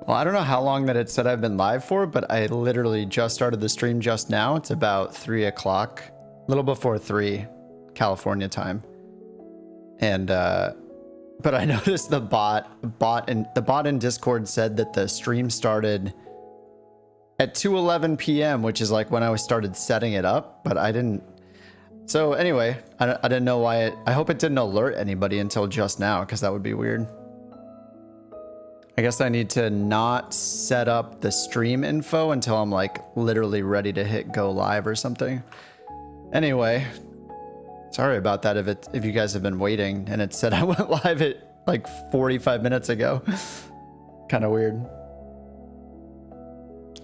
Well, I don't know how long that it said I've been live for, but I literally just started the stream just now. It's about 3 o'clock, a little before 3 California time. And, but I noticed the bot in Discord said that the stream started at 2:11 p.m., which is like when I started setting it up, but I didn't. So anyway, I didn't know why I hope it didn't alert anybody until just now, because that would be weird. I guess I need to not set up the stream info until I'm like literally ready to hit go live or something. Anyway, sorry about that if you guys have been waiting and it said I went live at like 45 minutes ago. Kind of weird.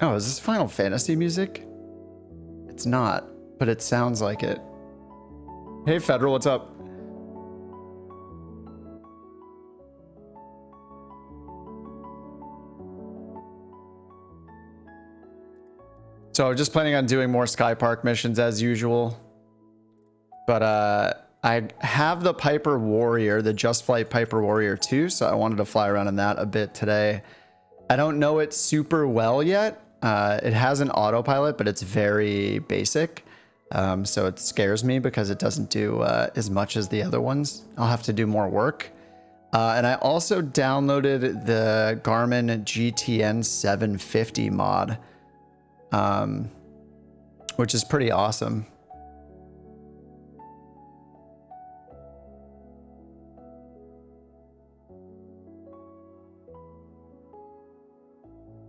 Oh, is this Final Fantasy music? It's not, but it sounds like it. Hey Federal, what's up? So just planning on doing more Skypark missions as usual. But I have the Piper Warrior, the Just Flight Piper Warrior 2, so I wanted to fly around in that a bit today. I don't know it super well yet. It has an autopilot, but it's very basic. So it scares me because it doesn't do as much as the other ones. I'll have to do more work. And I also downloaded the Garmin GTN 750 mod. Which is pretty awesome.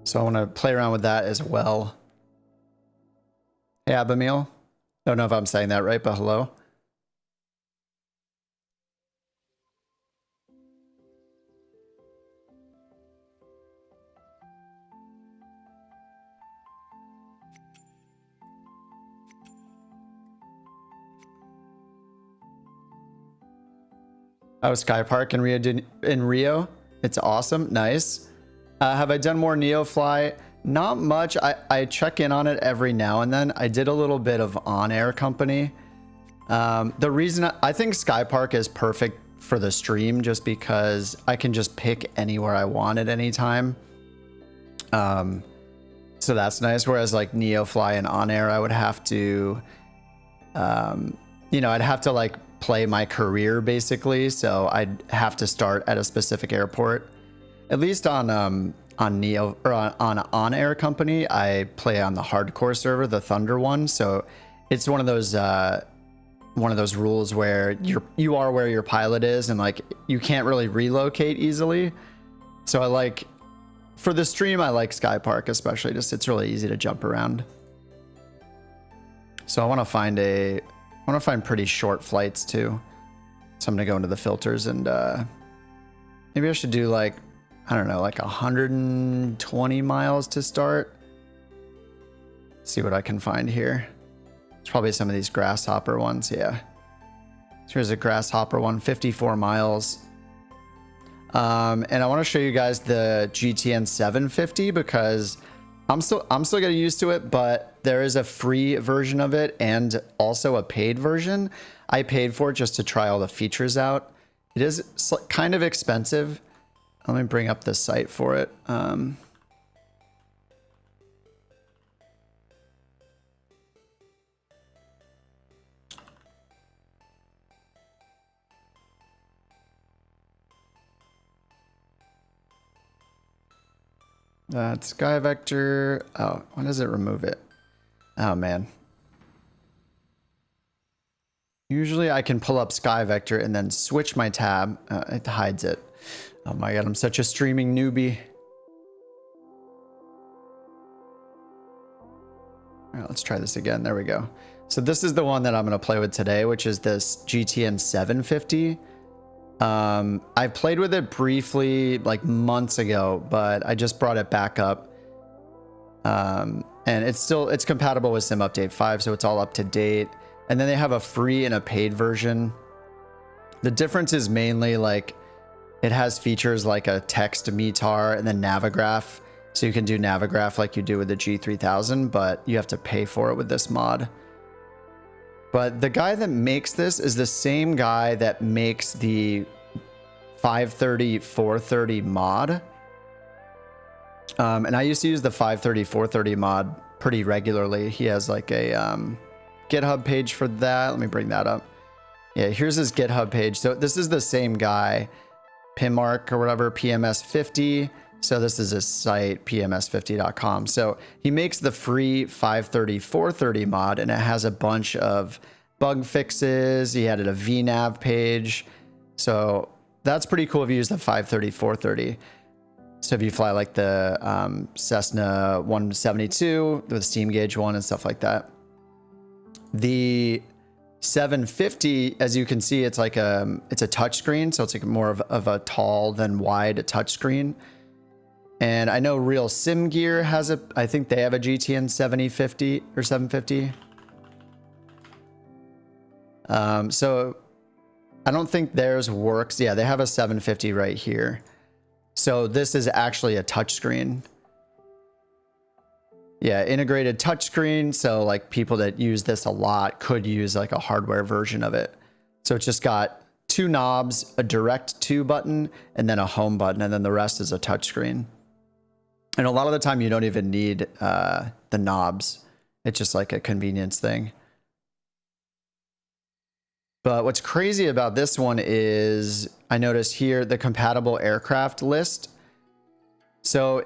So I want to play around with that as well. Hey, Abamil. Don't know if I'm saying that right, but hello. Oh, Skypark in Rio. It's awesome. Nice. Have I done more Neofly? Not much. I check in on it every now and then. I did a little bit of on-air company. The reason I think Skypark is perfect for the stream just because I can just pick anywhere I want at any time. So that's nice. Whereas like Neofly and on-air, I would have to, I'd have to like play my career basically, so I'd have to start at a specific airport. At least on Neo or on air company, I play on the hardcore server, the Thunder one. So it's one of those rules where you are where your pilot is, and like you can't really relocate easily. So I like for the stream, I like Skypark especially. Just it's really easy to jump around. So I want to find pretty short flights too. So I'm gonna go into the filters and maybe I should do like, I don't know, like 120 miles to start. See what I can find here. It's probably some of these grasshopper ones, yeah. So here's a grasshopper one, 54 miles. And I want to show you guys the GTN 750 because I'm still getting used to it, but there is a free version of it and also a paid version. I paid for it just to try all the features out. It is kind of expensive. Let me bring up the site for it. Sky Vector. Oh, when does it remove it? Oh man. Usually I can pull up Sky Vector and then switch my tab. It hides it. Oh my god, I'm such a streaming newbie. All right, let's try this again. There we go. So this is the one that I'm going to play with today, which is this GTN 750. I played with it briefly like months ago, but I just brought it back up. And it's compatible with Sim Update 5, so it's all up to date. And then they have a free and a paid version. The difference is mainly like it has features like a text METAR and then Navigraft. So you can do Navigraft like you do with the G3000, but you have to pay for it with this mod. But the guy that makes this is the same guy that makes the 530, 430 mod. And I used to use the 530, 430 mod pretty regularly. He has like a GitHub page for that. Let me bring that up. Yeah, here's his GitHub page. So this is the same guy, Pimmark or whatever, PMS50. So this is his site, pms50.com. So he makes the free 530, 430 mod, and it has a bunch of bug fixes. He added a VNav page. So that's pretty cool if you use the 530, 430. So if you fly like the Cessna 172 with Steam Gauge 1 and stuff like that. The 750, as you can see, it's like it's a touchscreen, so it's like more of a tall than wide touchscreen. And I know Real Sim Gear has I think they have a GTN 7050 or 750. So I don't think theirs works. Yeah, they have a 750 right here. So this is actually a touchscreen. Yeah, integrated touchscreen. So like people that use this a lot could use like a hardware version of it. So it's just got 2 knobs, a direct to button, and then a home button, and then the rest is a touchscreen. And a lot of the time you don't even need the knobs. It's just like a convenience thing. But what's crazy about this one is I noticed here the compatible aircraft list. So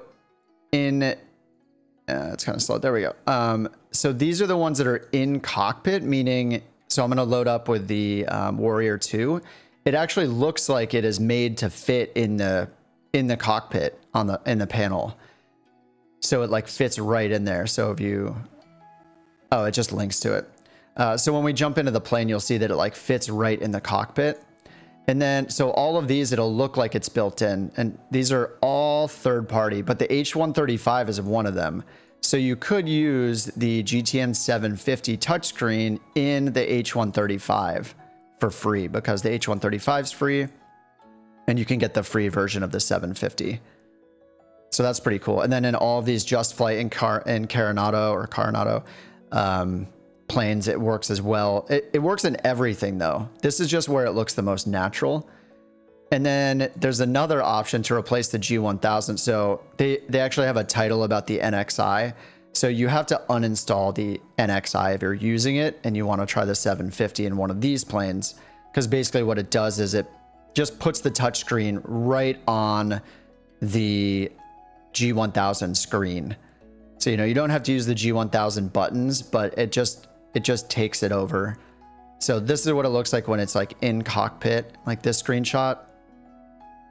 in it's kind of slow. There we go. So these are the ones that are in cockpit, meaning, so I'm going to load up with the Warrior 2. It actually looks like it is made to fit in the cockpit in the panel. So it like fits right in there. So if you, oh, it just links to it. So when we jump into the plane, you'll see that it like fits right in the cockpit. And then, so all of these, it'll look like it's built in, and these are all third party, but the H135 is one of them. So you could use the GTN 750 touchscreen in the H135 for free, because the H135 is free and you can get the free version of the 750. So that's pretty cool. And then in all of these Just Flight and Carenado planes, it works as well. It works in everything though. This is just where it looks the most natural. And then there's another option to replace the G1000. So they actually have a title about the NXI. So you have to uninstall the NXI if you're using it and you want to try the 750 in one of these planes. Because basically what it does is it just puts the touchscreen right on the G1000 screen. So, you know, you don't have to use the G1000 buttons, but it just takes it over. So this is what it looks like when it's like in cockpit, like this screenshot.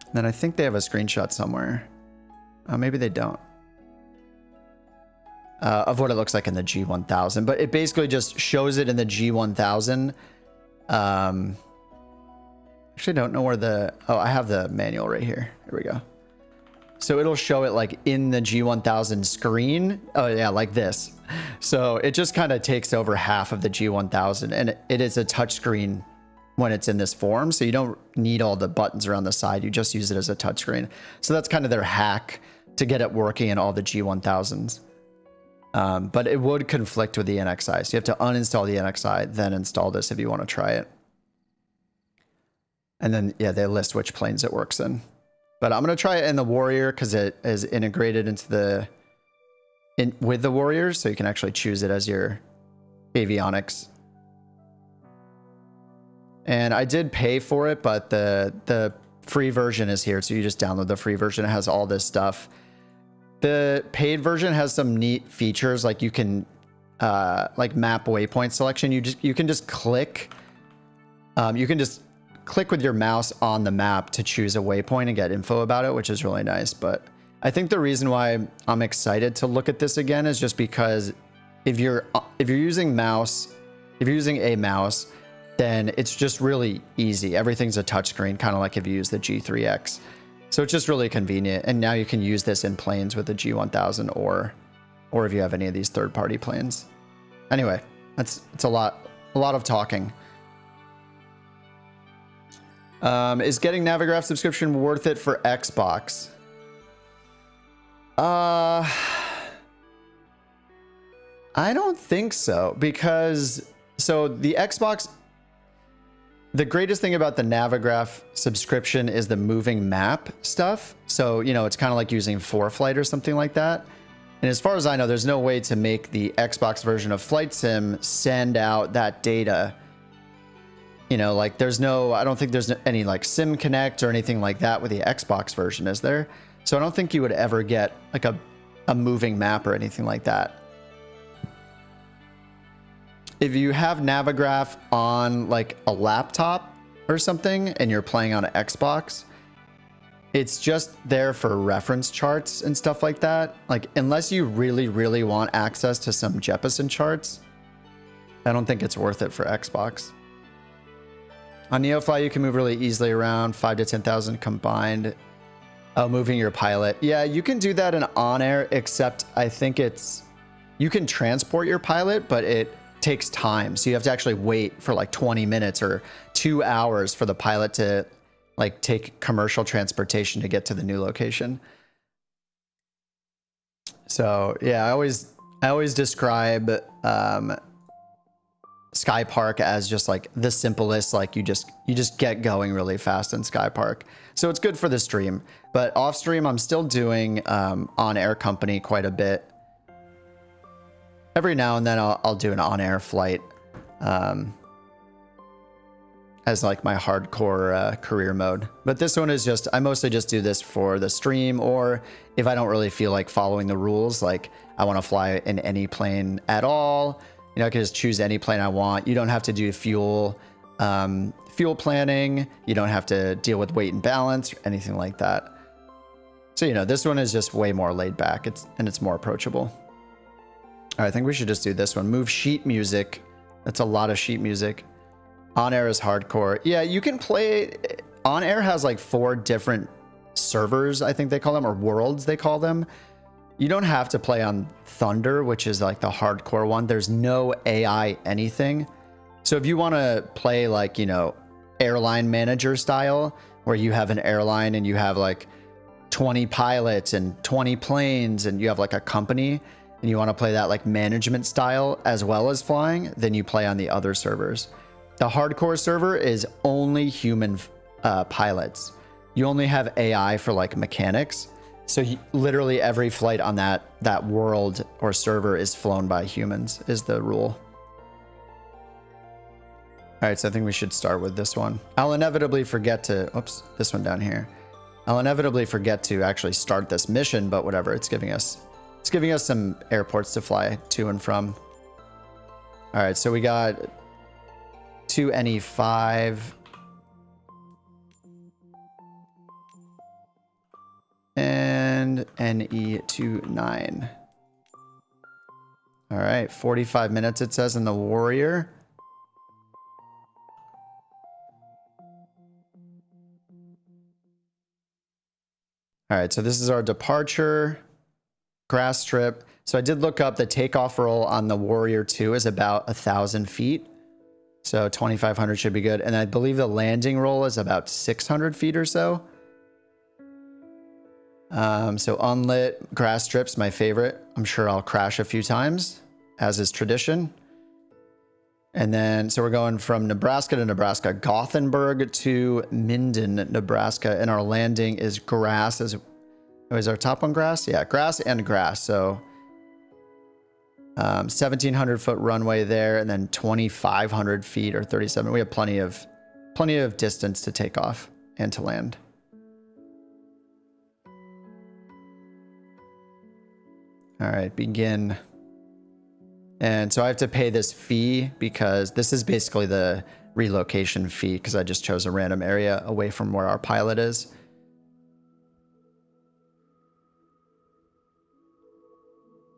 And then I think they have a screenshot somewhere. Maybe they don't. Of what it looks like in the G1000, but it basically just shows it in the G1000. Actually, don't know where oh, I have the manual right here. Here we go. So it'll show it like in the G1000 screen. Oh yeah, like this. So it just kind of takes over half of the G1000, and it is a touchscreen when it's in this form. So you don't need all the buttons around the side. You just use it as a touchscreen. So that's kind of their hack to get it working in all the G1000s. But it would conflict with the NXI. So you have to uninstall the NXI, then install this if you want to try it. And then, yeah, they list which planes it works in. But I'm going to try it in the Warrior because it is integrated into with the Warrior. So you can actually choose it as your avionics. And I did pay for it, but the free version is here. So you just download the free version. It has all this stuff. The paid version has some neat features, like you can like map waypoint selection. You can just click. You can just click with your mouse on the map to choose a waypoint and get info about it, which is really nice. But I think the reason why I'm excited to look at this again is just because if you're using a mouse, then it's just really easy. Everything's a touchscreen, kind of like if you use the G3X. So it's just really convenient. And now you can use this in planes with the G1000 or if you have any of these third-party planes. Anyway, it's a lot of talking. Is getting Navigraft subscription worth it for Xbox? I don't think so, because so the Xbox The greatest thing about the Navigraft subscription is the moving map stuff. So, you know, it's kind of like using ForeFlight or something like that. And as far as I know, there's no way to make the Xbox version of Flight Sim send out that data. You know, like there's no, I don't think there's any like Sim Connect or anything like that with the Xbox version, is there? So I don't think you would ever get like a moving map or anything like that. If you have Navigraft on like a laptop or something and you're playing on an Xbox, it's just there for reference charts and stuff like that. Like, unless you really, really want access to some Jeppesen charts, I don't think it's worth it for Xbox. On NeoFly, you can move really easily around, 5 to 10,000 combined. Oh, moving your pilot. Yeah, you can do that in on-air, except I think it's... You can transport your pilot, but it takes time. So you have to actually wait for like 20 minutes or 2 hours for the pilot to like take commercial transportation to get to the new location. So yeah, I always describe Skypark as just like the simplest, like you just get going really fast in Skypark. So it's good for the stream, but off stream I'm still doing on-air company quite a bit. Every now and then I'll do an on-air flight as like my hardcore career mode. But this one is just, I mostly just do this for the stream, or if I don't really feel like following the rules, like I want to fly in any plane at all, you know, I can just choose any plane I want. You don't have to do fuel planning. You don't have to deal with weight and balance or anything like that. So, you know, this one is just way more laid back. It's more approachable. All right, I think we should just do this one. Move sheet music. That's a lot of sheet music. On-air is hardcore. Yeah, you can play... On-air has like 4 different servers, I think they call them, or worlds they call them. You don't have to play on Thunder, which is like the hardcore one. There's no AI anything. So if you want to play like, you know, airline manager style, where you have an airline and you have like 20 pilots and 20 planes and you have like a company, and you want to play that like management style as well as flying, then you play on the other servers. The hardcore server is only human pilots. You only have AI for like mechanics. So literally every flight on that world or server is flown by humans, is the rule. All right, so I think we should start with this one. I'll inevitably forget to, oops, this one down here. I'll inevitably forget to actually start this mission, but whatever, it's giving us some airports to fly to and from. All right, so we got 2 NE5. And NE29. All right, 45 minutes it says in the Warrior. All right, so this is our departure. Grass strip. So I did look up the takeoff roll on the Warrior 2 is about 1,000 feet. So 2,500 should be good. And I believe the landing roll is about 600 feet or so. So unlit grass strips, my favorite. I'm sure I'll crash a few times, as is tradition. And then, so we're going from Nebraska to Nebraska, Gothenburg to Minden, Nebraska. And our landing is grass. Is our top one grass? Yeah, grass and grass. So 1,700 foot runway there, and then 2,500 feet or 37. We have plenty of distance to take off and to land. All right, begin. And so I have to pay this fee because this is basically the relocation fee, because I just chose a random area away from where our pilot is.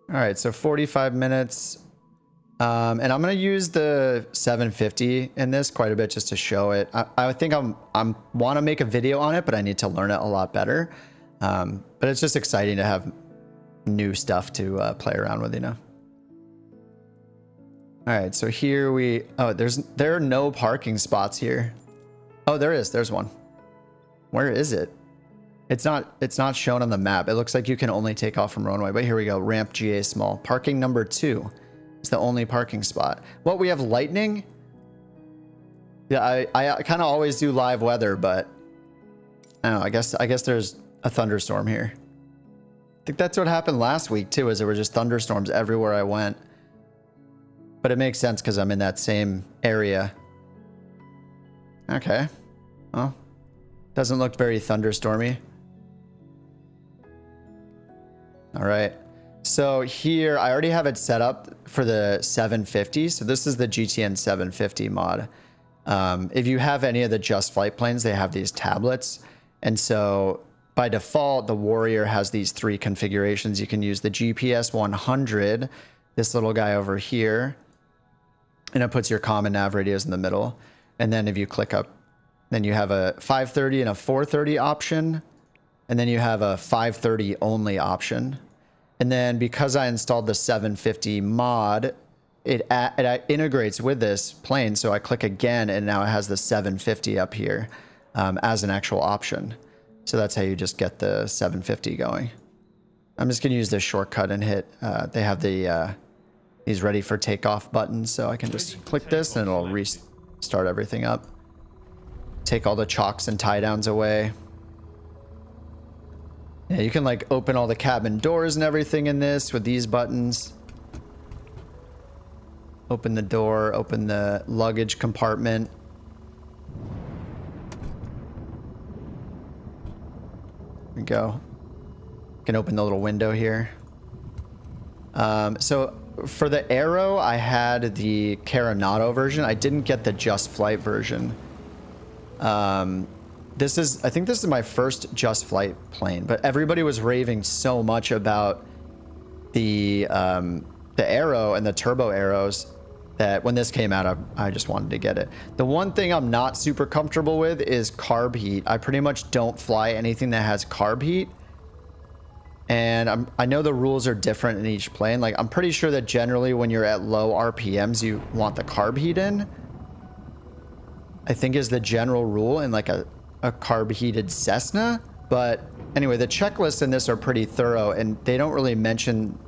All right, so 45 minutes. And I'm going to use the 750 in this quite a bit just to show it. I think I want to make a video on it, but I need to learn it a lot better. But it's just exciting to have new stuff to play around with, you know. All right, so here there are no parking spots here. Oh, there's one. Where is it? It's not shown on the map. It looks like you can only take off from runway, but here we go. Ramp GA small. Parking number 2. It's the only parking spot. What, we have lightning? Yeah, I kind of always do live weather, but I don't know. I guess there's a thunderstorm here. I think that's what happened last week too, is there were just thunderstorms everywhere I went. But it makes sense because I'm in that same area. Okay. Well, doesn't look very thunderstormy. All right. So here, I already have it set up for the 750. So this is the GTN 750 mod. If you have any of the Just Flight planes, they have these tablets. And so by default, the Warrior has these 3 configurations. You can use the GPS 100, this little guy over here, and it puts your common nav radios in the middle. And then if you click up, then you have a 530 and a 430 option. And then you have a 530 only option. And then because I installed the 750 mod, it integrates with this plane. So I click again, and now it has the 750 up here as an actual option. So that's how you just get the 750 going. I'm just going to use this shortcut and hit. They have the these ready for takeoff buttons, so I can just click this and it'll restart everything up. Take all the chocks and tie downs away. Yeah, you can like open all the cabin doors and everything in this with these buttons. Open the door, open the luggage compartment. There we go. You can open the little window here. So for the Aero, I had the Carenado version. I didn't get the Just Flight version. I think this is my first Just Flight plane, but everybody was raving so much about the Aero and the turbo Aeros that when this came out, I just wanted to get it. The one thing I'm not super comfortable with is carb heat. I pretty much don't fly anything that has carb heat. And I know the rules are different in each plane. Like, I'm pretty sure that generally when you're at low RPMs, you want the carb heat in. I think is the general rule in like a carb heated Cessna. But anyway, the checklists in this are pretty thorough, and they don't really mention,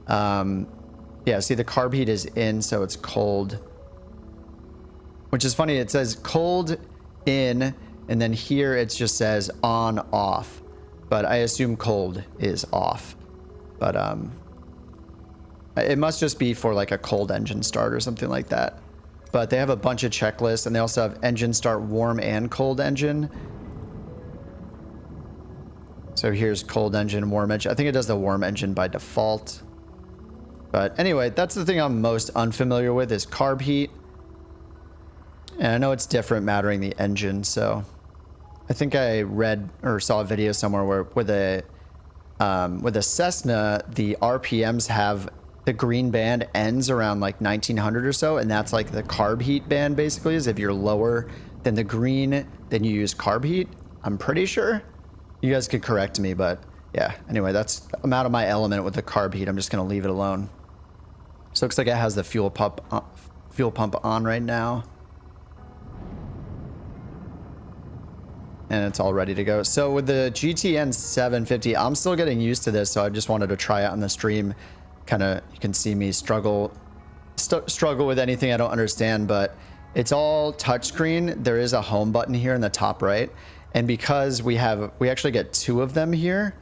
yeah, see the carb heat is in, so it's cold, which is funny. It says cold in, and then here it just says on off, but I assume cold is off. But it must just be for like a cold engine start or something like that. But they have a bunch of checklists, and they also have engine start warm and cold engine. So here's cold engine, warm engine. I think it does the warm engine by default. But anyway, that's the thing I'm most unfamiliar with is carb heat. And I know it's different mattering the engine, so I think I read or saw a video somewhere where with a Cessna, the RPMs have the green band ends around like 1900 or so, and that's like the carb heat band basically. Is if you're lower than the green, then you use carb heat. I'm pretty sure. You guys could correct me, but yeah. Anyway, I'm out of my element with the carb heat. I'm just gonna leave it alone. So it looks like it has the fuel pump on right now. And it's all ready to go. So with the GTN 750, I'm still getting used to this, so I just wanted to try it on the stream. Kind of, you can see me struggle with anything I don't understand, but it's all touchscreen. There is a home button here in the top right. And because we actually get 2 of them here,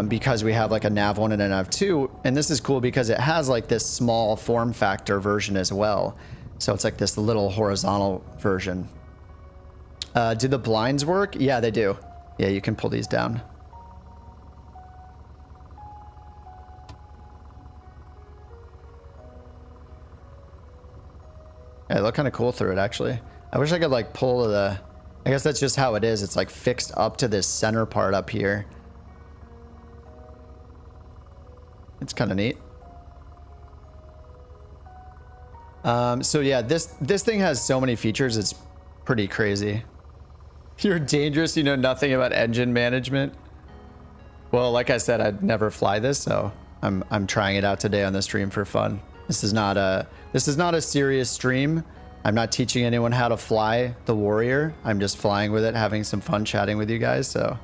because we have like a Nav 1 and a Nav 2, and this is cool because it has like this small form factor version as well. So it's like this little horizontal version. Do the blinds work? Yeah, they do. Yeah, you can pull these down. Yeah, they look kind of cool through it, actually. I wish I could like pull the... I guess that's just how it is. It's like fixed up to this center part up here. It's kind of neat. So yeah, this thing has so many features. It's pretty crazy. You're dangerous. You know nothing about engine management. Well, like I said, I'd never fly this, so I'm trying it out today on the stream for fun. This is not a serious stream. I'm not teaching anyone how to fly the Warrior. I'm just flying with it, having some fun chatting with you guys. So,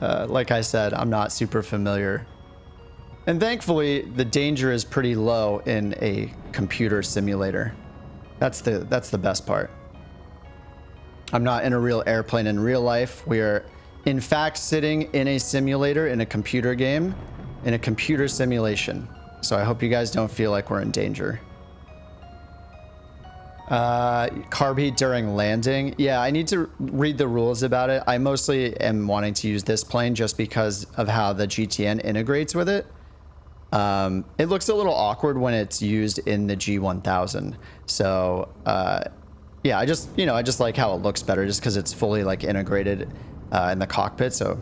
like I said, I'm not super familiar. And thankfully, the danger is pretty low in a computer simulator. That's the best part. I'm not in a real airplane in real life. We are, in fact, sitting in a simulator in a computer game, in a computer simulation. So I hope you guys don't feel like we're in danger. Carb heat during landing. Yeah, I need to read the rules about it. I mostly am wanting to use this plane just because of how the GTN integrates with it. It looks a little awkward when it's used in the G1000. So, yeah, I just like how it looks better just because it's fully like integrated in the cockpit. So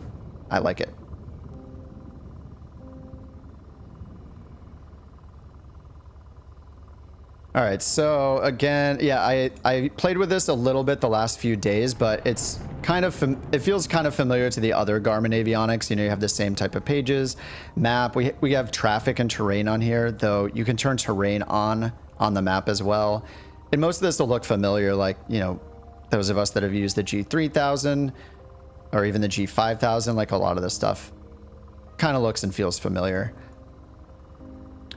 I like it. All right, so again, yeah, I played with this a little bit the last few days, but it's kind of, it feels kind of familiar to the other Garmin avionics. You know, you have the same type of pages, map. We have traffic and terrain on here, though you can turn terrain on the map as well. And most of this will look familiar, like, you know, those of us that have used the G3000 or even the G5000, like a lot of this stuff kind of looks and feels familiar.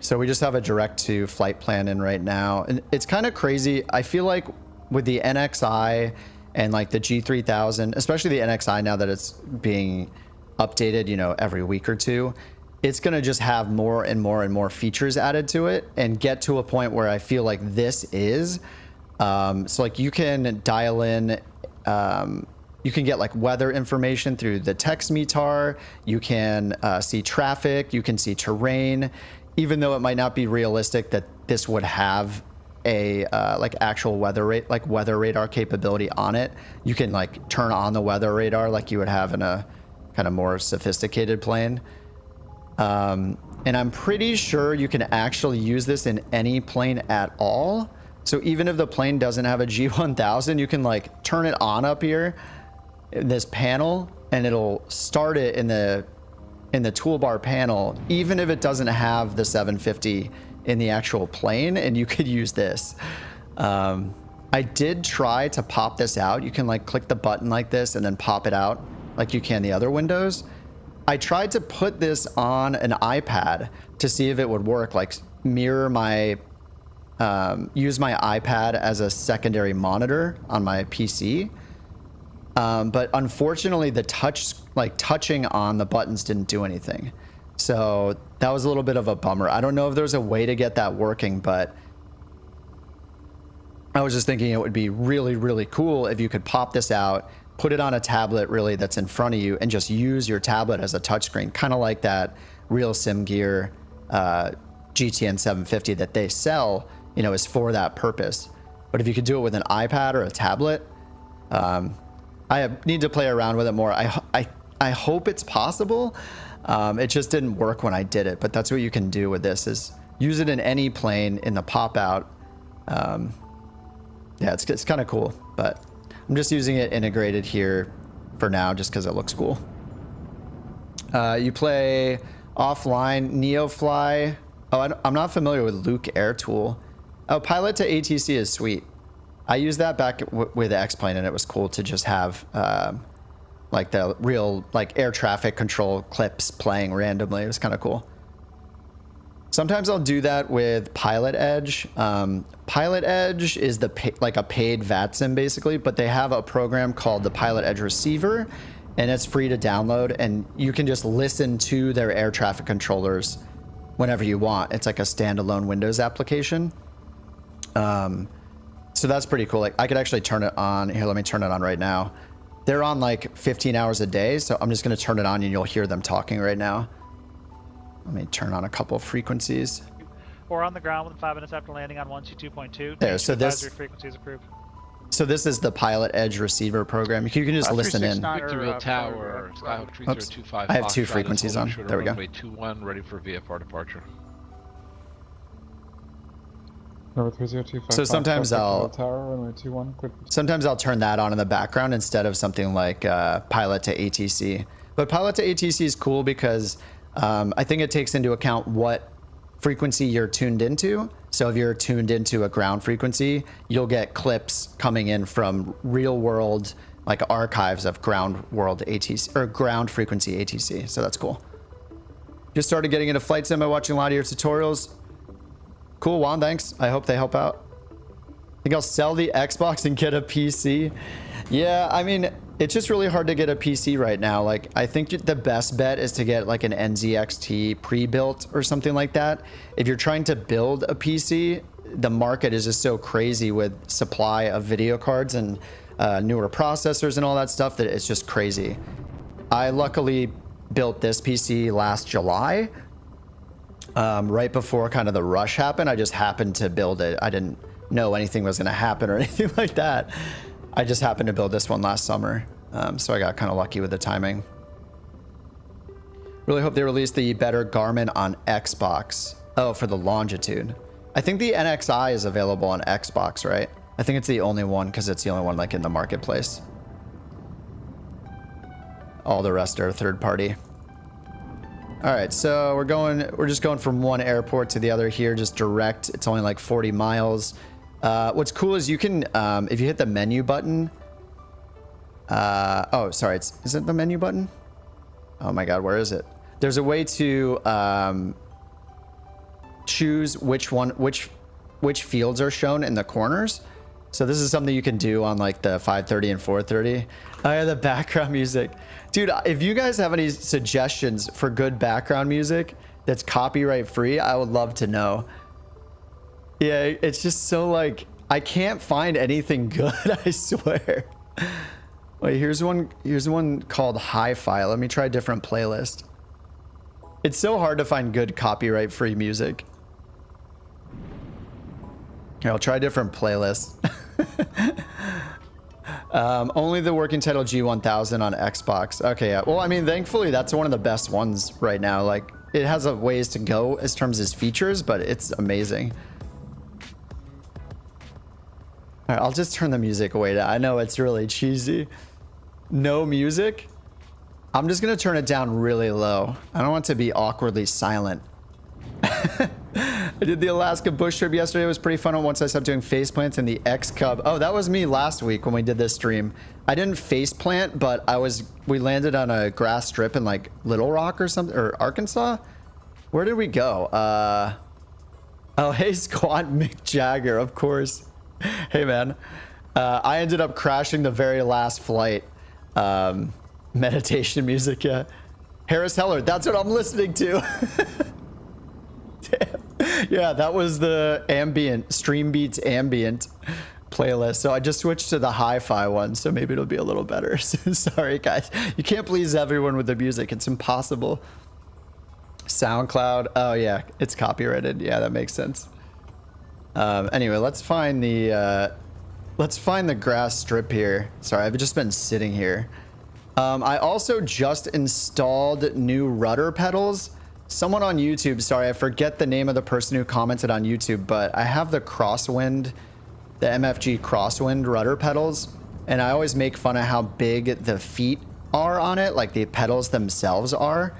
So we just have a direct to flight plan in right now. And it's kind of crazy. I feel like with the NXI and like the G3000, especially the NXI now that it's being updated, you know, every week or two, it's going to just have more and more and more features added to it and get to a point where I feel like this is. So like you can dial in, you can get like weather information through the text METAR. You can see traffic, you can see terrain. Even though it might not be realistic that this would have a like actual weather radar capability on it, you can like turn on the weather radar like you would have in a kind of more sophisticated plane. And I'm pretty sure you can actually use this in any plane at all. So even if the plane doesn't have a G1000, you can like turn it on up here in this panel and it'll start it in the toolbar panel, even if it doesn't have the 750 in the actual plane, and you could use this. I did try to pop this out. You can like click the button like this and then pop it out like you can the other windows. I tried to put this on an iPad to see if it would work, like mirror my, use my iPad as a secondary monitor on my PC. But unfortunately the touching on the buttons didn't do anything. So that was a little bit of a bummer. I don't know if there's a way to get that working, but I was just thinking it would be really, really cool if you could pop this out, put it on a tablet really that's in front of you and just use your tablet as a touchscreen, kind of like that Real Sim Gear GTN 750 that they sell, you know, is for that purpose. But if you could do it with an iPad or a tablet, I need to play around with it more. I hope it's possible. It just didn't work when I did it, but that's what you can do with this is use it in any plane in the pop out. Yeah, it's kind of cool, but I'm just using it integrated here for now just because it looks cool. You play offline NeoFly. Oh, I'm not familiar with Luke Air Tool. Oh, Pilot to ATC is sweet. I used that back with X-Plane and it was cool to just have like the real like air traffic control clips playing randomly. It was kind of cool. Sometimes I'll do that with Pilot Edge. Pilot Edge is like a paid VATSIM basically, but they have a program called the Pilot Edge Receiver and it's free to download and you can just listen to their air traffic controllers whenever you want. It's like a standalone Windows application. So that's pretty cool. Like I could actually turn it on. Here, let me turn it on right now. They're on like 15 hours a day. So I'm just going to turn it on and you'll hear them talking right now. Let me turn on a couple of frequencies. Or on the ground within 5 minutes after landing on 122.2. There, so this frequencies approved. So this is the Pilot Edge Receiver program. You can just listen in. Victorville Tower, Skyhawk 3025. I have two frequencies on. There we go. Runway 21, ready for VFR departure. So sometimes I'll turn that on in the background instead of something like Pilot to ATC. But Pilot to ATC is cool because I think it takes into account what frequency you're tuned into. So if you're tuned into a ground frequency, you'll get clips coming in from real world like archives of ground world ATC or ground frequency ATC. So that's cool. Just started getting into flight sim by watching a lot of your tutorials. Cool, Juan, thanks. I hope they help out. I think I'll sell the Xbox and get a PC. Yeah, I mean, it's just really hard to get a PC right now. Like, I think the best bet is to get like an NZXT pre-built or something like that. If you're trying to build a PC, the market is just so crazy with supply of video cards and newer processors and all that stuff that it's just crazy. I luckily built this PC last July, right before kind of the rush happened. I just happened to build it. I didn't know anything was going to happen or anything like that. I just happened to build this one last summer, so I got kind of lucky with the timing. Really hope they release the better Garmin on Xbox. Oh, for the longitude. I think the NXI is available on Xbox, right? I think it's the only one because it's the only one like in the marketplace. All the rest are third party. All right, so we're just going from one airport to the other here, just direct. It's only like 40 miles. What's cool is you can, if you hit the menu button, oh, sorry, is it the menu button? Oh my God, where is it? There's a way to choose which fields are shown in the corners. So this is something you can do on like the 530 and 430. Oh yeah, the background music. Dude, if you guys have any suggestions for good background music that's copyright free, I would love to know. Yeah, it's just so like, I can't find anything good, I swear. Wait, here's one called Hi-Fi. Let me try a different playlist. It's so hard to find good copyright free music. Here, I'll try a different playlist. Only the working title G1000 on Xbox. Okay, yeah. Well, I mean, thankfully, that's one of the best ones right now. Like, it has a ways to go as terms as features, but it's amazing. All right, I'll just turn the music away. I know it's really cheesy. No music. I'm just going to turn it down really low. I don't want it to be awkwardly silent. I did the Alaska bush trip yesterday. It was pretty fun once I stopped doing face plants in the X Cub. Oh, that was me last week when we did this stream. I didn't face plant, but we landed on a grass strip in like Little Rock or something, or Arkansas. Where did we go? Oh, hey, Squat Mick Jagger, of course. Hey, man. I ended up crashing the very last flight. Meditation music, yeah. Harris Heller, that's what I'm listening to. Damn. Yeah, that was the ambient, Stream Beats ambient playlist. So I just switched to the hi-fi one, so maybe it'll be a little better. Sorry, guys. You can't please everyone with the music. It's impossible. SoundCloud. Oh, yeah, it's copyrighted. Yeah, that makes sense. Anyway, let's find the grass strip here. Sorry, I've just been sitting here. I also just installed new rudder pedals. Someone on YouTube, sorry, I forget the name of the person who commented on YouTube, but I have the Crosswind, the MFG Crosswind rudder pedals, and I always make fun of how big the feet are on it, like the pedals themselves are.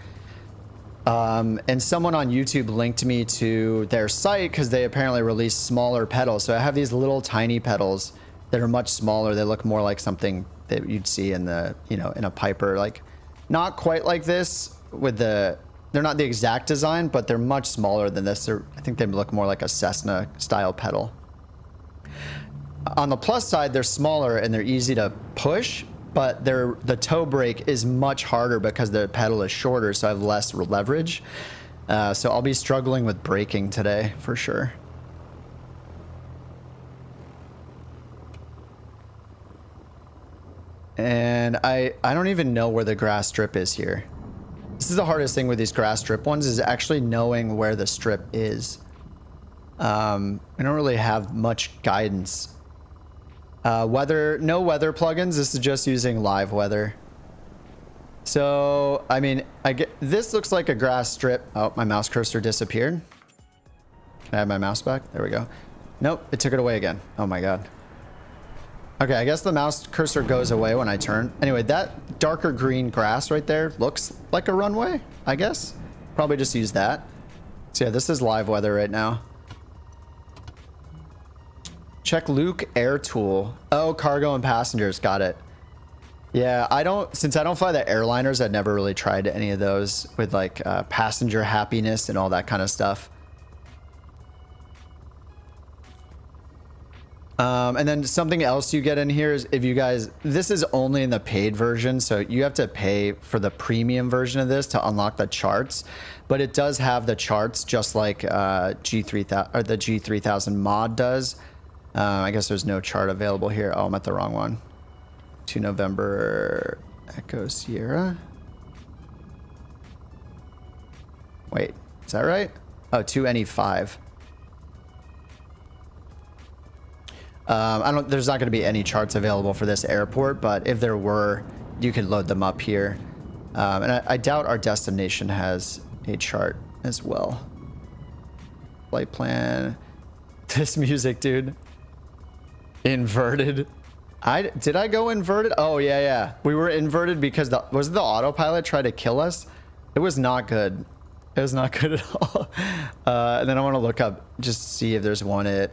And someone on YouTube linked me to their site because they apparently release smaller pedals. So I have these little tiny pedals that are much smaller. They look more like something that you'd see in the, in a Piper, like not quite like this with they're not the exact design, but they're much smaller than this. I think they look more like a Cessna style pedal. On the plus side, they're smaller and they're easy to push, but the toe brake is much harder because the pedal is shorter, so I have less leverage. So I'll be struggling with braking today for sure. And I don't even know where the grass strip is here. This is the hardest thing with these grass strip ones, is actually knowing where the strip is. We don't really have much guidance. No weather plugins. This is just using live weather. So, I mean, this looks like a grass strip. Oh, my mouse cursor disappeared. Can I have my mouse back? There we go. Nope, it took it away again. Oh my God. Okay, I guess the mouse cursor goes away when I turn. Anyway, that darker green grass right there looks like a runway, I guess. Probably just use that. So yeah, this is live weather right now. Check Luke Air Tool. Oh, cargo and passengers. Got it. Yeah, since I don't fly the airliners, I've never really tried any of those with like passenger happiness and all that kind of stuff. And then something else you get in here is if you guys, this is only in the paid version, so you have to pay for the premium version of this to unlock the charts, but it does have the charts just like G3000 or the G3000 mod does. I guess there's no chart available here. Oh, I'm at the wrong one. 2 November Echo Sierra. Wait, is that right? Oh, 2NE5. There's not going to be any charts available for this airport, but if there were, you could load them up here. And I doubt our destination has a chart as well. Flight plan. This music, dude. Inverted. Did I go inverted? Oh, yeah. We were inverted because was the autopilot try to kill us? It was not good. It was not good at all. And then I want to look up, just see if there's one at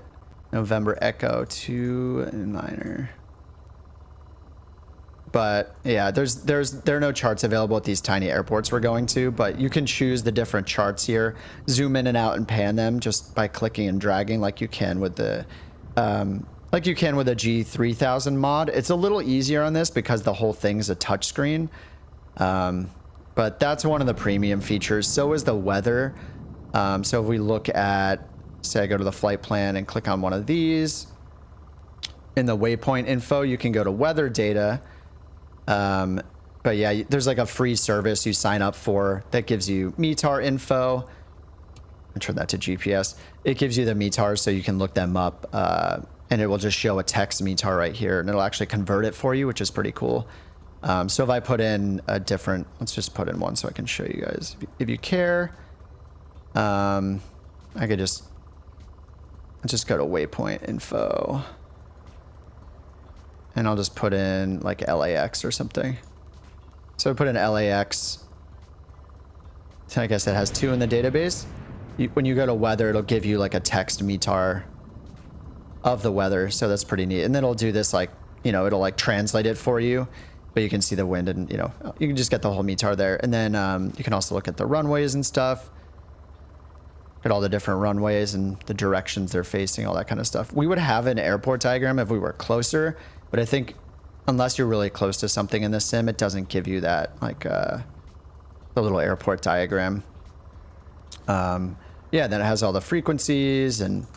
November Echo 2 9er. But yeah, there are no charts available at these tiny airports we're going to, but you can choose the different charts here, zoom in and out and pan them just by clicking and dragging like you can with the G3000 mod. It's a little easier on this because the whole thing's a touchscreen. But that's one of the premium features. So is the weather. So if we look at, say I go to the flight plan and click on one of these, in the waypoint info, you can go to weather data. But yeah, there's like a free service you sign up for that gives you METAR info. I'll turn that to GPS. It gives you the METARs so you can look them up, and it will just show a text METAR right here, and it'll actually convert it for you, which is pretty cool. So if I put in a different, let's just put in one so I can show you guys. If you care, I could just go to waypoint info. And I'll just put in like LAX or something. So I put in LAX. So I guess it has 2 in the database. When you go to weather, it'll give you like a text METAR of the weather. So that's pretty neat. And then it'll do this like, it'll like translate it for you. But you can see the wind and, you can just get the whole METAR there. And then you can also look at the runways and stuff. At all the different runways and the directions they're facing, all that kind of stuff. We would have an airport diagram if we were closer. But I think unless you're really close to something in the sim, it doesn't give you that, like the little airport diagram. Yeah, then it has all the frequencies. And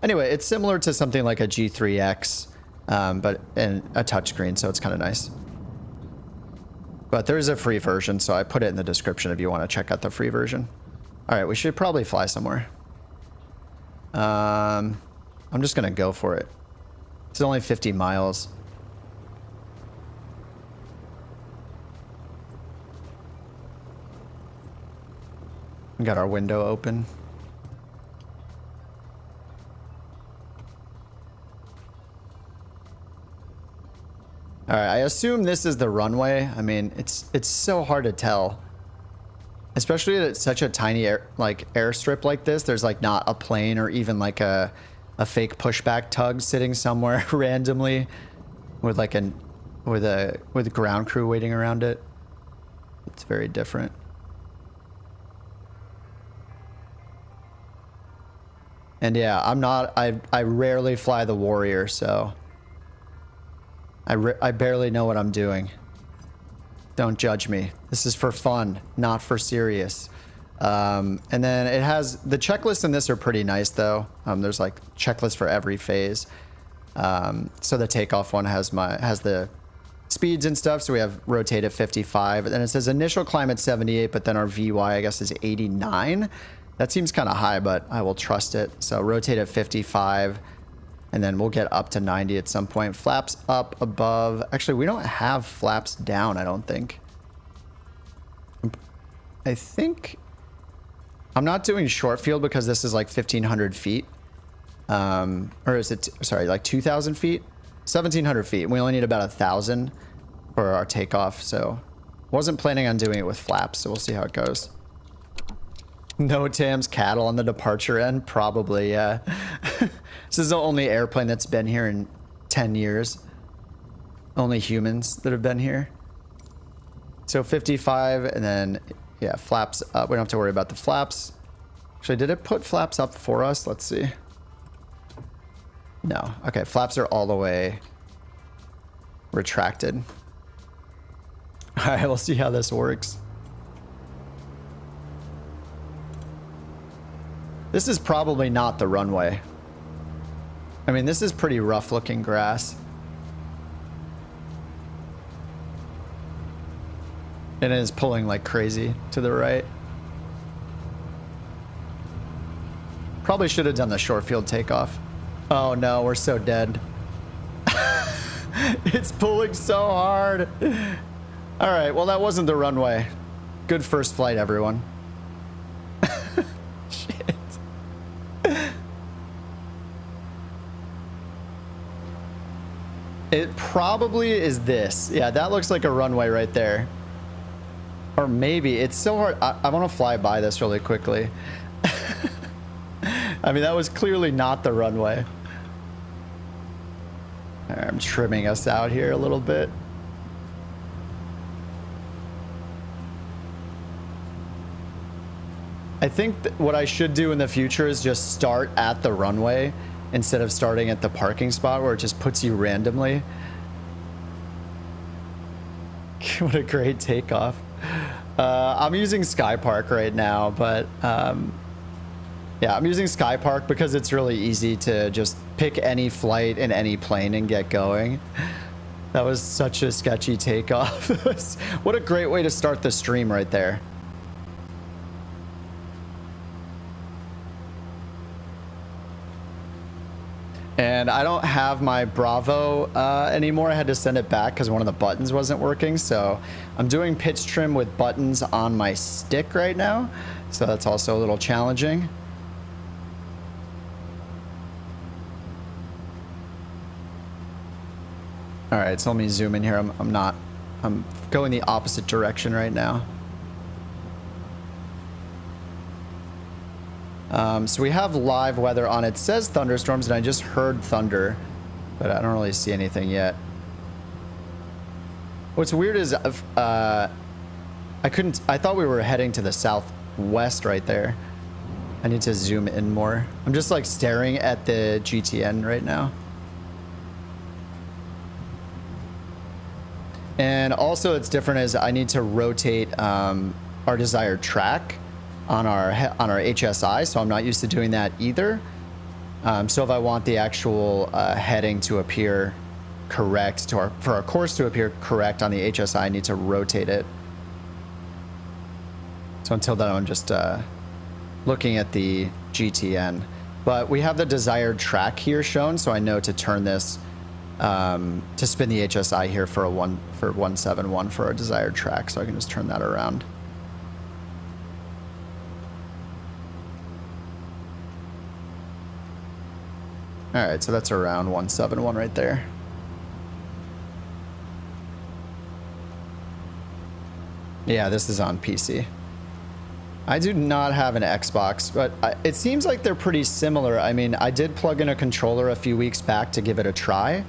anyway, it's similar to something like a G3X, but in a touchscreen, so it's kind of nice. But there is a free version, so I put it in the description if you want to check out the free version. All right, we should probably fly somewhere. I'm just going to go for it. It's only 50 miles. We got our window open. All right, I assume this is the runway. I mean, it's so hard to tell. Especially at such a tiny airstrip like this. There's like not a plane or even like a fake pushback tug sitting somewhere randomly with like with ground crew waiting around it. It's very different. And yeah, I rarely fly the Warrior, so I barely know what I'm doing. Don't judge me. This is for fun, not for serious. And then it has the checklists in this are pretty nice though. There's like checklists for every phase. So the takeoff one has the speeds and stuff. So we have rotate at 55, and then it says initial climb at 78, but then our VY I guess is 89. That seems kind of high, but I will trust it. So rotate at 55, and then we'll get up to 90 at some point. Flaps up above. Actually, we don't have flaps down, I don't think. I think I'm not doing short field because this is like 1,500 feet. Or is it, sorry, like 2,000 feet? 1,700 feet. We only need about 1,000 for our takeoff, so wasn't planning on doing it with flaps, so we'll see how it goes. No Tam's cattle on the departure end? Probably, yeah. This is the only airplane that's been here in 10 years. Only humans that have been here. So 55, and then, yeah, flaps up. We don't have to worry about the flaps. Actually, did it put flaps up for us? Let's see. No. Okay, flaps are all the way retracted. All right, we'll see how this works. This is probably not the runway. I mean, this is pretty rough looking grass. And it is pulling like crazy to the right. Probably should have done the short field takeoff. Oh no, we're so dead. It's pulling so hard. All right, well, that wasn't the runway. Good first flight, everyone. Shit. It probably is this. Yeah, that looks like a runway right there. Or maybe it's so hard. I want to fly by this really quickly. I mean, that was clearly not the runway. All right, I'm trimming us out here a little bit. I think what I should do in the future is just start at the runway instead of starting at the parking spot where it just puts you randomly. What a great takeoff. I'm using Skypark right now, but yeah, I'm using Skypark because it's really easy to just pick any flight in any plane and get going. That was such a sketchy takeoff. What a great way to start the stream right there. And I don't have my Bravo anymore. I had to send it back because one of the buttons wasn't working. So I'm doing pitch trim with buttons on my stick right now. So that's also a little challenging. All right, so let me zoom in here. I'm going the opposite direction right now. So we have live weather on. It says thunderstorms, and I just heard thunder, but I don't really see anything yet. What's weird is I thought we were heading to the southwest right there. I need to zoom in more. I'm just like staring at the GTN right now. And also it's different is I need to rotate our desired track on our HSI, so I'm not used to doing that either. So if I want the actual heading to appear correct, for our course to appear correct on the HSI, I need to rotate it. So until then, I'm just looking at the GTN. But we have the desired track here shown, so I know to turn this to spin the HSI here for 171 for our desired track, so I can just turn that around. All right, so that's around 171 right there. Yeah, this is on PC. I do not have an Xbox, but it seems like they're pretty similar. I mean, I did plug in a controller a few weeks back to give it a try.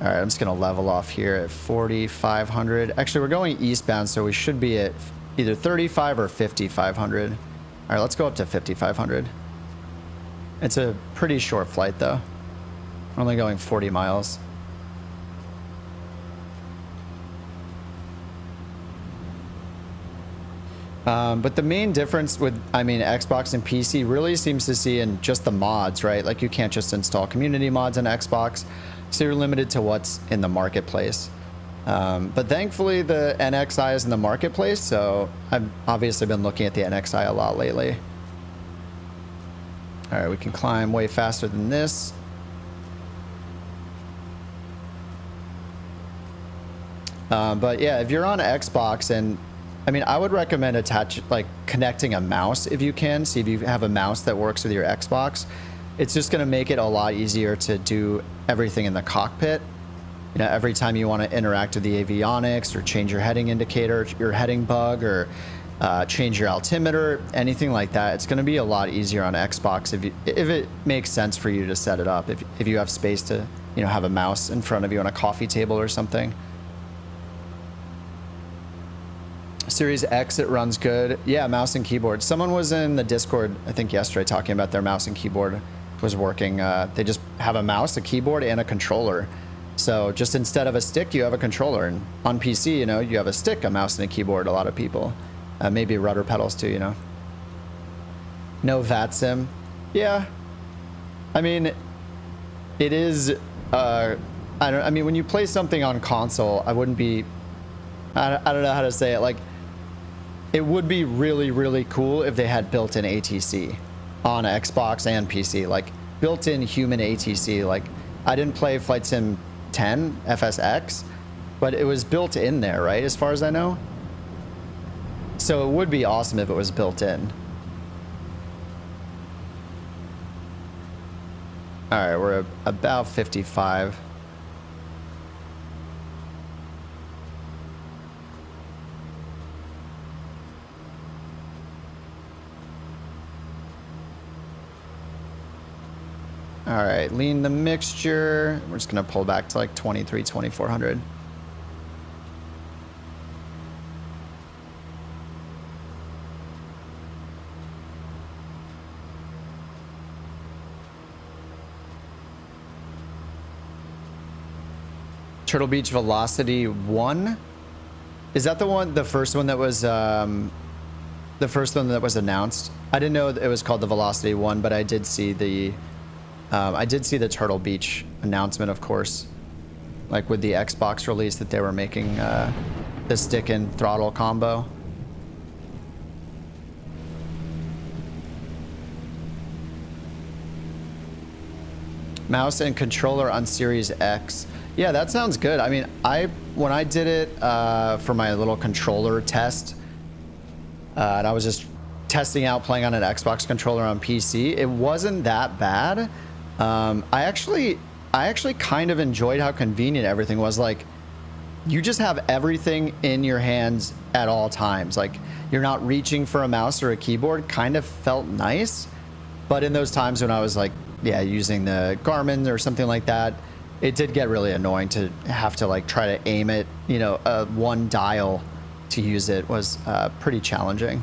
All right, I'm just gonna level off here at 4,500. Actually, we're going eastbound, so we should be at either 35 or 5,500. All right, let's go up to 5,500. It's a pretty short flight, though. We're only going 40 miles. But the main difference with, Xbox and PC really seems to see in just the mods, right? Like you can't just install community mods on Xbox, so you're limited to what's in the marketplace. But thankfully the NXI is in the marketplace, so I've obviously been looking at the NXI a lot lately. All right, we can climb way faster than this. But yeah, if you're on Xbox, and I would recommend connecting a mouse if you can. See if you have a mouse that works with your Xbox. It's just going to make it a lot easier to do everything in the cockpit. You know, every time you want to interact with the avionics or change your heading indicator, your heading bug, or change your altimeter, anything like that, it's going to be a lot easier on Xbox if it makes sense for you to set it up. If you have space to, have a mouse in front of you on a coffee table or something. Series X, it runs good. Yeah, mouse and keyboard. Someone was in the Discord, I think yesterday, talking about their mouse and keyboard was working. They just have a mouse, a keyboard, and a controller. So just instead of a stick, you have a controller. And on PC, you know, you have a stick, a mouse, and a keyboard, a lot of people. Maybe rudder pedals too, you know. No VATSIM. Yeah. I mean, it is... I mean, when you play something on console, I wouldn't be... I don't know how to say it. Like, it would be really, really cool if they had built-in ATC on Xbox and PC. Like, built-in human ATC. Like, I didn't play Flight Sim 10 FSX, but it was built in there, right? As far as I know. So it would be awesome if it was built in. All right, we're about 55. All right, lean the mixture. We're just gonna pull back to like 2400. Turtle Beach Velocity 1? Is that the one, the first one that was announced? I didn't know it was called the Velocity 1, but I did see the Turtle Beach announcement, of course, like with the Xbox release that they were making the stick and throttle combo. Mouse and controller on Series X. Yeah, that sounds good. I mean, when I did it for my little controller test, and I was just testing out playing on an Xbox controller on PC, it wasn't that bad. I actually kind of enjoyed how convenient everything was. Like, you just have everything in your hands at all times. Like, you're not reaching for a mouse or a keyboard. Kind of felt nice. But in those times when I was like, yeah, using the Garmin or something like that, it did get really annoying to have to like try to aim it, you know, one dial to use it was pretty challenging.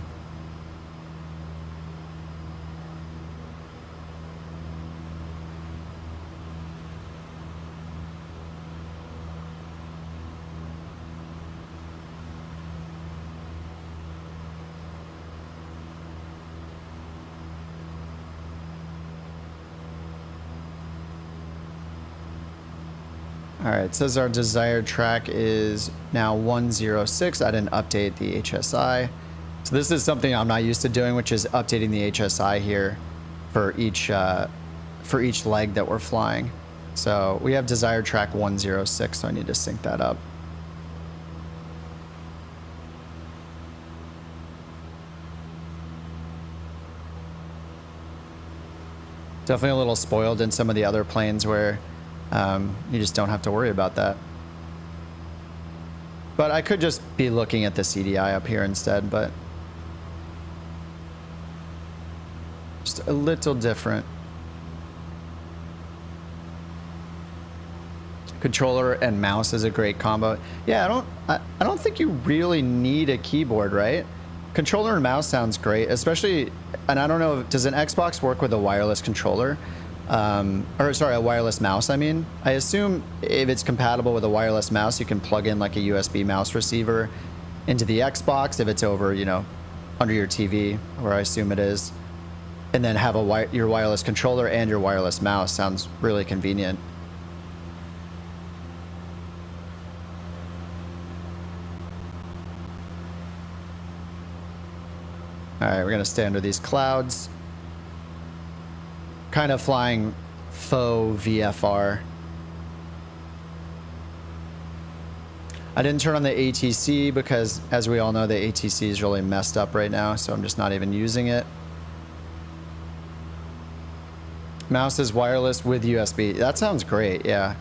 All right, it says our desired track is now 106. I didn't update the HSI. So this is something I'm not used to doing, which is updating the HSI here for each leg that we're flying. So we have desired track 106, so I need to sync that up. Definitely a little spoiled in some of the other planes where you just don't have to worry about that. But I could just be looking at the CDI up here instead, but just a little different. Controller and mouse is a great combo. Yeah, I don't think you really need a keyboard, right? Controller and mouse sounds great, especially, and I don't know, does an Xbox work with a wireless controller? Or sorry, a wireless mouse, I mean. I assume if it's compatible with a wireless mouse, you can plug in like a USB mouse receiver into the Xbox if it's over, you know, under your TV, where I assume it is. And then have your wireless controller and your wireless mouse. Sounds really convenient. All right, we're gonna stay under these clouds. Kind of flying faux VFR. I didn't turn on the ATC because, as we all know, the ATC is really messed up right now, so I'm just not even using it. Mouse is wireless with USB. That sounds great, yeah.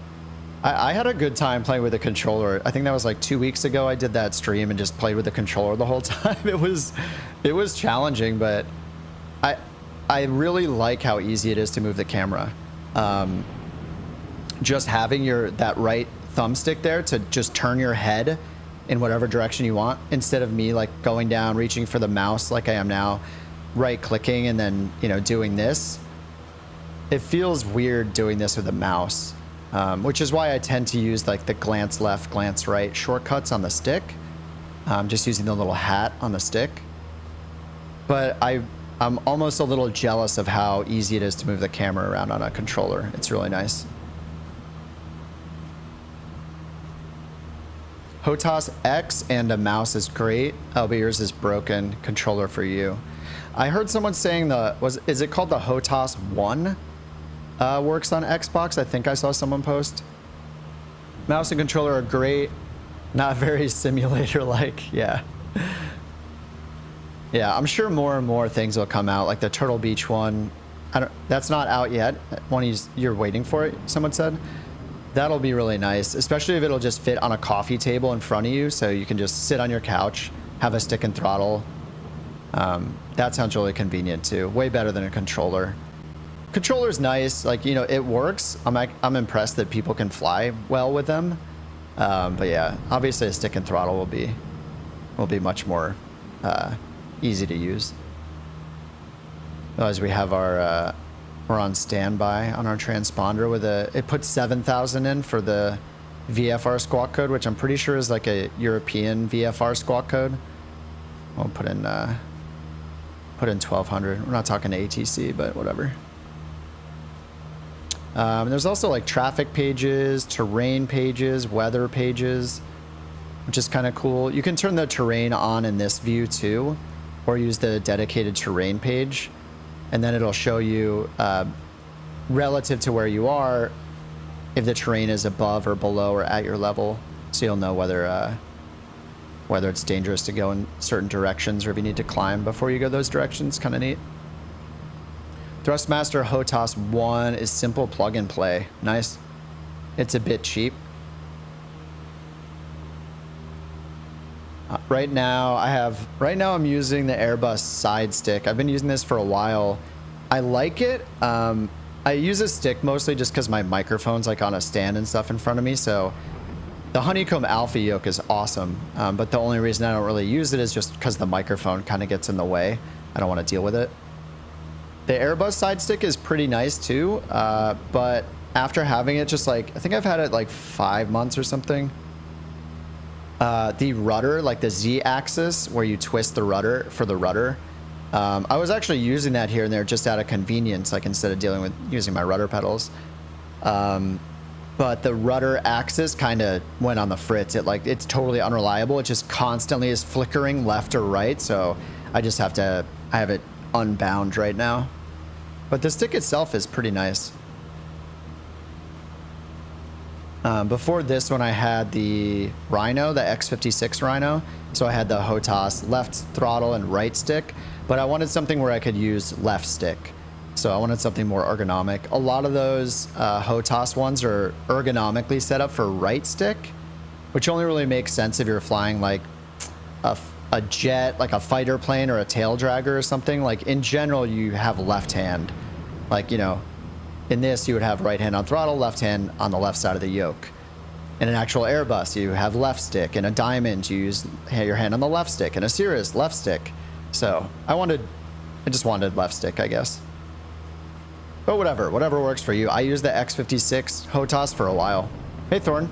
I had a good time playing with the controller. I think that was like 2 weeks ago I did that stream and just played with the controller the whole time. It was challenging, but I really like how easy it is to move the camera. Just having that right thumbstick there to just turn your head in whatever direction you want, instead of me like going down, reaching for the mouse like I am now, right clicking and then, you know, doing this. It feels weird doing this with a mouse, which is why I tend to use like the glance left, glance right shortcuts on the stick. Just using the little hat on the stick. But I'm almost a little jealous of how easy it is to move the camera around on a controller. It's really nice. HOTAS X and a mouse is great. Oh, but yours is broken. Controller for you. I heard someone saying is it called the HOTAS 1 works on Xbox? I think I saw someone post. Mouse and controller are great. Not very simulator-like, yeah. Yeah, I'm sure more and more things will come out, like the Turtle Beach one. That's not out yet. One you're waiting for it, someone said. That'll be really nice, especially if it'll just fit on a coffee table in front of you, so you can just sit on your couch, have a stick and throttle. That sounds really convenient too. Way better than a controller. Controller's nice, like, you know, it works. I'm impressed that people can fly well with them. But yeah, obviously a stick and throttle will be much more easy to use. Otherwise, we have our we're on standby on our transponder with it puts 7,000 in for the VFR squawk code, which I'm pretty sure is like a European VFR squawk code. We'll put in 1,200. We're not talking ATC, but whatever. There's also like traffic pages, terrain pages, weather pages, which is kind of cool. You can turn the terrain on in this view too, or use the dedicated terrain page, and then it'll show you relative to where you are if the terrain is above or below or at your level, so you'll know whether it's dangerous to go in certain directions or if you need to climb before you go those directions. Kind of neat. Thrustmaster HOTAS 1 is simple plug and play. Nice. It's a bit cheap. Right now I'm using the Airbus side stick. I've been using this for a while. I like it. I use a stick mostly just because my microphone's like on a stand and stuff in front of me. So the Honeycomb Alpha yoke is awesome. But the only reason I don't really use it is just because the microphone kind of gets in the way. I don't want to deal with it. The Airbus side stick is pretty nice too. But after having it, just like, I think I've had it like 5 months or something. The rudder, like the Z axis where you twist the rudder for the rudder. I was actually using that here and there just out of convenience, like instead of dealing with using my rudder pedals. But the rudder axis kind of went on the fritz. It's totally unreliable. It just constantly is flickering left or right. So I have it unbound right now. But the stick itself is pretty nice. Before this one, I had the Rhino, the X56 Rhino. So I had the HOTAS left throttle and right stick, but I wanted something where I could use left stick. So I wanted something more ergonomic. A lot of those HOTAS ones are ergonomically set up for right stick, which only really makes sense if you're flying like a jet, like a fighter plane or a tail dragger or something. Like in general, you have left hand. Like, you know, in this, you would have right hand on throttle, left hand on the left side of the yoke. In an actual Airbus, you have left stick. In a Diamond, you use your hand on the left stick. In a Cirrus, left stick. So I just wanted left stick, I guess. But whatever works for you. I used the X56 HOTAS for a while. Hey, Thorn.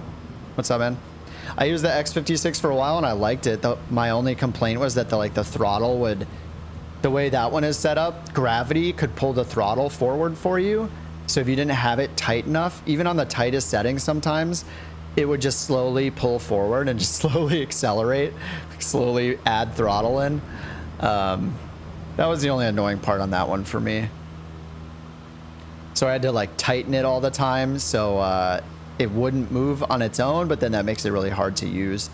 What's up, man? I used the X56 for a while and I liked it. My only complaint was that the throttle would, the way that one is set up, gravity could pull the throttle forward for you. So if you didn't have it tight enough, even on the tightest settings sometimes, it would just slowly pull forward and just slowly accelerate, slowly add throttle in. That was the only annoying part on that one for me. So I had to like tighten it all the time so it wouldn't move on its own, but then that makes it really hard to use.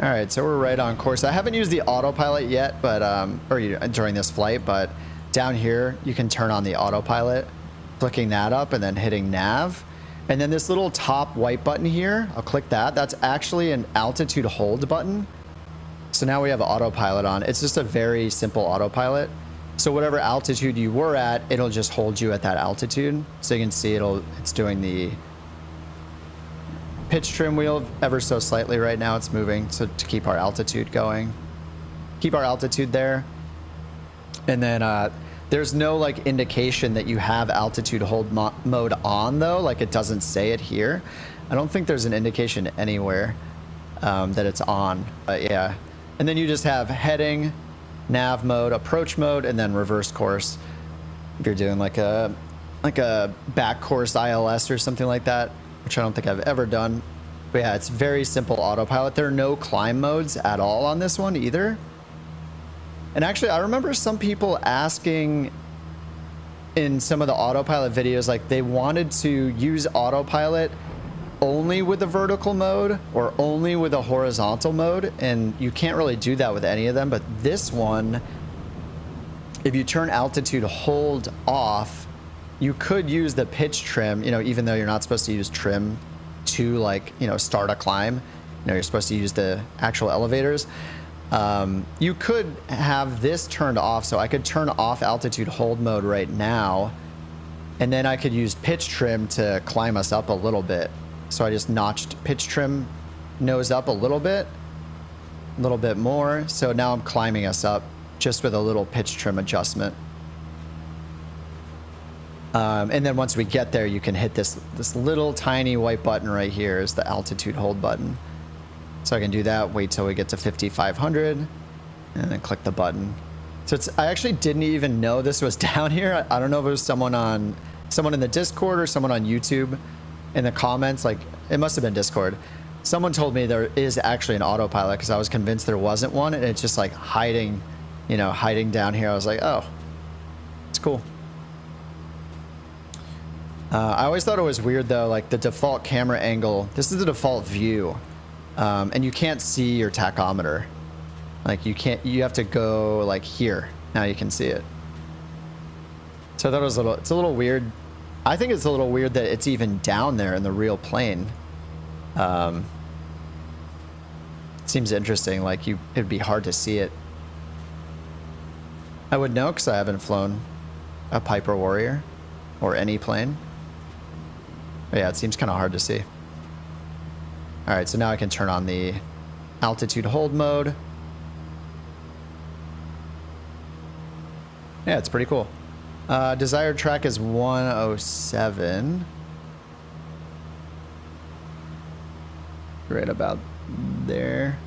All right, so we're right on course. I haven't used the autopilot yet, but during this flight, but down here you can turn on the autopilot, clicking that up and then hitting nav. And then this little top white button here, I'll click that. That's actually an altitude hold button. So now we have autopilot on. It's just a very simple autopilot. So whatever altitude you were at, it'll just hold you at that altitude. So you can see it's doing the pitch trim wheel ever so slightly right now. It's moving to keep our altitude going. Keep our altitude there. And then there's no like indication that you have altitude hold mode on though. Like it doesn't say it here. I don't think there's an indication anywhere that it's on, but yeah. And then you just have heading, nav mode, approach mode, and then reverse course. If you're doing like a back course ILS or something like that, which I don't think I've ever done. But yeah, it's very simple autopilot. There are no climb modes at all on this one either. And actually, I remember some people asking in some of the autopilot videos, like they wanted to use autopilot only with the vertical mode or only with a horizontal mode, and you can't really do that with any of them. But this one, if you turn altitude hold off, you could use the pitch trim, you know, even though you're not supposed to use trim to like, you know, start a climb. You know, you're supposed to use the actual elevators. You could have this turned off, so I could turn off altitude hold mode right now, and then I could use pitch trim to climb us up a little bit. So I just notched pitch trim nose up a little bit more. So now I'm climbing us up just with a little pitch trim adjustment. And then once we get there, you can hit this little tiny white button right here is the altitude hold button. So I can do that, wait till we get to 5,500, and then click the button. So I actually didn't even know this was down here. I don't know if it was someone in the Discord or someone on YouTube in the comments. Like, it must have been Discord. Someone told me there is actually an autopilot because I was convinced there wasn't one, and it's just like hiding, you know, hiding down here. I was like, oh, it's cool. I always thought it was weird though, like the default camera angle, this is the default view. And you can't see your tachometer. Like you have to go like here. Now you can see it. So that was it's a little weird. I think it's a little weird that it's even down there in the real plane. It seems interesting, like it'd be hard to see it. I would know because I haven't flown a Piper Warrior or any plane. But yeah, it seems kind of hard to see. All right, so now I can turn on the altitude hold mode. Yeah, it's pretty cool. Desired track is 107. Right about there.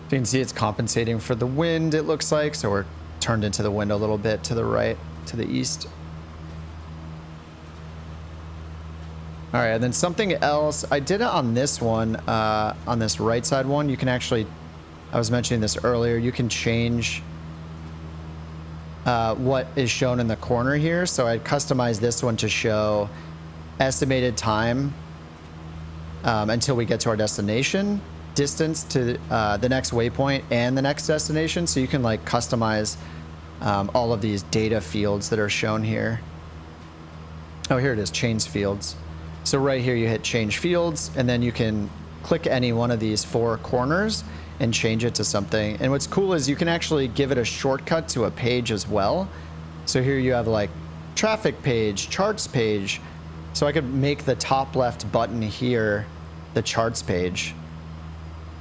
So you can see it's compensating for the wind, it looks like. So we're turned into the wind a little bit to the right, to the east. All right, and then something else. I did it on this one, on this right side one. You can actually, I was mentioning this earlier, you can change what is shown in the corner here. So I customized this one to show estimated time until we get to our destination, distance to the next waypoint and the next destination. So you can like customize all of these data fields that are shown here. Oh, here it is, change fields. So right here you hit change fields, and then you can click any one of these four corners and change it to something. And what's cool is you can actually give it a shortcut to a page as well. So here you have like traffic page, charts page. So I could make the top left button here the charts page,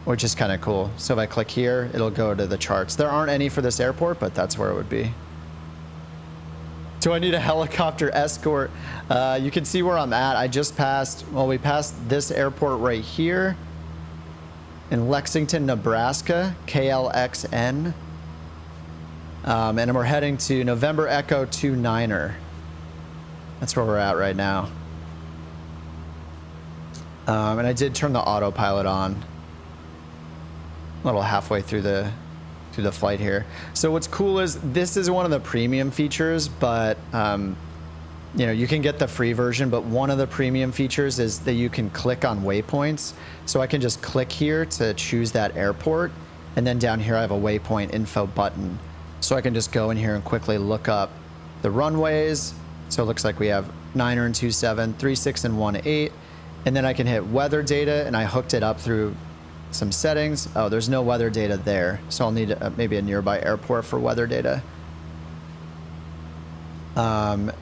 which is kind of cool. So if I click here, it'll go to the charts. There aren't any for this airport, but that's where it would be. Do I need a helicopter escort? You can see where I'm at. I just passed, well, we passed this airport right here in Lexington, Nebraska, KLXN. And we're heading to November Echo 29er. That's where we're at right now. And I did turn the autopilot on a little halfway through the flight here. So what's cool is this is one of the premium features, but you know, you can get the free version, but one of the premium features is that you can click on waypoints. So I can just click here to choose that airport, and then down here I have a waypoint info button. So I can just go in here and quickly look up the runways. So it looks like we have 9er and 27, 36 and 18, and then I can hit weather data, and I hooked it up through some settings. Oh, there's no weather data there, so I'll need maybe a nearby airport for weather data. And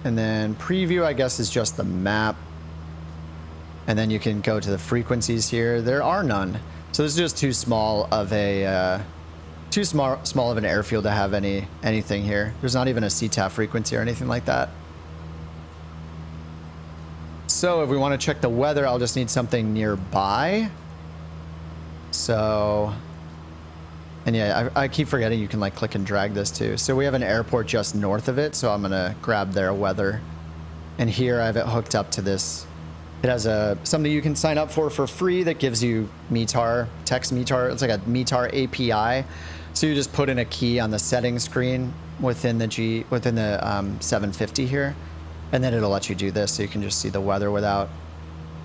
then preview, I guess, is just the map. And then you can go to the frequencies here. There are none. So this is just too small of a small of an airfield to have anything here. There's not even a CTAF frequency or anything like that. So if we want to check the weather, I'll just need something nearby. So, and yeah, I keep forgetting you can like click and drag this too. So we have an airport just north of it. So I'm gonna grab their weather, and here I have it hooked up to this. It has something you can sign up for free that gives you METAR, text METAR. It's like a METAR API. So you just put in a key on the settings screen within the 750 here, and then it'll let you do this. So you can just see the weather without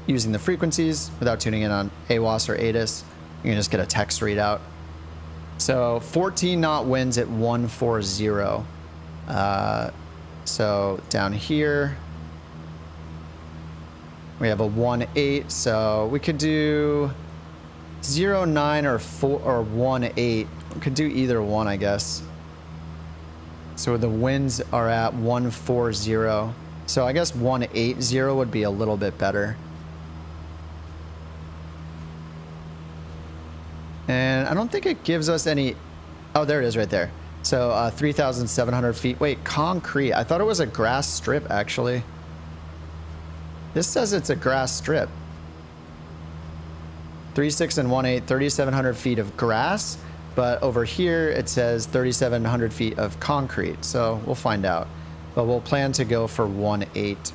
using the frequencies, without tuning in on AWOS or ATIS. You can just get a text readout. So 14 knot winds at 140. So down here, we have a 1.8, so we could do 0.9 or 4 or 1.8. We could do either one, I guess. So the winds are at 140. So I guess 180 would be a little bit better. And I don't think it gives us any. Oh, there it is right there. So 3,700 feet. Wait, concrete. I thought it was a grass strip, actually. This says it's a grass strip. 3.6 and 1.8, 3,700 feet of grass. But over here, it says 3,700 feet of concrete. So we'll find out. But we'll plan to go for 1.8.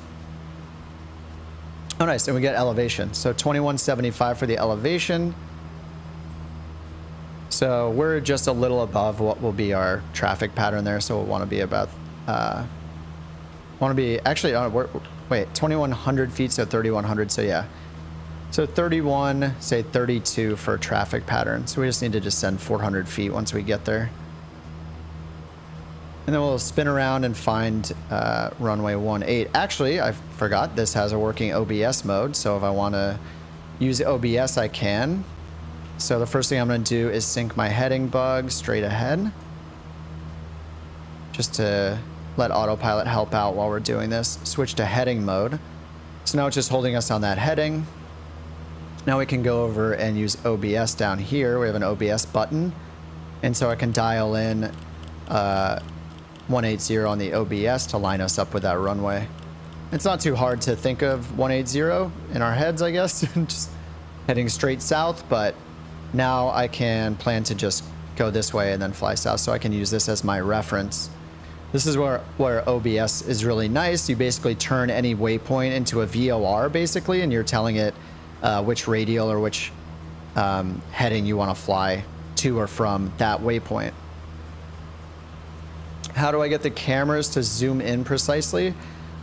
Oh, nice. And we get elevation. So 2175 for the elevation. So we're just a little above what will be our traffic pattern there. So we'll want to be about, actually, wait, 2,100 feet, so 3,100, so yeah. So 31, say 32 for traffic pattern. So we just need to descend 400 feet once we get there. And then we'll spin around and find runway 18. Actually, I forgot this has a working OBS mode, so if I want to use OBS, I can. So the first thing I'm going to do is sync my heading bug straight ahead, just to let Autopilot help out while we're doing this. Switch to heading mode. So now it's just holding us on that heading. Now we can go over and use OBS down here. We have an OBS button. And so I can dial in 180 on the OBS to line us up with that runway. It's not too hard to think of 180 in our heads, I guess. Just heading straight south, but now I can plan to just go this way and then fly south, so I can use this as my reference. This is where OBS is really nice. You basically turn any waypoint into a VOR, basically, and you're telling it which radial or which heading you want to fly to or from that waypoint. How do I get the cameras to zoom in precisely?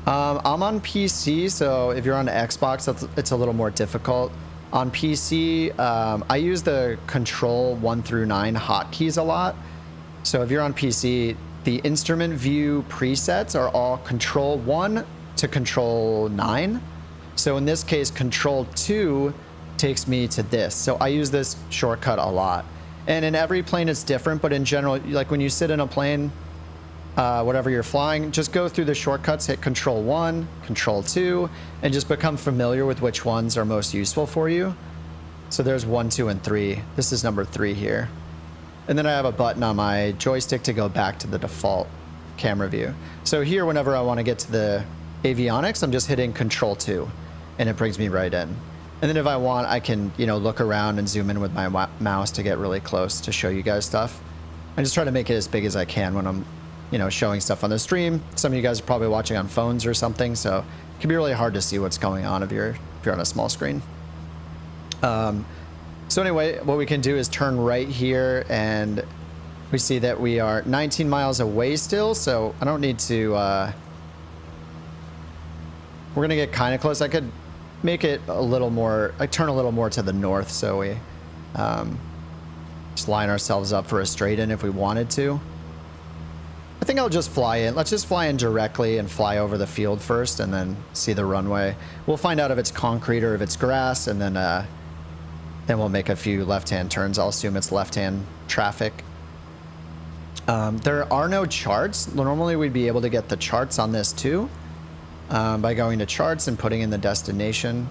I'm on PC, so if you're on Xbox, it's a little more difficult. On PC, I use the Control 1 through 9 hotkeys a lot. So if you're on PC, the instrument view presets are all Control 1 to Control 9. So in this case, Control 2 takes me to this. So I use this shortcut a lot. And in every plane it's different, but in general, like when you sit in a plane, whatever you're flying, just go through the shortcuts, hit Control 1, Control 2, and just become familiar with which ones are most useful for you. So there's 1, 2, and 3. This is number 3 here. And then I have a button on my joystick to go back to the default camera view. So here, whenever I want to get to the avionics, I'm just hitting Control 2, and it brings me right in. And then if I want, I can, look around and zoom in with my mouse to get really close to show you guys stuff. I just try to make it as big as I can when I'm showing stuff on the stream. Some of you guys are probably watching on phones or something, so it can be really hard to see what's going on if you're on a small screen. So anyway, what we can do is turn right here, and we see that we are 19 miles away still, so I don't need to... we're going to get kind of close. I could make it a little more... turn a little more to the north, so we just line ourselves up for a straight in if we wanted to. I think I'll just fly in. Let's just fly in directly and fly over the field first and then see the runway. We'll find out if it's concrete or if it's grass, and then Then we'll make a few left-hand turns. I'll assume it's left-hand traffic. There are no charts. Normally we'd be able to get the charts on this too, by going to charts and putting in the destination.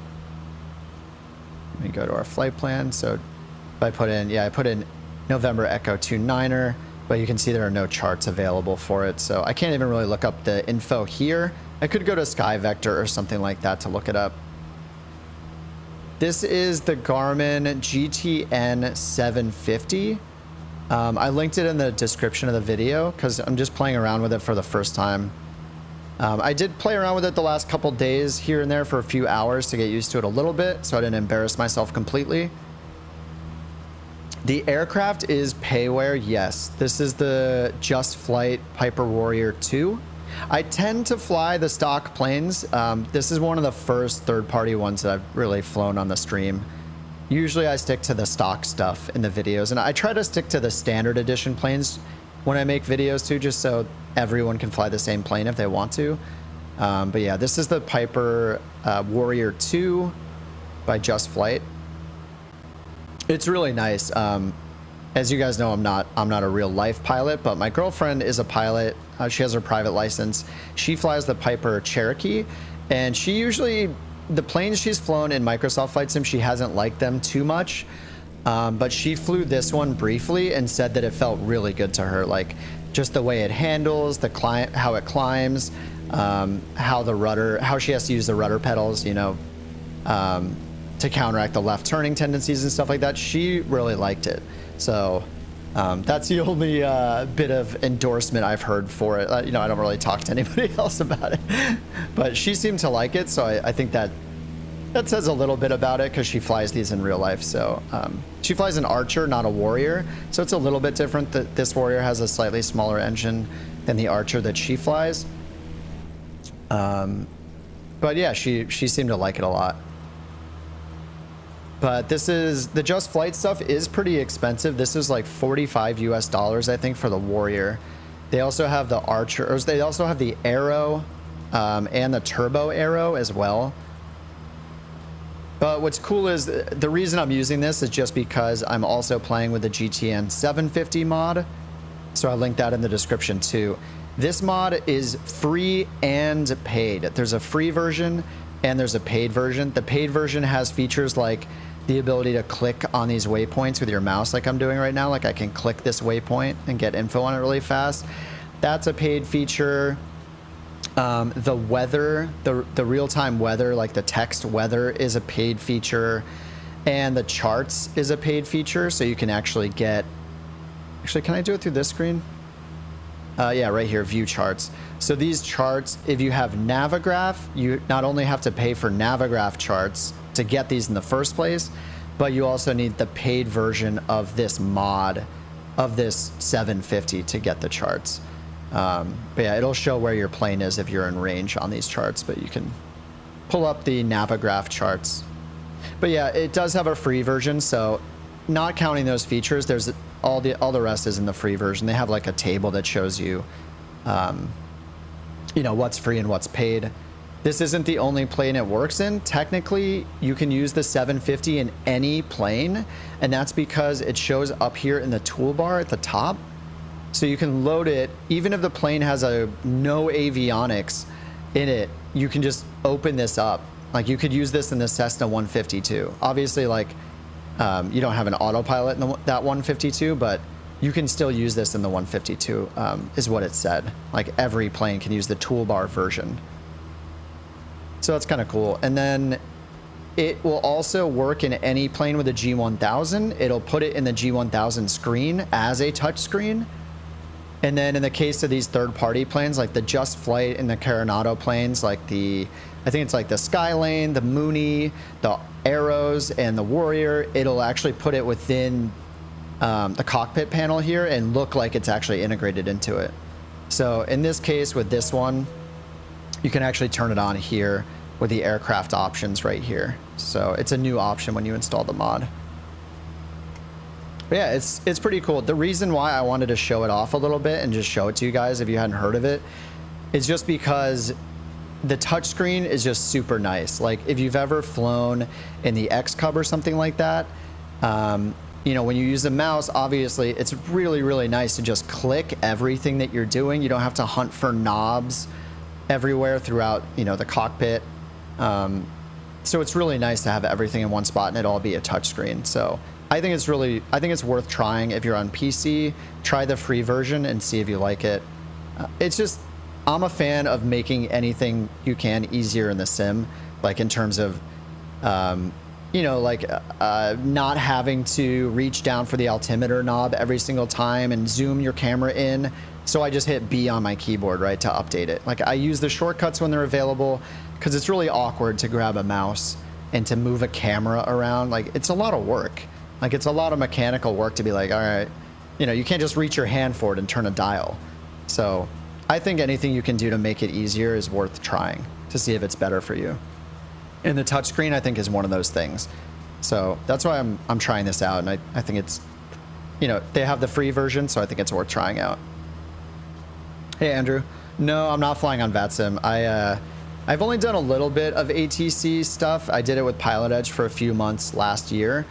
Let me go to our flight plan. So if I put in November Echo 29er, but you can see there are no charts available for it. So I can't even really look up the info here. I could go to Sky Vector or something like that to look it up. This is the Garmin GTN 750. I linked it in the description of the video because I'm just playing around with it for the first time. I did play around with it the last couple days here and there for a few hours to get used to it a little bit, so I didn't embarrass myself completely. The aircraft is payware, yes. This is the Just Flight Piper Warrior 2. I tend to fly the stock planes. This is one of the first third-party ones that I've really flown on the stream. Usually I stick to the stock stuff in the videos, and I try to stick to the standard edition planes when I make videos too, just so everyone can fly the same plane if they want to. But yeah, this is the Piper Warrior 2 by Just Flight. It's really nice. As you guys know, I'm not a real life pilot, but my girlfriend is a pilot. She has her private license. She flies the Piper Cherokee, and she usually, the planes she's flown in Microsoft Flight Sim, she hasn't liked them too much. But she flew this one briefly and said that it felt really good to her. Like just the way it handles, how it climbs, how she has to use the rudder pedals, you know, to counteract the left turning tendencies and stuff like that. She really liked it. So that's the only bit of endorsement I've heard for it. You know, I don't really talk to anybody else about it, but she seemed to like it. So I think that says a little bit about it because she flies these in real life. So she flies an Archer, not a Warrior. So it's a little bit different that this Warrior has a slightly smaller engine than the Archer that she flies. But yeah, she seemed to like it a lot. But this is, the Just Flight stuff is pretty expensive. This is like $45 US, I think, for the Warrior. They also have the Archer, or they also have the Arrow and the Turbo Arrow as well. But what's cool is the reason I'm using this is just because I'm also playing with the GTN 750 mod. So I linked that in the description too. This mod is free and paid. There's a free version and there's a paid version. The paid version has features like the ability to click on these waypoints with your mouse like I'm doing right now. Like I can click this waypoint and get info on it really fast. That's a paid feature. The weather, the real-time weather, like the text weather, is a paid feature, and the charts is a paid feature. So you can actually get, actually, can I do it through this screen? Yeah, right here, view charts. So these charts, if you have Navigraft, you not only have to pay for Navigraft charts to get these in the first place, but you also need the paid version of this mod, of this 750 to get the charts. But yeah, it'll show where your plane is if you're in range on these charts, but you can pull up the Navigraft charts. But yeah, it does have a free version, so not counting those features, there's all the rest is in the free version. They have like a table that shows you, you know, what's free and what's paid. This isn't the only plane it works in. Technically, you can use the 750 in any plane, and that's because it shows up here in the toolbar at the top. So you can load it, even if the plane has no avionics in it, you can just open this up. Like you could use this in the Cessna 152. Obviously, like you don't have an autopilot in that 152, but you can still use this in the 152, is what it said. Like every plane can use the toolbar version. So that's kind of cool. And then it will also work in any plane with a G1000. It'll put it in the G1000 screen as a touch screen. And then in the case of these third-party planes, like the Just Flight and the Coronado planes, like I think it's like the Skylane, the Mooney, the Arrows, and the Warrior, it'll actually put it within the cockpit panel here and look like it's actually integrated into it. So in this case, with this one, you can actually turn it on here with the aircraft options right here. So it's a new option when you install the mod. But yeah, it's pretty cool. The reason why I wanted to show it off a little bit and just show it to you guys if you hadn't heard of it is just because the touchscreen is just super nice. Like if you've ever flown in the X Cub or something like that, You know, when you use the mouse, obviously it's really, really nice to just click everything that you're doing. You don't have to hunt for knobs everywhere throughout, you know, the cockpit. So it's really nice to have everything in one spot and it all be a touchscreen. So I think it's worth trying. If you're on PC, try the free version and see if you like it. It's just, I'm a fan of making anything you can easier in the sim, like in terms of, you know, like not having to reach down for the altimeter knob every single time and zoom your camera in. So I just hit B on my keyboard, right, to update it. Like I use the shortcuts when they're available because it's really awkward to grab a mouse and to move a camera around. Like it's a lot of work. Like it's a lot of mechanical work to be like, all right, you know, you can't just reach your hand for it and turn a dial. So I think anything you can do to make it easier is worth trying to see if it's better for you. And the touchscreen, I think, is one of those things. So that's why I'm trying this out. And I think it's, you know, they have the free version, so I think it's worth trying out. Hey, Andrew. No, I'm not flying on VATSIM. I've only done a little bit of ATC stuff. I did it with Pilot Edge for a few months last year.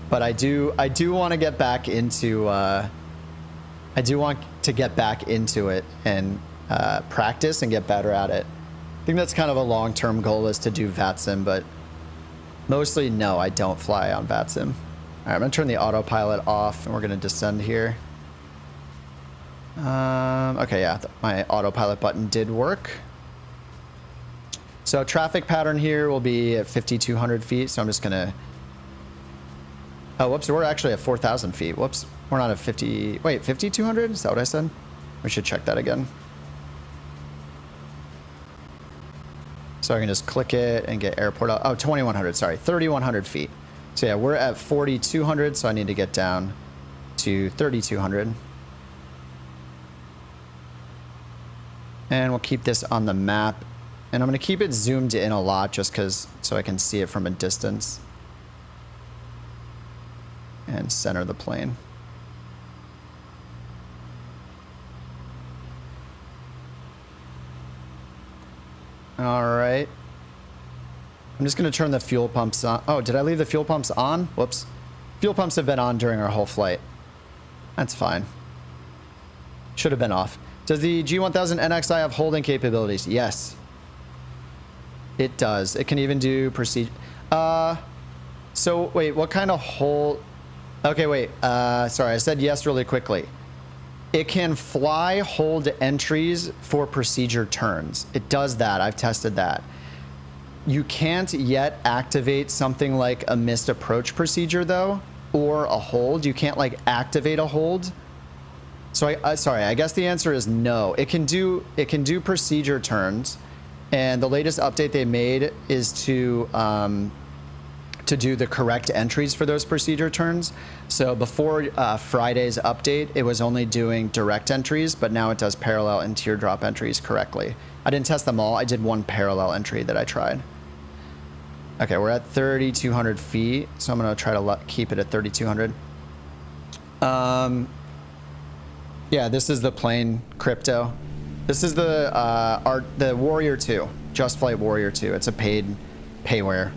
But I do want to get back into, I do want to get back into it and practice and get better at it. I think that's kind of a long-term goal, is to do VATSIM, but mostly no, I don't fly on VATSIM. All right, I'm gonna turn the autopilot off and we're gonna descend here. Okay, yeah, my autopilot button did work. So traffic pattern here will be at 5,200 feet. So I'm just gonna, oh, whoops, we're actually at 4,000 feet. Whoops, we're not at 5,200? Is that what I said? We should check that again. So I can just click it and get airport. Oh, 2,100, sorry, 3,100 feet. So yeah, we're at 4,200, so I need to get down to 3,200. And we'll keep this on the map. And I'm gonna keep it zoomed in a lot just because, so I can see it from a distance. And center the plane. All right. I'm just going to turn the fuel pumps on. Oh, did I leave the fuel pumps on? Whoops. Fuel pumps have been on during our whole flight. That's fine. Should have been off. Does the G1000 NXI have holding capabilities? Yes. It does. It can even do procedure. So wait, what kind of hold? Okay, wait. Sorry, I said yes really quickly. It can fly hold entries for procedure turns. It does that. I've tested that. You can't yet activate something like a missed approach procedure though, or a hold. You can't like activate a hold. So sorry, I guess the answer is no. It can do procedure turns, and the latest update they made is to do the correct entries for those procedure turns. So before Friday's update, it was only doing direct entries, but now it does parallel and teardrop entries correctly. I didn't test them all. I did one parallel entry that I tried. Okay, we're at 3,200 feet, so I'm gonna try to keep it at 3,200. Yeah, this is the plane, Crypto. This is the Warrior 2, Just Flight Warrior 2. It's a paid payware.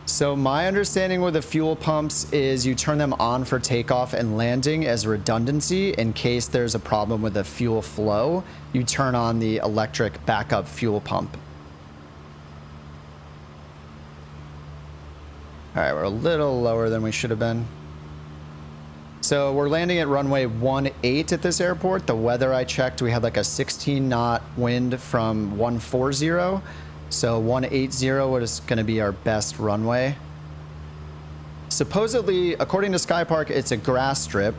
So my understanding with the fuel pumps is you turn them on for takeoff and landing as redundancy in case there's a problem with the fuel flow. You turn on the electric backup fuel pump. All right, we're a little lower than we should have been. So we're landing at runway 18 at this airport. The weather I checked, we had like a 16 knot wind from 140. So 180 was going to be our best runway. Supposedly, according to Skypark, it's a grass strip.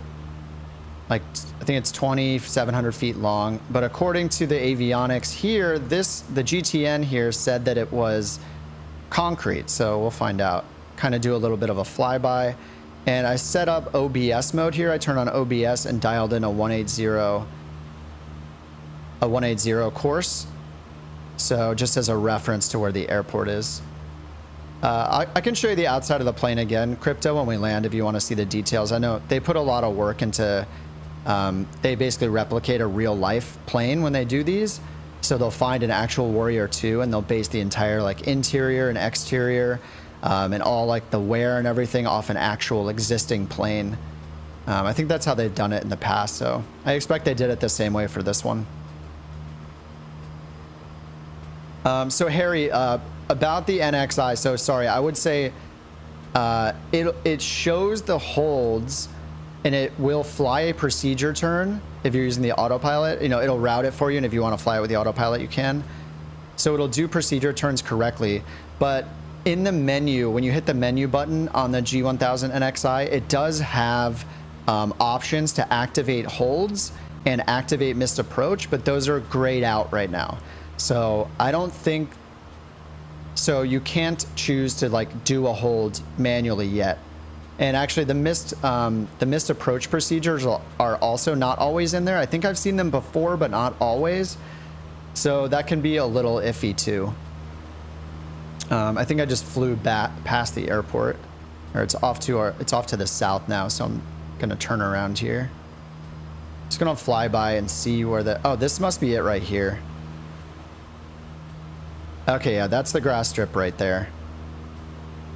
Like, I think it's 2,700 feet long. But according to the avionics here, the GTN here said that it was concrete. So we'll find out. Kind of do a little bit of a flyby. And I set up OBS mode here. I turned on OBS and dialed in a 180 course. So just as a reference to where the airport is. I can show you the outside of the plane again, Crypto, when we land if you want to see the details. I know they put a lot of work into, they basically replicate a real life plane when they do these. So they'll find an actual Warrior 2 and they'll base the entire like interior and exterior and all like the wear and everything off an actual existing plane. I think that's how they've done it in the past, so I expect they did it the same way for this one. So Harry, about the NXI, so sorry, I would say it shows the holds and it will fly a procedure turn if you're using the autopilot. You know, it'll route it for you, and if you want to fly it with the autopilot, you can. So it'll do procedure turns correctly, but in the menu, when you hit the menu button on the G1000 NXI, it does have options to activate holds and activate missed approach, but those are grayed out right now. So I don't think, so you can't choose to like do a hold manually yet. And actually the missed approach procedures are also not always in there. I think I've seen them before, but not always. So that can be a little iffy too. I think I just flew back past the airport, or it's off to the south now. So I'm gonna turn around here. Just gonna fly by and see where oh, this must be it right here. Okay, yeah, that's the grass strip right there.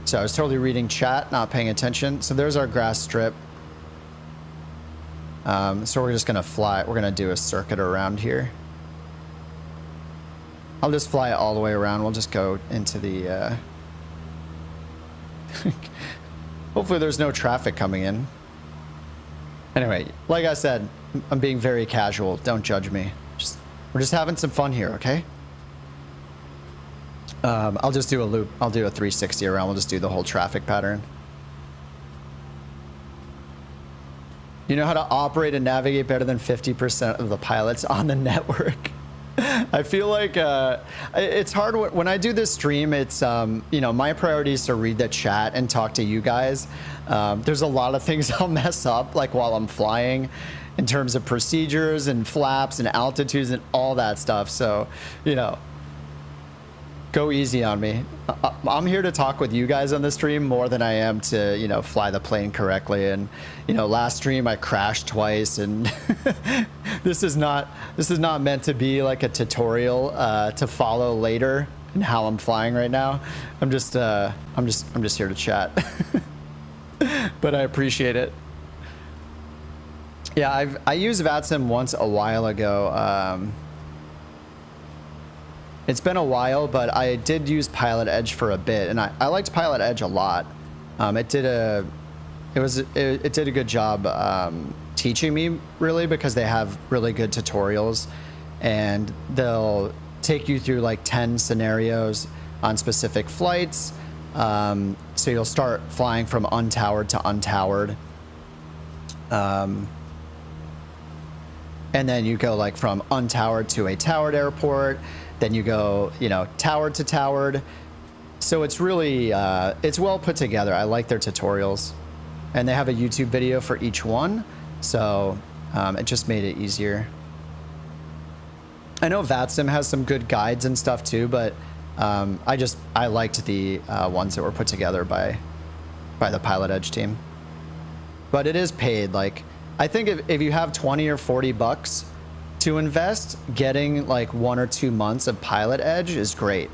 So I was totally reading chat, not paying attention. So there's our grass strip. So we're just gonna fly. We're gonna do a circuit around here. I'll just fly it all the way around. We'll just go into the... Hopefully there's no traffic coming in. Anyway, like I said, I'm being very casual. Don't judge me. We're just having some fun here, okay? I'll just do a loop. I'll do a 360 around. We'll just do the whole traffic pattern. You know how to operate and navigate better than 50% of the pilots on the network. I feel like it's hard when I do this stream. It's you know, my priority is to read the chat and talk to you guys. There's a lot of things I'll mess up like while I'm flying in terms of procedures and flaps and altitudes and all that stuff. So, you know, go easy on me. I'm here to talk with you guys on the stream more than I am to, you know, fly the plane correctly. And, you know, last stream I crashed twice, and this is not meant to be like a tutorial to follow later in how I'm flying right now. I'm just here to chat. But I appreciate it. Yeah, I used VATSIM once a while ago. It's been a while, but I did use Pilot Edge for a bit, and I liked Pilot Edge a lot. It did a good job teaching me, really, because they have really good tutorials, and they'll take you through like 10 scenarios on specific flights. So you'll start flying from untowered to untowered. And then you go like from untowered to a towered airport. Then you go, you know, towered to towered. So it's really, it's well put together. I like their tutorials. And they have a YouTube video for each one. So it just made it easier. I know VATSIM has some good guides and stuff too, but I liked the ones that were put together by the Pilot Edge team. But it is paid. Like, I think if you have 20 or 40 bucks to invest, getting like 1 or 2 months of Pilot Edge is great.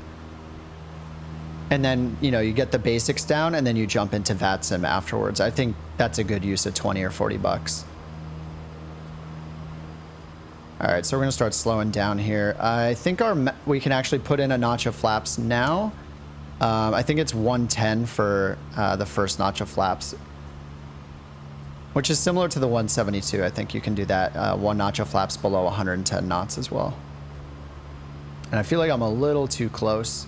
And then, you know, you get the basics down and then you jump into VATSIM afterwards. I think that's a good use of 20 or 40 bucks. All right, so we're gonna start slowing down here. I think we can actually put in a notch of flaps now. I think it's 110 for the first notch of flaps, which is similar to the 172. I think you can do that. One notch of flaps below 110 knots as well. And I feel like I'm a little too close.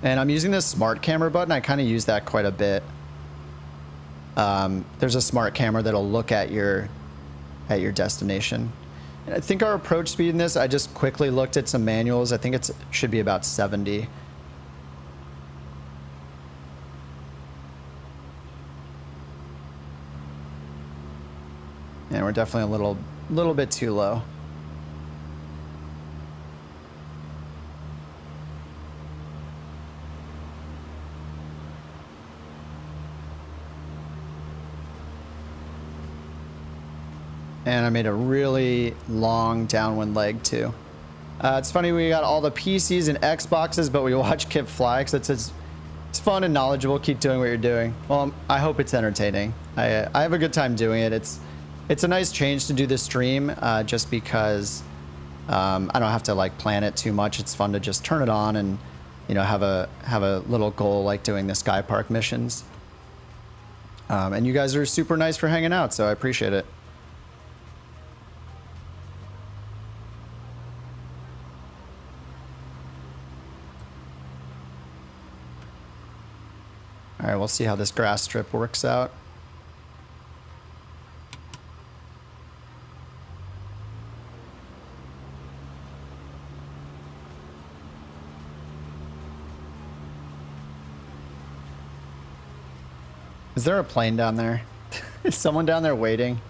And I'm using this smart camera button. I kind of use that quite a bit. There's a smart camera that'll look at your destination. And I think our approach speed in this, I just quickly looked at some manuals. I think it should be about 70. And we're definitely a little bit too low. And I made a really long downwind leg too. It's funny, we got all the PCs and Xboxes, but we watch Kip fly because it's fun and knowledgeable. Keep doing what you're doing. Well, I hope it's entertaining. I have a good time doing it. It's a nice change to do the stream just because I don't have to like plan it too much. It's fun to just turn it on and, you know, have a little goal like doing the Skypark missions. And you guys are super nice for hanging out, so I appreciate it. All right, we'll see how this grass strip works out. Is there a plane down there? Is someone down there waiting?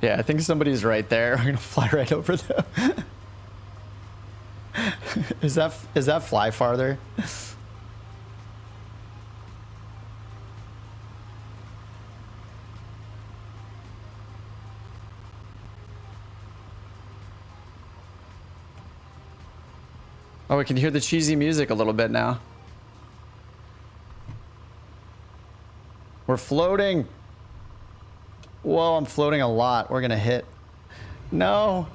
Yeah, I think somebody's right there. We're gonna fly right over them. Is that fly farther? Oh, we can hear the cheesy music a little bit now. We're floating. Whoa, I'm floating a lot. We're gonna hit. No.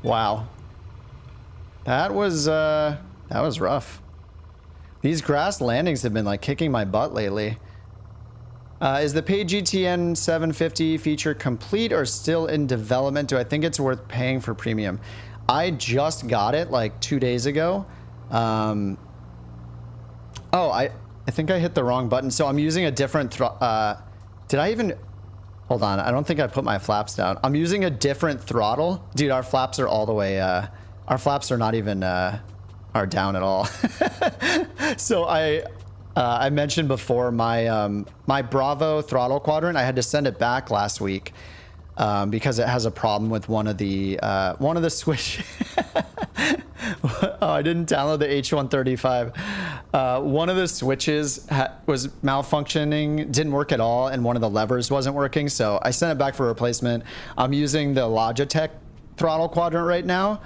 Wow. That was rough. These grass landings have been like kicking my butt lately. Is the paid GTN 750 feature complete or still in development? Do I think it's worth paying for premium? I just got it like 2 days ago. Oh, I think I hit the wrong button. So I'm using a different did I even... Hold on. I don't think I put my flaps down. I'm using a different throttle. Dude, our flaps are all the way... our flaps are not even... are down at all. So I mentioned before my my Bravo throttle quadrant. I had to send it back last week. Because it has a problem with one of the switch. Oh, I didn't download the H135. One of the switches was malfunctioning, didn't work at all, and one of the levers wasn't working. So I sent it back for replacement. I'm using the Logitech throttle quadrant right now,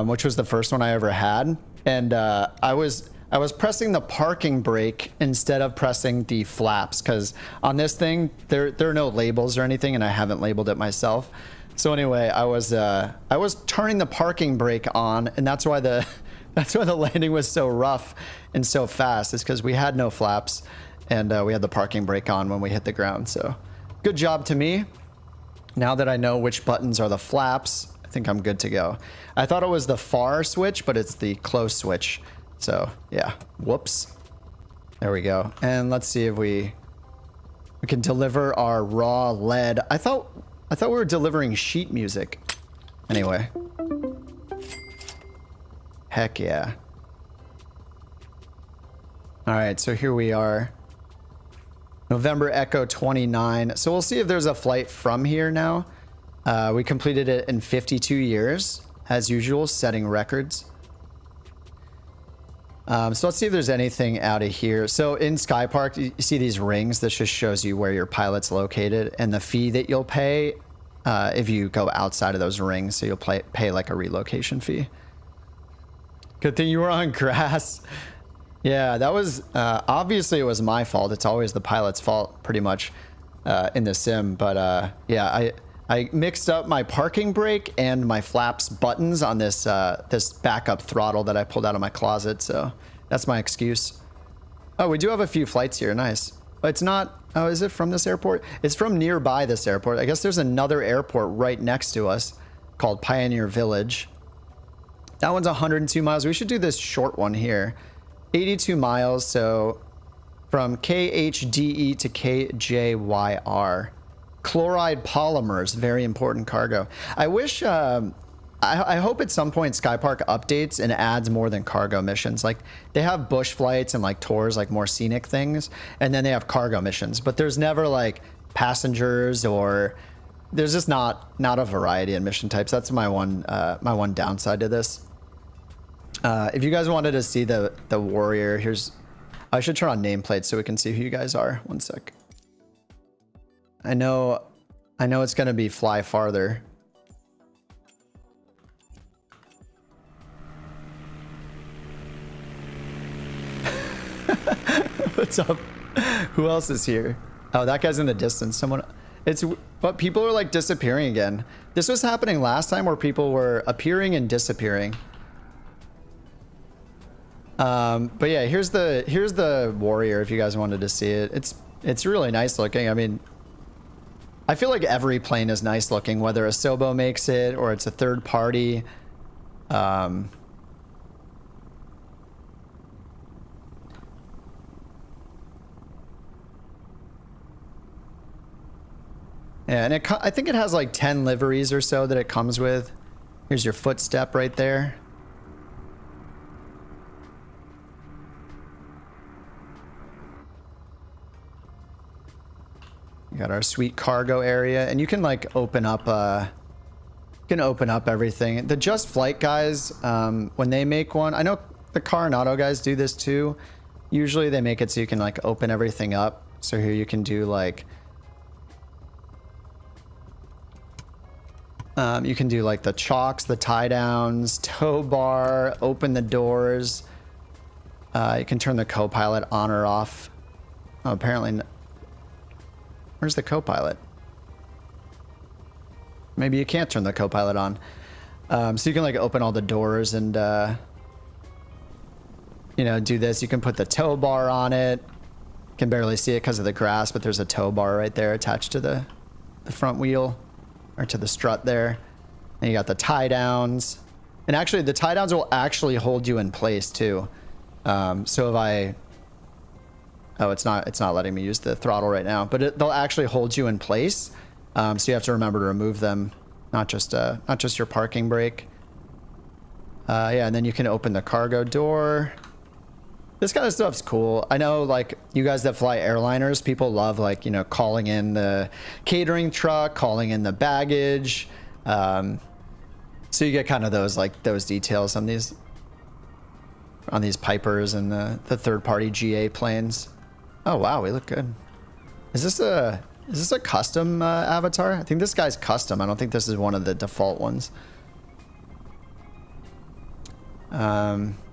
which was the first one I ever had, and I was pressing the parking brake instead of pressing the flaps because on this thing there are no labels or anything, and I haven't labeled it myself. So anyway, I was turning the parking brake on, and that's why the landing was so rough and so fast. Is because we had no flaps, and we had the parking brake on when we hit the ground. So good job to me. Now that I know which buttons are the flaps, I think I'm good to go. I thought it was the far switch, but it's the close switch. So yeah, whoops. There we go. And let's see if we can deliver our raw lead. I thought we were delivering sheet music. Anyway. Heck yeah. All right, so here we are. November Echo 29. So we'll see if there's a flight from here now. We completed it in 52 years, as usual, setting records. So let's see if there's anything out of here. So in Skypark, you see these rings. This just shows you where your pilot's located and the fee that you'll pay if you go outside of those rings. So you'll pay like a relocation fee. Good thing you were on grass. Yeah, that was obviously it was my fault. It's always the pilot's fault pretty much in the sim. But yeah, I mixed up my parking brake and my flaps buttons on this this backup throttle that I pulled out of my closet. So that's my excuse. Oh, we do have a few flights here. Nice. But it's not... Oh, is it from this airport? It's from nearby this airport. I guess there's another airport right next to us called Pioneer Village. That one's 102 miles. We should do this short one here. 82 miles. So from KHDE to KJYR. Chloride polymers, very important cargo. I wish, I hope at some point Skypark updates and adds more than cargo missions. Like they have bush flights and like tours, like more scenic things, and then they have cargo missions. But there's never like passengers, or there's just not a variety in mission types. That's my one downside to this. If you guys wanted to see the warrior, here's. I should turn on nameplates so we can see who you guys are. One sec. I know I know it's going to be fly farther. What's up? Who else is here? Oh, that guy's in the distance. Someone. But people are like disappearing again. This was happening last time where people were appearing and disappearing. But yeah, here's the warrior if you guys wanted to see it. It's really nice looking. I mean, I feel like every plane is nice looking, whether a Sobo makes it or it's a third party. Yeah, and I think it has like 10 liveries or so that it comes with. Here's your footstep right there. We got our sweet cargo area, and you can like open up everything. The Just Flight guys, when they make one, I know the car and auto guys do this too. Usually they make it so you can like open everything up. So here you can do like you can do like the chocks, the tie downs, tow bar, open the doors. You can turn the co-pilot on or off. Oh, apparently. Where's the co-pilot? Maybe you can't turn the co-pilot on. So you can like open all the doors and, you know, do this. You can put the tow bar on it. Can barely see it because of the grass, but there's a tow bar right there attached to the front wheel. Or to the strut there. And you got the tie downs. And actually the tie downs will actually hold you in place too. So if I... Oh, it's not letting me use the throttle right now, but they'll actually hold you in place. So you have to remember to remove them, not just your parking brake. Yeah, and then you can open the cargo door. This kind of stuff's cool. I know, like, you guys that fly airliners, people love, like, you know, calling in the catering truck, calling in the baggage. So you get kind of those, like, those details on these Pipers and the third-party GA planes. Oh, wow, we look good. Is this a custom avatar? I think this guy's custom. I don't think this is one of the default ones.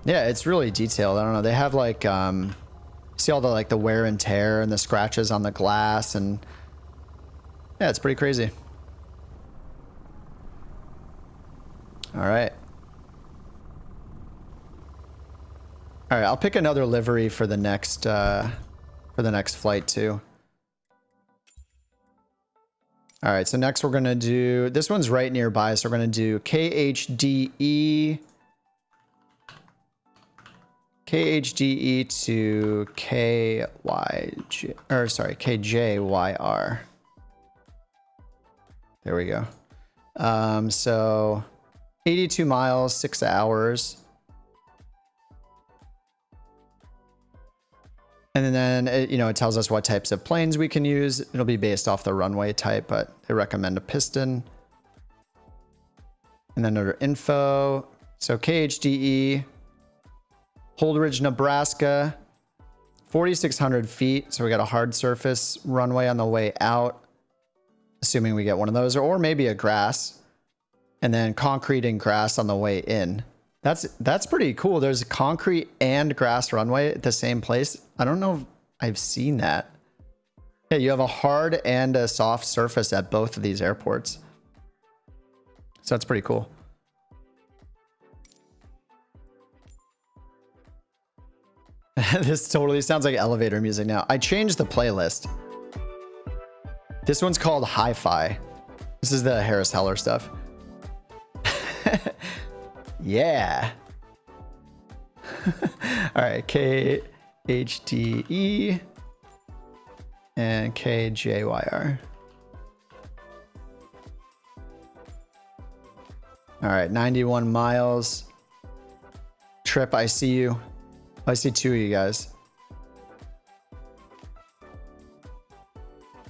Yeah, it's really detailed. I don't know. They have like, see all the like the wear and tear and the scratches on the glass, and yeah, it's pretty crazy. All right. All right, I'll pick another livery for the next flight too. All right, so next we're gonna do, this one's right nearby, so we're gonna do KHDE to KJYR. There we go. So 82 miles, 6 hours. And then it, you know, it tells us what types of planes we can use. It'll be based off the runway type, but they recommend a piston. And then under info, so KHDE, Holdridge, Nebraska, 4,600 feet. So we got a hard surface runway on the way out, assuming we get one of those, or maybe a grass, and then concrete and grass on the way in. That's pretty cool. There's concrete and grass runway at the same place. I don't know if I've seen that. Yeah, you have a hard and a soft surface at both of these airports. So that's pretty cool. This totally sounds like elevator music now. I changed the playlist. This one's called Hi-Fi. This is the Harris Heller stuff. Yeah. All right, KHDE and KJYR. All right, 91 miles. Trip, I see you. I see two of you guys.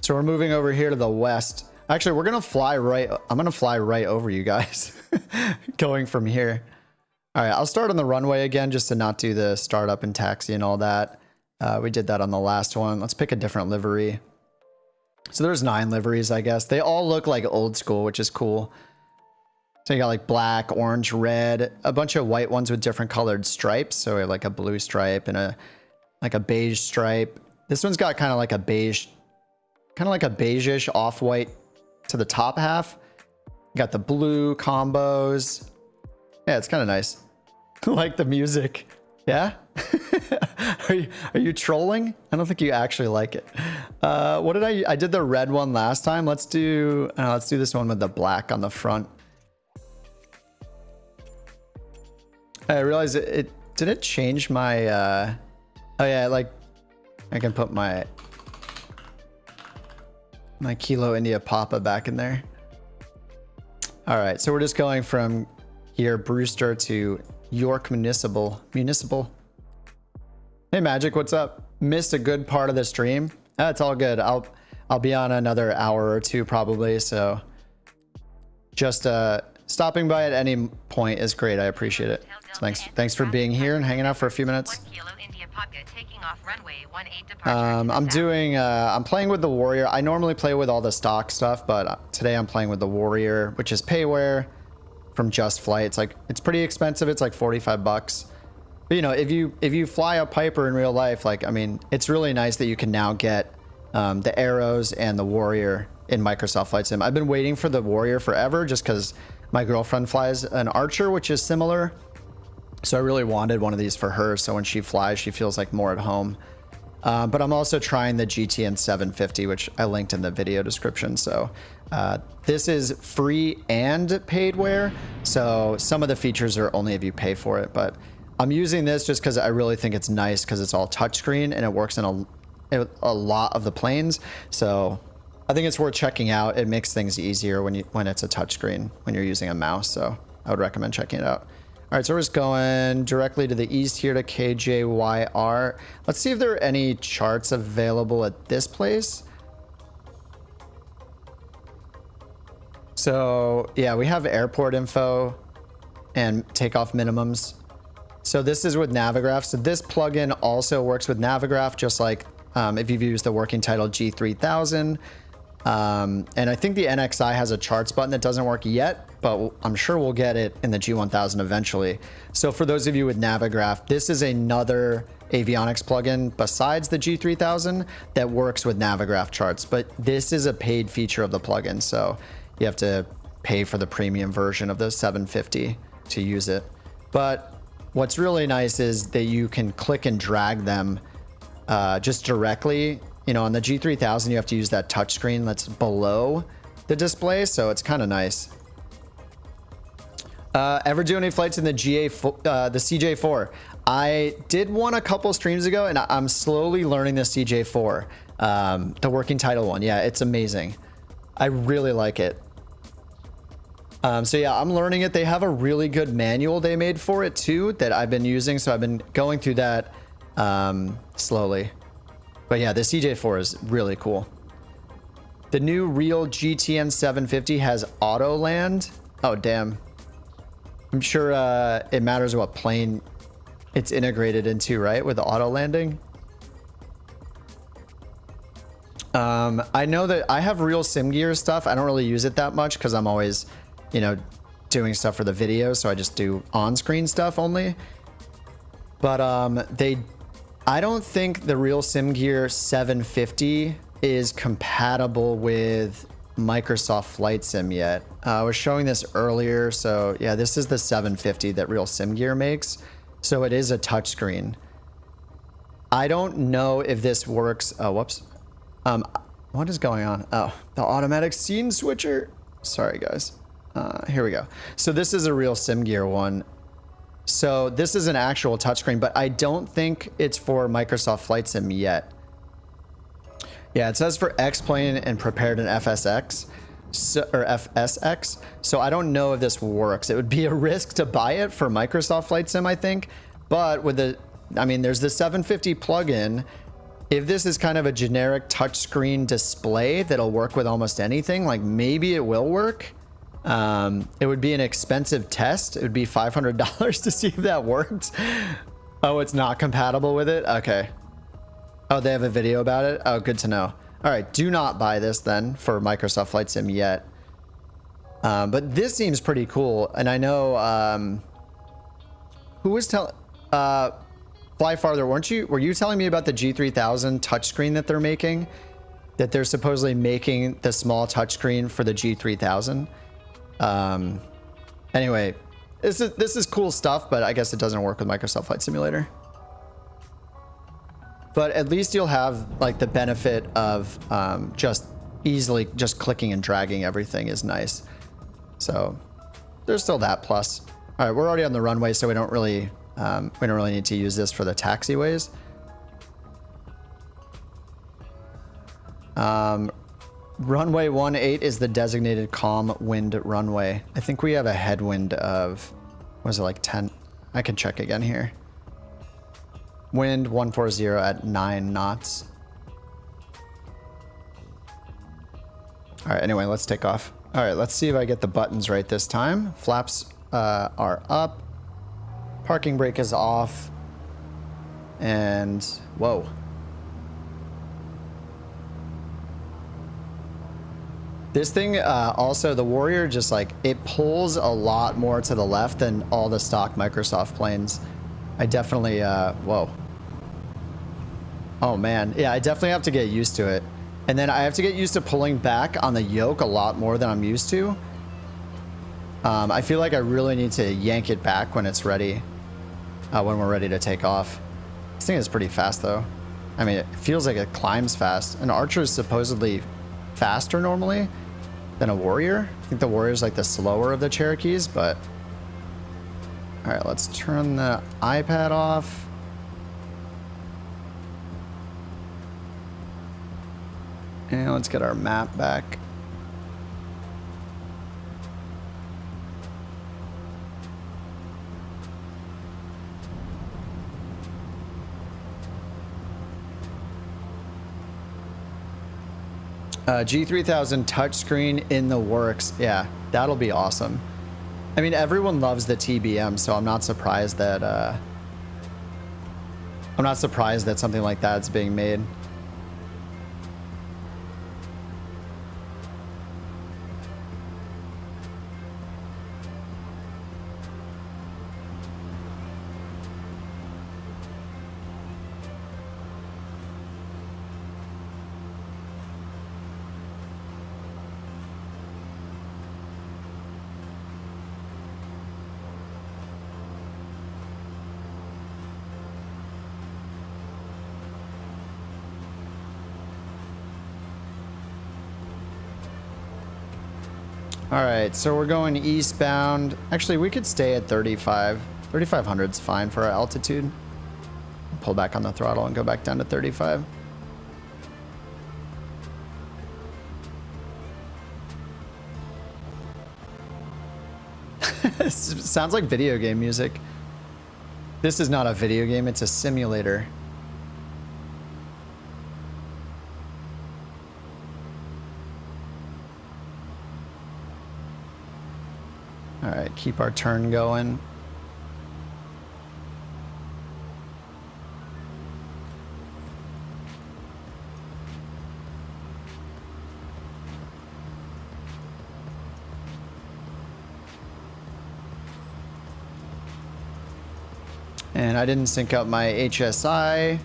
So we're moving over here to the west. Actually, we're gonna fly right. I'm gonna fly right over you guys, going from here. All right, I'll start on the runway again, just to not do the startup and taxi and all that. We did that on the last one. Let's pick a different livery. So there's 9 liveries, I guess. They all look like old school, which is cool. So you got like black, orange, red, a bunch of white ones with different colored stripes. So like a blue stripe and a beige stripe. This one's got kind of like a beige, kind of like a beige-ish off-white to the top half. You got the blue combos. Yeah, it's kind of nice. Like the music. Yeah? Are you trolling? I don't think you actually like it. What did I did the red one last time. Let's do this one with the black on the front. I realized it did it change my oh yeah, like I can put my Kilo India Papa back in there. All right, so we're just going from here Brewster to York Municipal. Hey Magic, what's up? Missed a good part of the stream. That's all good. I'll be on another hour or two probably, so just stopping by at any point is great. I appreciate it. So thanks for being here and hanging out for a few minutes. I'm playing with the Warrior. I normally play with all the stock stuff, but today I'm playing with the Warrior, which is payware from Just Flight. It's pretty expensive. It's like 45 bucks. But you know, if you fly a Piper in real life, like, I mean, it's really nice that you can now get the Arrows and the Warrior in Microsoft Flight Sim. I've been waiting for the Warrior forever just because my girlfriend flies an Archer, which is similar. So I really wanted one of these for her. So when she flies, she feels like more at home. But I'm also trying the GTN 750, which I linked in the video description. So this is free and paidware. So some of the features are only if you pay for it. But I'm using this just because I really think it's nice because it's all touchscreen and it works in a lot of the planes. So I think it's worth checking out. It makes things easier when it's a touchscreen when you're using a mouse. So I would recommend checking it out. All right, so we're just going directly to the east here to KJYR. Let's see if there are any charts available at this place. So yeah, we have airport info and takeoff minimums. So this is with Navigraft. So this plugin also works with Navigraft, just like if you've used the working title G3000. And I think the NXI has a charts button that doesn't work yet, but I'm sure we'll get it in the G1000 eventually. So for those of you with Navigraft, this is another avionics plugin besides the G3000 that works with Navigraft charts, but this is a paid feature of the plugin. So you have to pay for the premium version of the 750 to use it. But what's really nice is that you can click and drag them just directly. You know, on the G3000, you have to use that touchscreen that's below the display, so it's kind of nice. Ever do any flights in the the CJ4? I did one a couple streams ago, and I'm slowly learning the CJ4, the working title one. Yeah, it's amazing. I really like it. So yeah, I'm learning it. They have a really good manual they made for it too that I've been using, so I've been going through that slowly. But yeah, the CJ4 is really cool. The new real GTN 750 has auto land. Oh, damn. I'm sure it matters what plane it's integrated into, right? With the auto landing. I know that I have real sim gear stuff. I don't really use it that much because I'm always, you know, doing stuff for the video. So I just do on-screen stuff only. But I don't think the Real Sim Gear 750 is compatible with Microsoft Flight Sim yet. I was showing this earlier. So yeah, this is the 750 that Real Sim Gear makes. So it is a touchscreen. I don't know if this works. Oh, whoops. What is going on? Oh, the automatic scene switcher. Sorry, guys. Here we go. So this is a Real Sim Gear one. So this is an actual touchscreen, but I don't think it's for Microsoft Flight Sim yet. Yeah, it says for X-Plane and prepared in FSX, or FSX. So I don't know if this works. It would be a risk to buy it for Microsoft Flight Sim, I think. But with the, I mean, there's the 750 plugin. If this is kind of a generic touchscreen display that'll work with almost anything, like maybe it will work. It would be an expensive test. It would be $500 to see if that works. Oh, it's not compatible with it? Okay. Oh, they have a video about it? Oh, good to know. All All right, do not buy this then for Microsoft Flight Sim yet. But this seems pretty cool. And I know, who was telling, Fly Farther, were you telling me about the G3000 touchscreen that they're making? That they're supposedly making the small touchscreen for the G3000. Anyway, this is cool stuff, but I guess it doesn't work with Microsoft Flight Simulator. But at least you'll have like the benefit of just easily just clicking and dragging everything is nice. So there's still that plus. All right, we're already on the runway, so we don't really need to use this for the taxiways. Runway 18 is the designated calm wind runway. I think we have a headwind of, what is it, like 10? I can check again here. Wind 140 at 9 knots. All right, anyway, let's take off. All right, let's see if I get the buttons right this time. Flaps are up. Parking brake is off. And, whoa. This thing, also, the Warrior just like, it pulls a lot more to the left than all the stock Microsoft planes. I definitely, whoa. Oh man, yeah, I definitely have to get used to it. And then I have to get used to pulling back on the yoke a lot more than I'm used to. I feel like I really need to yank it back when it's ready, when we're ready to take off. This thing is pretty fast though. I mean, it feels like it climbs fast. An Archer is supposedly faster normally than a Warrior. I think the Warrior is like the slower of the Cherokees, but... All right, let's turn the iPad off. And let's get our map back. G3000 touchscreen in the works. Yeah, that'll be awesome. I mean, everyone loves the TBM, so I'm not surprised that something like that's being made. All right, so we're going eastbound. Actually, we could stay at 35. 3,500 is fine for our altitude. Pull back on the throttle and go back down to 35. Sounds like video game music. This is not a video game, it's a simulator. All right, keep our turn going. And I didn't sync up my HSI.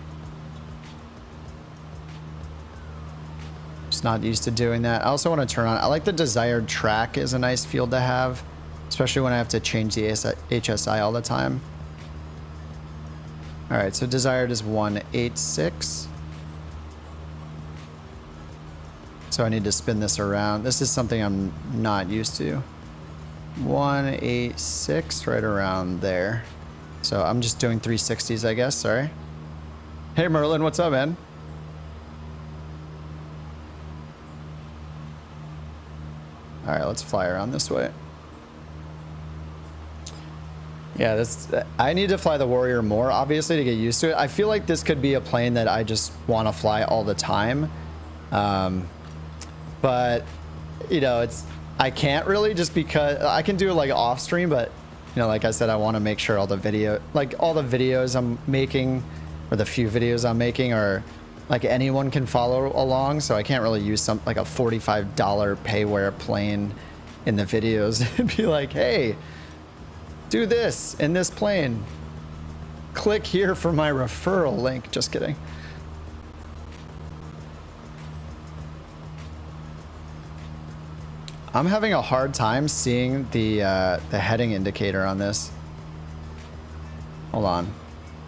Just not used to doing that. I also want to turn on, I like the desired track is a nice field to have, especially when I have to change the HSI all the time. All right, so desired is 186. So I need to spin this around. This is something I'm not used to. 186, right around there. So I'm just doing 360s, I guess, sorry. Hey Merlin, what's up, man? All right, let's fly around this way. Yeah, I need to fly the Warrior more, obviously, to get used to it. I feel like this could be a plane that I just want to fly all the time. But, you know, I can't really, just because I can do it like off stream, but, you know, like I said, I want to make sure all the videos I'm making, or the few videos I'm making, are like anyone can follow along, so I can't really use some like a $45 payware plane in the videos and be like, hey, do this in this plane. Click here for my referral link. Just kidding. I'm having a hard time seeing the heading indicator on this. Hold on.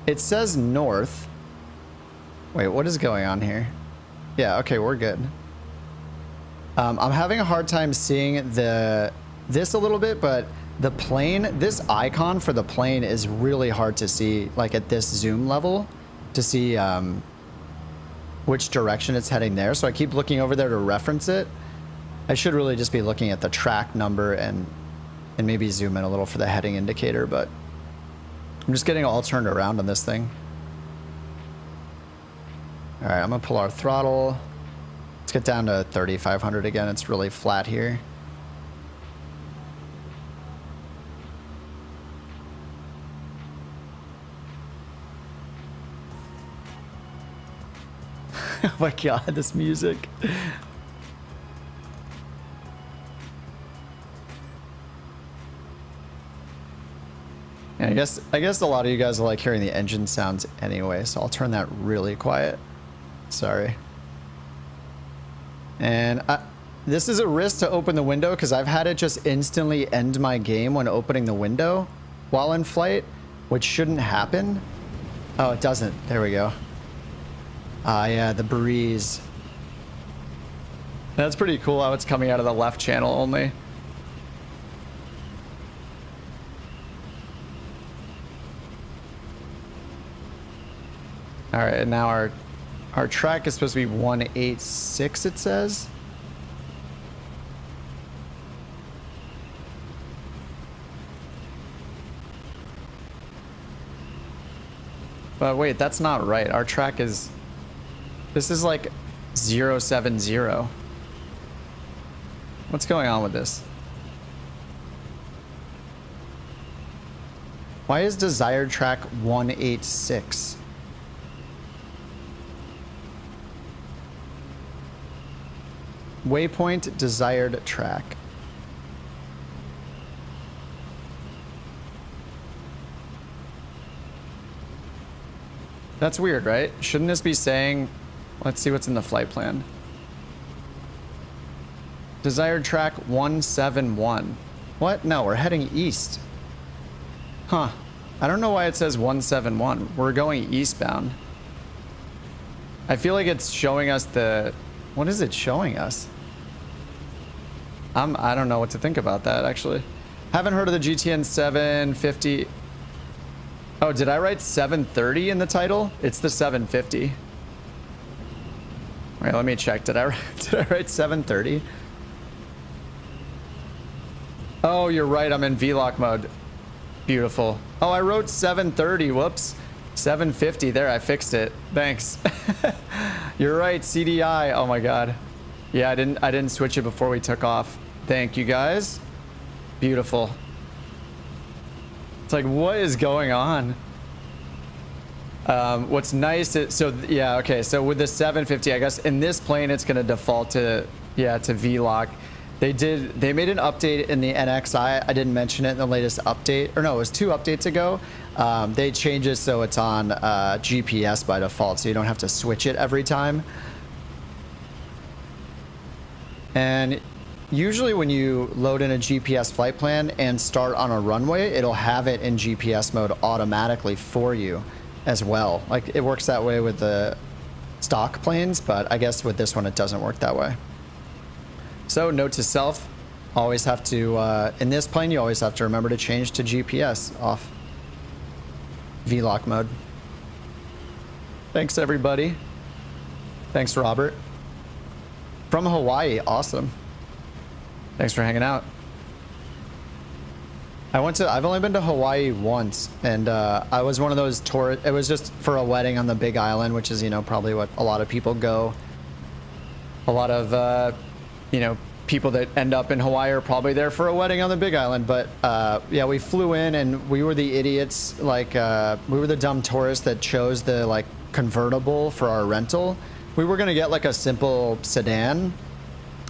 It says north. Wait, what is going on here? Yeah, okay, we're good. I'm having a hard time seeing this a little bit, but the plane, this icon for the plane is really hard to see, like at this zoom level, to see which direction it's heading there. So I keep looking over there to reference it. I should really just be looking at the track number and maybe zoom in a little for the heading indicator, but I'm just getting all turned around on this thing. All right, I'm gonna pull our throttle. Let's get down to 3,500 again. It's really flat here. Oh my God, this music. And I guess a lot of you guys like hearing the engine sounds anyway, so I'll turn that really quiet. Sorry. And this is a risk to open the window because I've had it just instantly end my game when opening the window while in flight, which shouldn't happen. Oh, it doesn't. There we go. Yeah, the breeze. That's pretty cool how it's coming out of the left channel only. All right, and now our track is supposed to be 186, it says. But wait, that's not right. Our track is, this is like 070. What's going on with this? Why is desired track 186? Waypoint desired track. That's weird, right? Shouldn't this be saying, let's see what's in the flight plan. Desired track 171. What? No, we're heading east. Huh. I don't know why it says 171. We're going eastbound. I feel like it's showing us the... What is it showing us? I don't know what to think about that, actually. Haven't heard of the GTN 750. Oh, did I write 730 in the title? It's the 750. All right, let me check. Did I write 730? Oh, you're right. I'm in vlog mode. Beautiful. Oh, I wrote 730. Whoops. 750. There, I fixed it. Thanks. You're right. CDI. Oh my God. Yeah, I didn't switch it before we took off. Thank you guys. Beautiful. It's like, what is going on? What's nice is, so yeah, okay. So with the 750, I guess in this plane, it's going to default to, yeah, to VLOC. They made an update in the NXI. I didn't mention it in the latest update, or no, it was 2 updates ago. They changed it so it's on GPS by default, so you don't have to switch it every time. And usually when you load in a GPS flight plan and start on a runway, it'll have it in GPS mode automatically for you as well. Like, it works that way with the stock planes, but I guess with this one it doesn't work that way. So note to self, always have to, in this plane, you always have to remember to change to GPS off VLOC mode. Thanks everybody. Thanks Robert. From Hawaii, awesome. Thanks for hanging out. I've only been to Hawaii once, and I was one of those tourists. It was just for a wedding on the Big Island, which is, you know, probably what a lot of people go. A lot of, you know, people that end up in Hawaii are probably there for a wedding on the Big Island. But yeah, we flew in and we were the idiots. Like, we were the dumb tourists that chose the, like, convertible for our rental. We were gonna get like a simple sedan,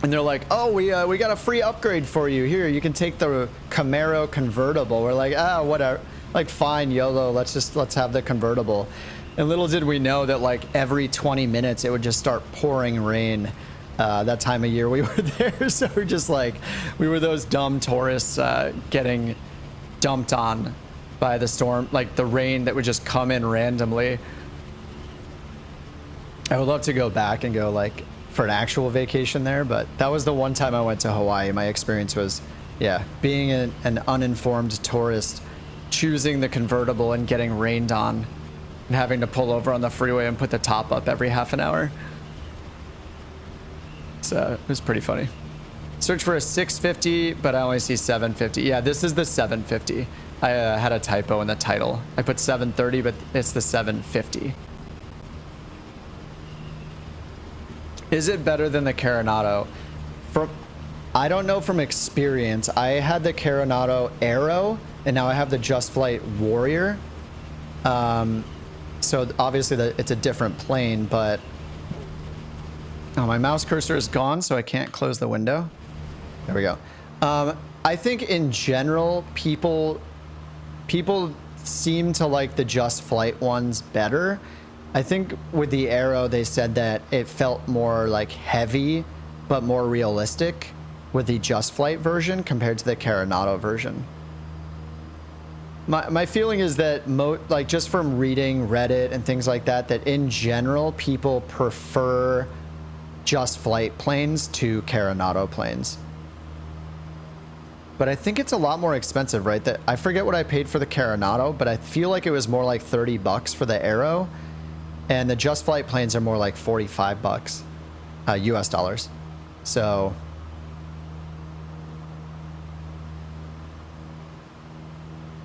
and they're like, oh, we got a free upgrade for you. Here, you can take the Camaro convertible. We're like, whatever. Like, fine, YOLO, let's have the convertible. And little did we know that like every 20 minutes it would just start pouring rain that time of year we were there. So we're just like, we were those dumb tourists getting dumped on by the storm, like the rain that would just come in randomly. I would love to go back and go like for an actual vacation there, but that was the one time I went to Hawaii. My experience was, yeah, being an uninformed tourist, choosing the convertible and getting rained on and having to pull over on the freeway and put the top up every half an hour. So it was pretty funny. Search for a 650, but I only see 750. Yeah, this is the 750. I had a typo in the title. I put 730, but it's the 750. Is it better than the Coronado? I don't know from experience. I had the Coronado Aero, and now I have the Just Flight Warrior. So obviously it's a different plane, but oh, my mouse cursor is gone, so I can't close the window. There we go. I think in general, people seem to like the Just Flight ones better. I think with the Aero, they said that it felt more like heavy, but more realistic with the Just Flight version compared to the Coronado version. My feeling is that like just from reading Reddit and things like that, that in general, people prefer Just Flight planes to Coronado planes. But I think it's a lot more expensive, right? That I forget what I paid for the Coronado, but I feel like it was more like 30 bucks for the Aero. And the Just Flight planes are more like 45 bucks, US dollars. So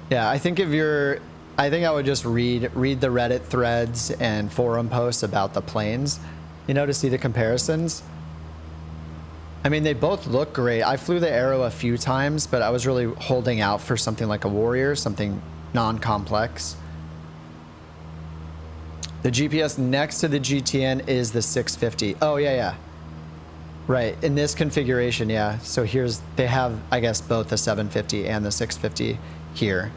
yeah, I think I think I would just read the Reddit threads and forum posts about the planes, you know, to see the comparisons. I mean, they both look great. I flew the Aero a few times, but I was really holding out for something like a Warrior, something non-complex. The GPS next to the GTN is the 650. Oh, yeah. Right, in this configuration, yeah. So they have, I guess, both the 750 and the 650 here.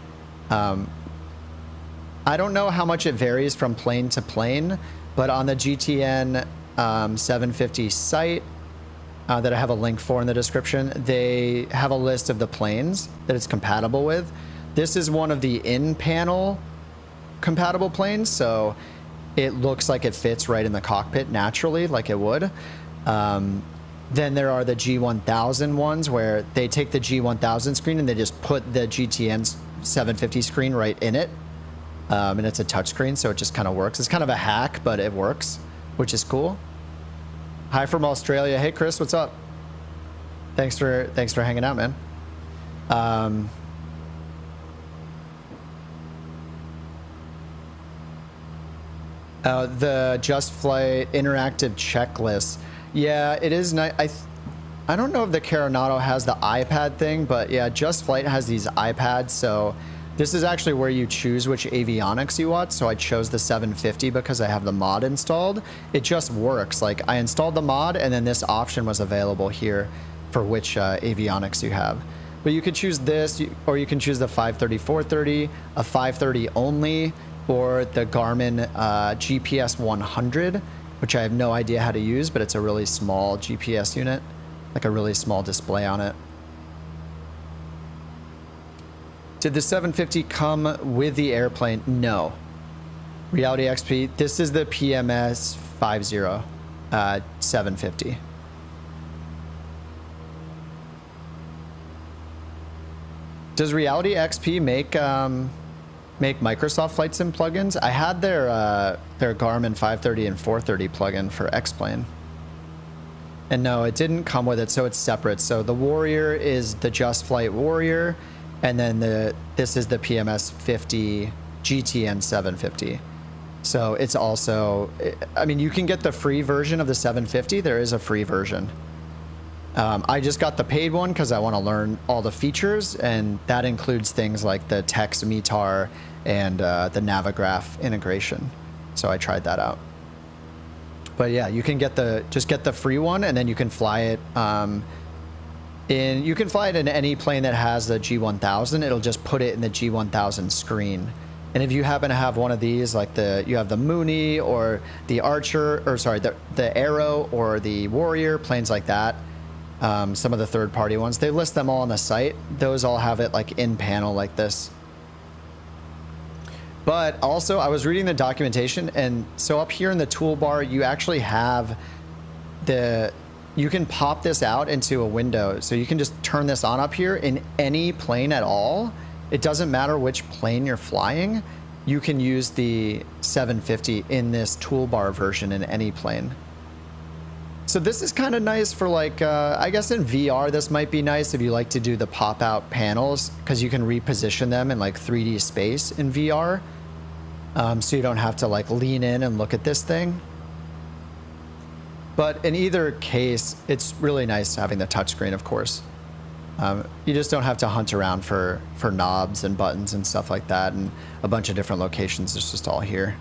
I don't know how much it varies from plane to plane, but on the GTN 750 site that I have a link for in the description, they have a list of the planes that it's compatible with. This is one of the in-panel compatible planes, so it looks like it fits right in the cockpit naturally, like it would. Then there are the G1000 ones where they take the G1000 screen and they just put the GTN 750 screen right in it. And it's a touchscreen, so it just kind of works. It's kind of a hack, but it works, which is cool. Hi from Australia. Hey, Chris, what's up? Thanks for hanging out, man. The Just Flight interactive checklist. Yeah, it is nice. I don't know if the Coronado has the iPad thing, but yeah, Just Flight has these iPads. So this is actually where you choose which avionics you want. So I chose the 750 because I have the mod installed. It just works. Like I installed the mod and then this option was available here for which avionics you have. But you could choose this, or you can choose the 530, 430, a 530 only, or the Garmin GPS 100, which I have no idea how to use, but it's a really small GPS unit, like a really small display on it. Did the 750 come with the airplane? No. Reality XP, this is the PMS 50 750. Does Reality XP make Microsoft Flight Sim plugins? I had their Garmin 530 and 430 plugin for X-Plane. And no, it didn't come with it, so it's separate. So the Warrior is the Just Flight Warrior, and then this is the PMS 50 GTN 750. So it's also, I mean, you can get the free version of the 750. There is a free version. I just got the paid one because I want to learn all the features, and that includes things like the text METAR and the Navigraft integration. So I tried that out. But yeah, you can get just get the free one, and then you can fly it you can fly it in any plane that has the G1000. It'll just put it in the G1000 screen. And if you happen to have one of these, like you have the Mooney or the Archer, or sorry, the Arrow or the Warrior, planes like that, some of the third-party ones, they list them all on the site. Those all have it like in panel like this. But also, I was reading the documentation, and so up here in the toolbar, you actually have you can pop this out into a window. So you can just turn this on up here in any plane at all. It doesn't matter which plane you're flying. You can use the 750 in this toolbar version in any plane. So this is kind of nice for like, I guess in VR, this might be nice if you like to do the pop-out panels, because you can reposition them in like 3D space in VR. So you don't have to like lean in and look at this thing. But in either case, it's really nice having the touchscreen, of course. You just don't have to hunt around for knobs and buttons and stuff like that, and a bunch of different locations. It's just all here.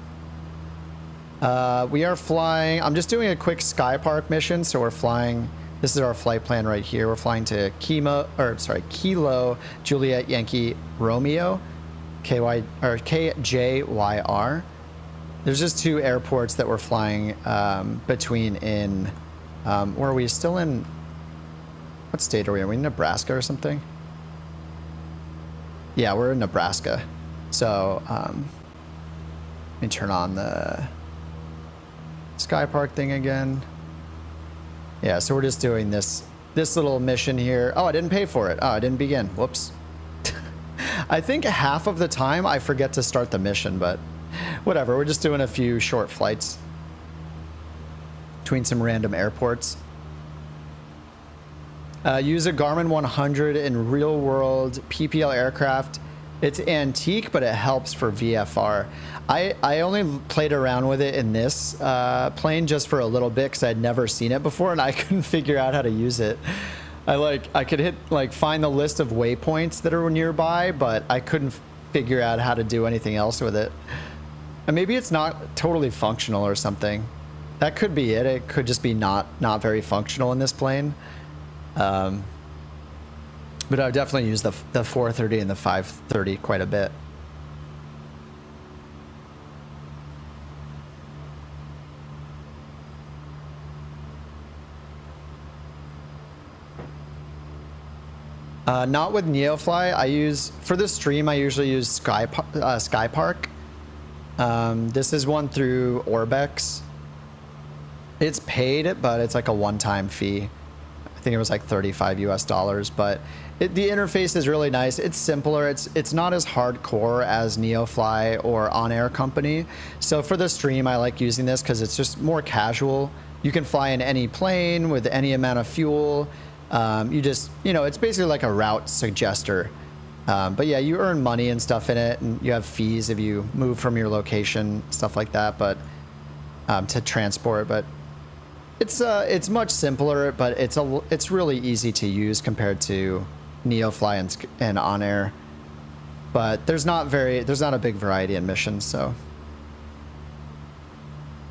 We are flying. I'm just doing a quick Skypark mission. So we're flying. This is our flight plan right here. We're flying to Kilo Juliet Yankee Romeo, KJYR. There's just 2 airports that we're flying between in. Where are we still in? What state are we in? Are we in Nebraska or something? Yeah, we're in Nebraska. So let me turn on the Skypark thing again. Yeah, so we're just doing this little mission here. Oh, I didn't pay for it. Oh, I didn't begin. Whoops. I think half of the time I forget to start the mission, but whatever. We're just doing a few short flights between some random airports. Use a Garmin 100 in real world PPL aircraft. It's antique, but it helps for VFR. I only played around with it in this plane just for a little bit because I'd never seen it before, and I couldn't figure out how to use it. I could find the list of waypoints that are nearby, but I couldn't figure out how to do anything else with it. And maybe it's not totally functional or something. That could be it. It could just be not very functional in this plane. But I would definitely use the 430 and the 530 quite a bit. Not with NeoFly. For this stream, I usually use Skypark. This is one through Orbex. It's paid, but it's like a one-time fee. I think it was like $35 US, but the interface is really nice. It's simpler. It's not as hardcore as NeoFly or On Air Company. So for the stream, I like using this because it's just more casual. You can fly in any plane with any amount of fuel. It's basically like a route suggester. But yeah, you earn money and stuff in it, and you have fees if you move from your location, stuff like that. But to transport, but it's much simpler, but it's really easy to use compared to NeoFly and On Air. But there's not a big variety in missions, so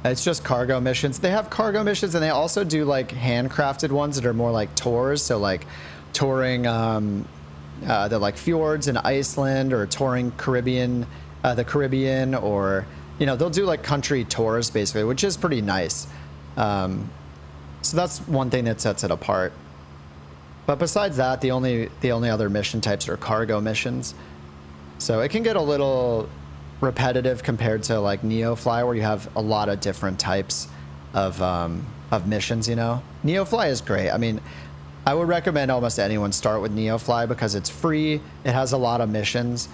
it's just cargo missions. They have cargo missions, and they also do like handcrafted ones that are more like tours. So like touring the like fjords in Iceland, or touring the Caribbean, or they'll do like country tours basically, which is pretty nice. So that's one thing that sets it apart. But besides that, the only other mission types are cargo missions. So it can get a little repetitive compared to like NeoFly, where you have a lot of different types of missions. NeoFly is great. I mean, I would recommend almost anyone start with NeoFly because it's free. It has a lot of missions,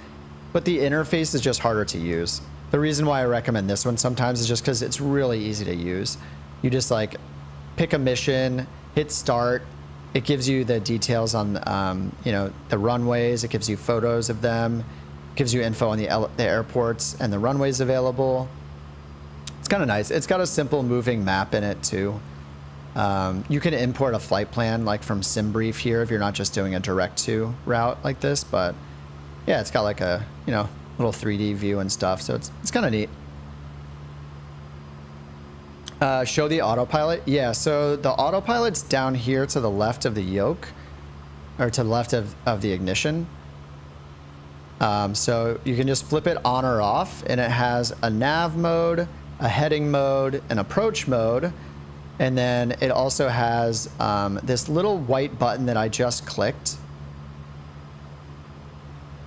but the interface is just harder to use. The reason why I recommend this one sometimes is just because it's really easy to use. You just like pick a mission, hit start. It gives you the details on the runways. It gives you photos of them. Gives you info on the airports and the runways available. It's kind of nice. It's got a simple moving map in it too. You can import a flight plan like from SimBrief here if you're not just doing a direct to route like this. But yeah, it's got like a little 3D view and stuff. So it's kind of neat. Show the autopilot. Yeah, so the autopilot's down here to the left of the yoke, or to the left of the ignition. So you can just flip it on or off, and it has a nav mode, a heading mode, an approach mode, and then it also has this little white button that I just clicked.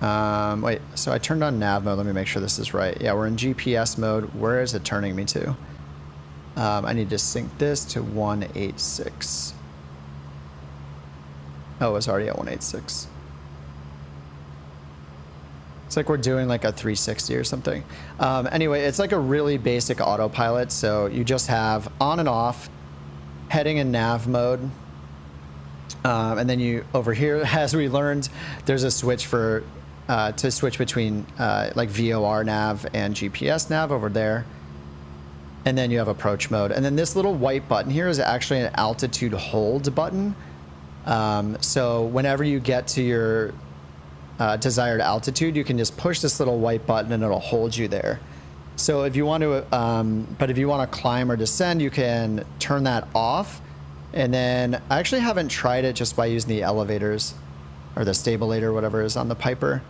Wait, so I turned on nav mode. Let me make sure this is right. Yeah, we're in GPS mode. Where is it turning me to? I need to sync this to 186. Oh, it's already at 186. It's like we're doing like a 360 or something. Anyway, it's like a really basic autopilot. So you just have on and off, heading and nav mode. And then you, over here, as we learned, there's a switch for, to switch between like VOR nav and GPS nav over there. And then you have approach mode. And then this little white button here is actually an altitude hold button. So whenever you get to your desired altitude, you can just push this little white button and it'll hold you there. So if you want to, but if you want to climb or descend, you can turn that off. And then I actually haven't tried it just by using the elevators or the stabilator, whatever is on the Piper.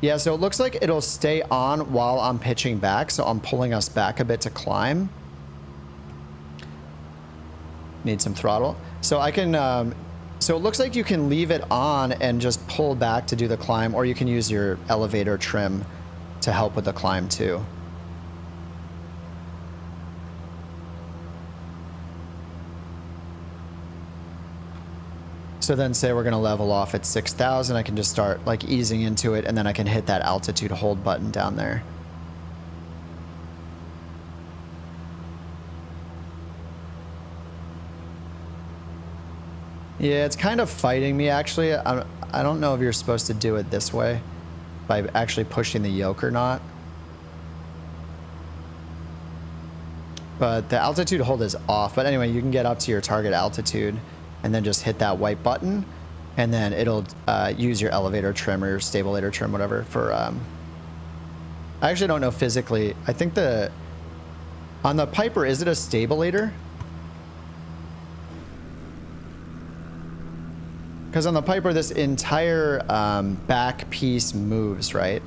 Yeah, so it looks like it'll stay on while I'm pitching back. So I'm pulling us back a bit to climb. Need some throttle. So I can, so it looks like you can leave it on and just pull back to do the climb, or you can use your elevator trim to help with the climb too. So then say we're going to level off at 6,000, I can just start like easing into it, and then I can hit that altitude hold button down there. Yeah, it's kind of fighting me actually. I don't know if you're supposed to do it this way by actually pushing the yoke or not. But the altitude hold is off. But anyway, you can get up to your target altitude and then just hit that white button, and then it'll use your elevator trim or your stabilator trim, whatever, for I actually don't know physically. I think on the Piper, is it a stabilator? Because on the Piper, this entire back piece moves, right?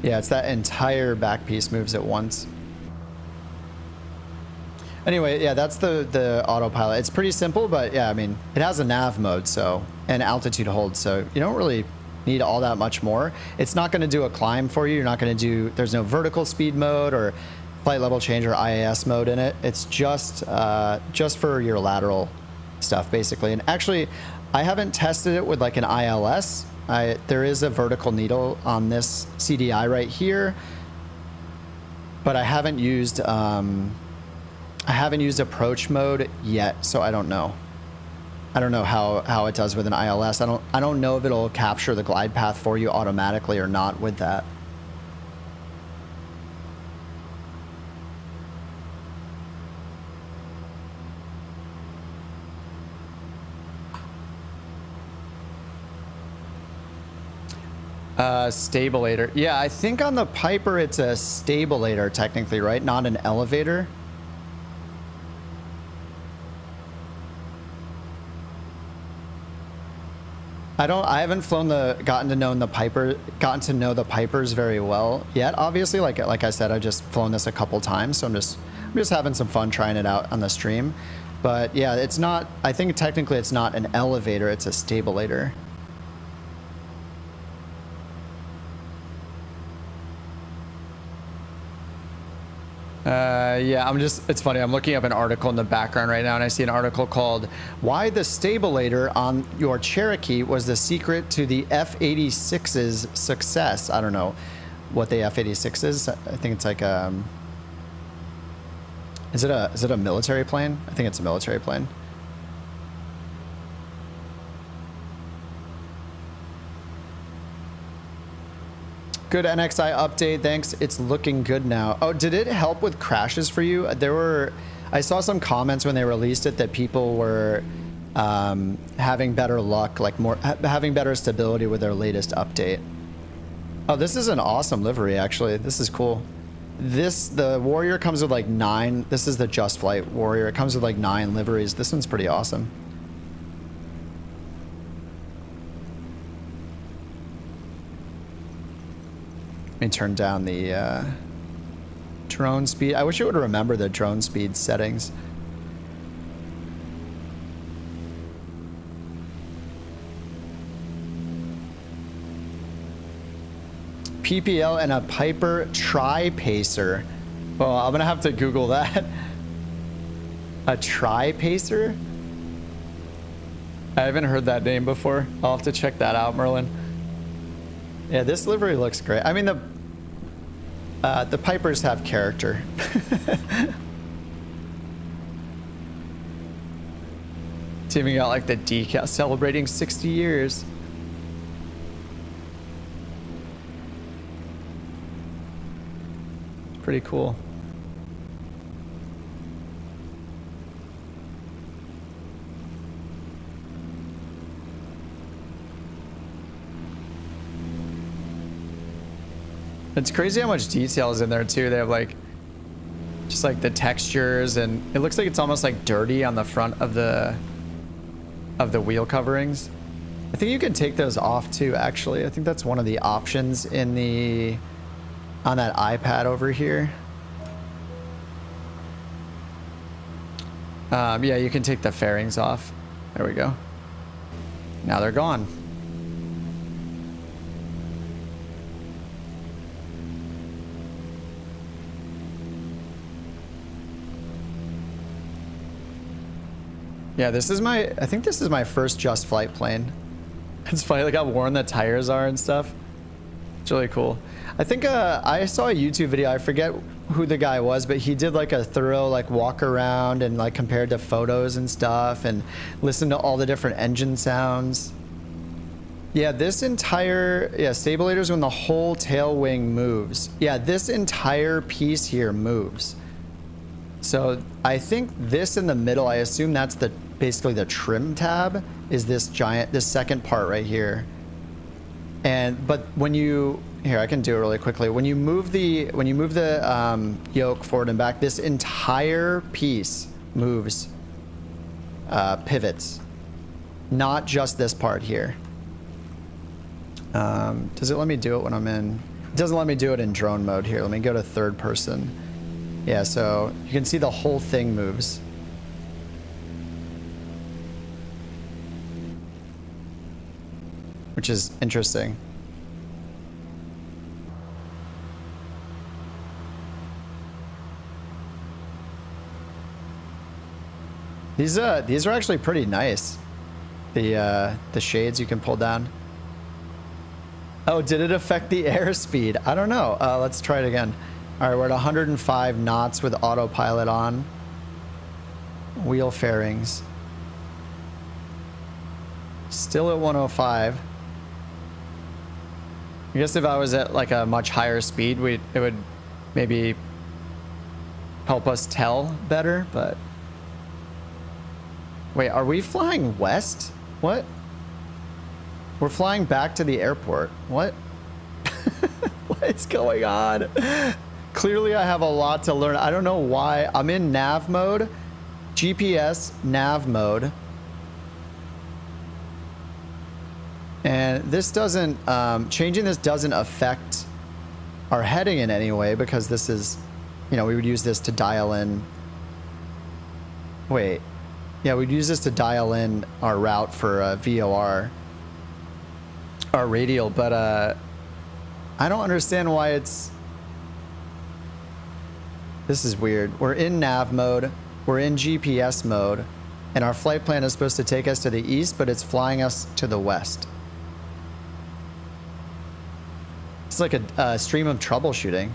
Yeah, it's that entire back piece moves at once. Anyway, yeah, that's the autopilot. It's pretty simple, but yeah, I mean, it has a nav mode, so, and altitude hold, so you don't really need all that much more. It's not going to do a climb for you. You're not going to do, there's no vertical speed mode or flight level change or IAS mode in it. It's just for your lateral stuff, basically. And actually, I haven't tested it with like an ILS. There is a vertical needle on this CDI right here, but I haven't used approach mode yet, so I don't know. I don't know how it does with an ILS. I don't know if it'll capture the glide path for you automatically or not with that. Stabilator. Yeah, I think on the Piper it's a stabilator technically, right? Not an elevator. I haven't flown gotten to know the Pipers very well yet. Obviously, like I said, I've just flown this a couple times, so I'm just having some fun trying it out on the stream. But yeah, it's not, I think technically it's not an elevator, it's a stabilator. Yeah, it's funny. I'm looking up an article in the background right now, and I see an article called "Why the Stabilator on Your Cherokee Was the Secret to the F-86's Success." I don't know what the F-86 is. I think it's like is it a military plane? I think it's a military plane. Good NXI update, thanks. It's looking good now. Oh, did it help with crashes for you? I saw some comments when they released it that people were having better luck, like having better stability with their latest update. Oh, this is an awesome livery, actually. This is cool. The Warrior comes with like 9. This is the Just Flight Warrior. It comes with like 9 liveries. This one's pretty awesome. Let me turn down the drone speed. I wish it would remember the drone speed settings. PPL and a Piper Tri-Pacer. Well, I'm gonna have to Google that. A Tri-Pacer? I haven't heard that name before. I'll have to check that out, Merlin. Yeah, this livery looks great. I mean, the Pipers have character. It's even got like the decal celebrating 60 years. Pretty cool. It's crazy how much detail is in there too. They have like just like the textures, and it looks like it's almost like dirty on the front of the wheel coverings. I think you can take those off too, actually. I think that's one of the options in the on that iPad over here. Yeah, you can take the fairings off. There we go. Now they're gone. Yeah, this is I think this is my first Just Flight plane. It's funny like how worn the tires are and stuff. It's really cool. I think I saw a YouTube video, I forget who the guy was, but he did like a thorough like walk around and like compared to photos and stuff and listened to all the different engine sounds. Yeah, this entire, yeah, stabilators when the whole tail wing moves. Yeah, this entire piece here moves. So I think this in the middle, I assume that's basically the trim tab, is this second part right here. But when you, here, I can do it really quickly. When you move the yoke forward and back, this entire piece moves, pivots, not just this part here. Does it let me do it when I'm in? It doesn't let me do it in drone mode here. Let me go to third person. Yeah, so you can see the whole thing moves. Which is interesting. These are actually pretty nice. The shades you can pull down. Oh, did it affect the airspeed? I don't know. Let's try it again. All right, we're at 105 knots with autopilot on. Wheel fairings. Still at 105. I guess if I was at like a much higher speed, it would maybe help us tell better, but... Wait, are we flying west? What? We're flying back to the airport. What? What is going on? Clearly I have a lot to learn. I don't know why. I'm in nav mode. GPS nav mode. And this doesn't, changing this doesn't affect our heading in any way, because this is, you know, we would use this to dial in. Wait. Yeah, we'd use this to dial in our route for VOR, our radial, but I don't understand why it's... This is weird. We're in nav mode, we're in GPS mode, and our flight plan is supposed to take us to the east, but it's flying us to the west. It's like a stream of troubleshooting.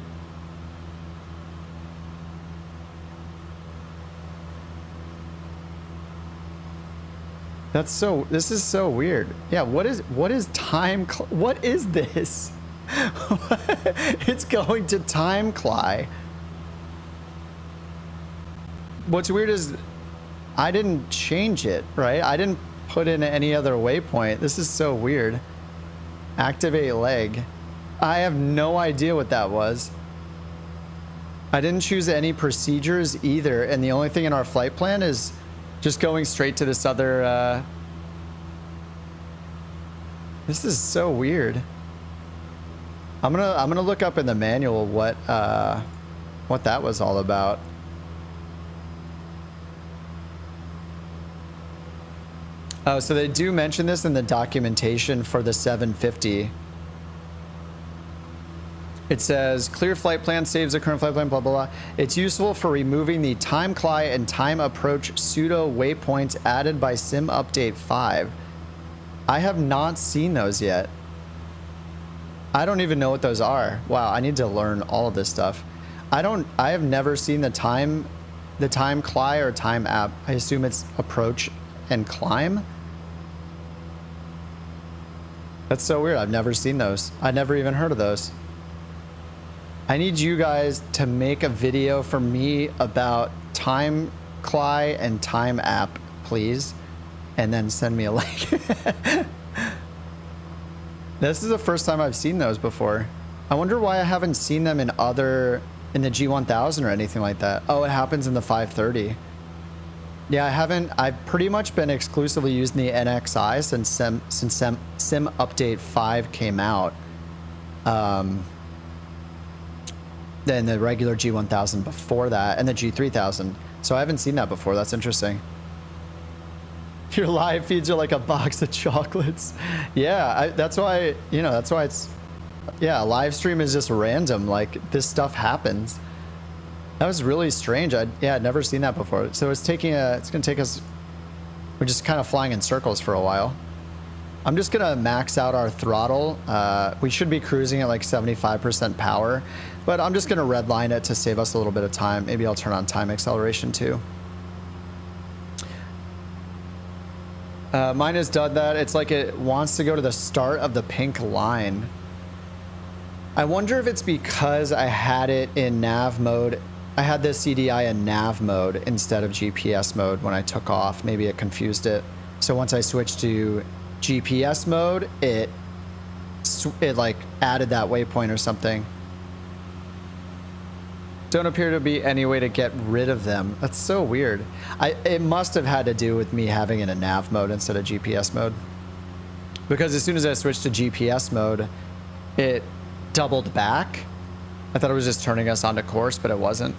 This is so weird. Yeah, what is time, what is this? It's going to time cly. What's weird is I didn't change it, right? I didn't put in any other waypoint. This is so weird. Activate leg. I have no idea what that was. I didn't choose any procedures either, and the only thing in our flight plan is just going straight to this other, This is so weird. I'm gonna look up in the manual what that was all about. Oh, so they do mention this in the documentation for the 750. It says, clear flight plan saves the current flight plan, blah, blah, blah. It's useful for removing the time cly and time approach pseudo waypoints added by Sim Update 5. I have not seen those yet. I don't even know what those are. Wow, I need to learn all of this stuff. I have never seen the time cly or time app. I assume it's approach and climb. That's so weird. I've never seen those. I never even heard of those. I need you guys to make a video for me about time cly and time app, please, and then send me a link. This is the first time I've seen those before. I wonder why I haven't seen them in the G1000 or anything like that. Oh, it happens in the 530. Yeah, I've pretty much been exclusively using the NXI since Sim Update 5 came out. Then the regular G1000 before that, and the G3000. So I haven't seen that before. That's interesting. Your live feeds are like a box of chocolates. Yeah, that's why it's, yeah, live stream is just random. Like, this stuff happens. That was really strange. I'd never seen that before. So it's gonna take us, we're just kind of flying in circles for a while. I'm just gonna max out our throttle. We should be cruising at like 75% power, but I'm just gonna redline it to save us a little bit of time. Maybe I'll turn on time acceleration too. Mine has done that. It's like it wants to go to the start of the pink line. I wonder if it's because I had it in nav mode. I had the CDI in nav mode instead of GPS mode when I took off. Maybe it confused it. So once I switched to GPS mode, it like added that waypoint or something. Don't appear to be any way to get rid of them. That's so weird. It must have had to do with me having it in nav mode instead of GPS mode. Because as soon as I switched to GPS mode, it doubled back. I thought it was just turning us onto course, but it wasn't.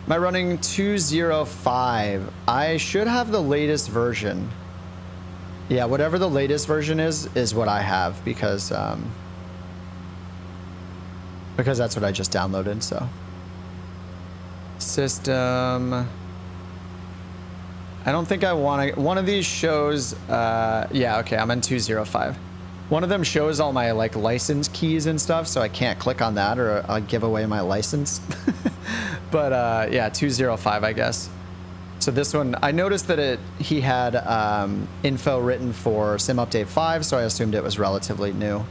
Am I running 205? I should have the latest version. Yeah, whatever the latest version is what I have, because that's what I just downloaded. So system, I don't think I want to. One of these shows, yeah, okay, I'm in 205. One of them shows all my like license keys and stuff, so I can't click on that or I'll give away my license. But yeah, 205, I guess. So this one, I noticed that he had info written for Sim Update 5, so I assumed it was relatively new.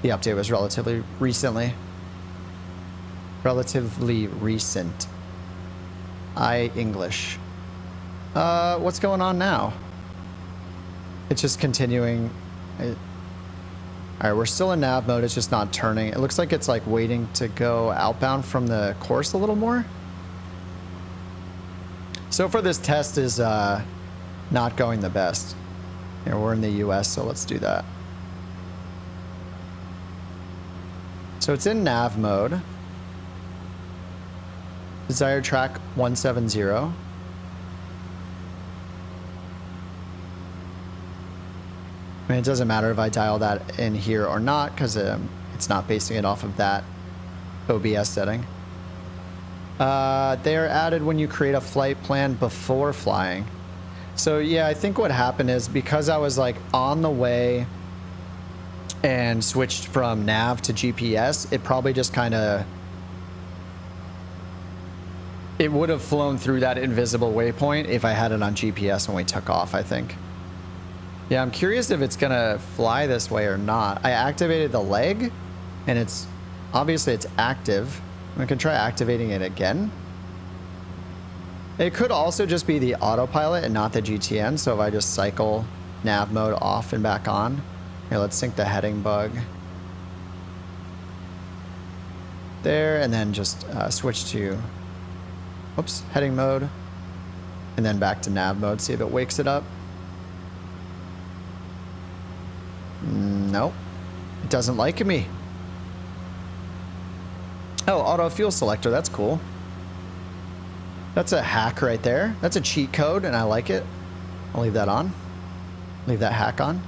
The update was relatively recently. Relatively recent. English. What's going on now? It's just continuing. All right, we're still in nav mode. It's just not turning. It looks like it's like waiting to go outbound from the course a little more. So far, this test is not going the best. Here, we're in the US, so let's do that. So it's in nav mode. Desired track 170. I mean, it doesn't matter if I dial that in here or not, because it's not basing it off of that OBS setting. They are added when you create a flight plan before flying. So yeah, I think what happened is because I was like on the way and switched from nav to GPS, it probably just kind of, it would have flown through that invisible waypoint if I had it on GPS when we took off, I think. Yeah, I'm curious if it's gonna fly this way or not. I activated the leg and it's obviously it's active. I can try activating it again. It could also just be the autopilot and not the GTN. So if I just cycle nav mode off and back on. Here, let's sync the heading bug. There, and then just switch to, oops, heading mode. And then back to nav mode, see if it wakes it up. Nope, it doesn't like me. Oh, auto fuel selector, that's cool. That's a hack right there. That's a cheat code, and I like it. I'll leave that on. Leave that hack on.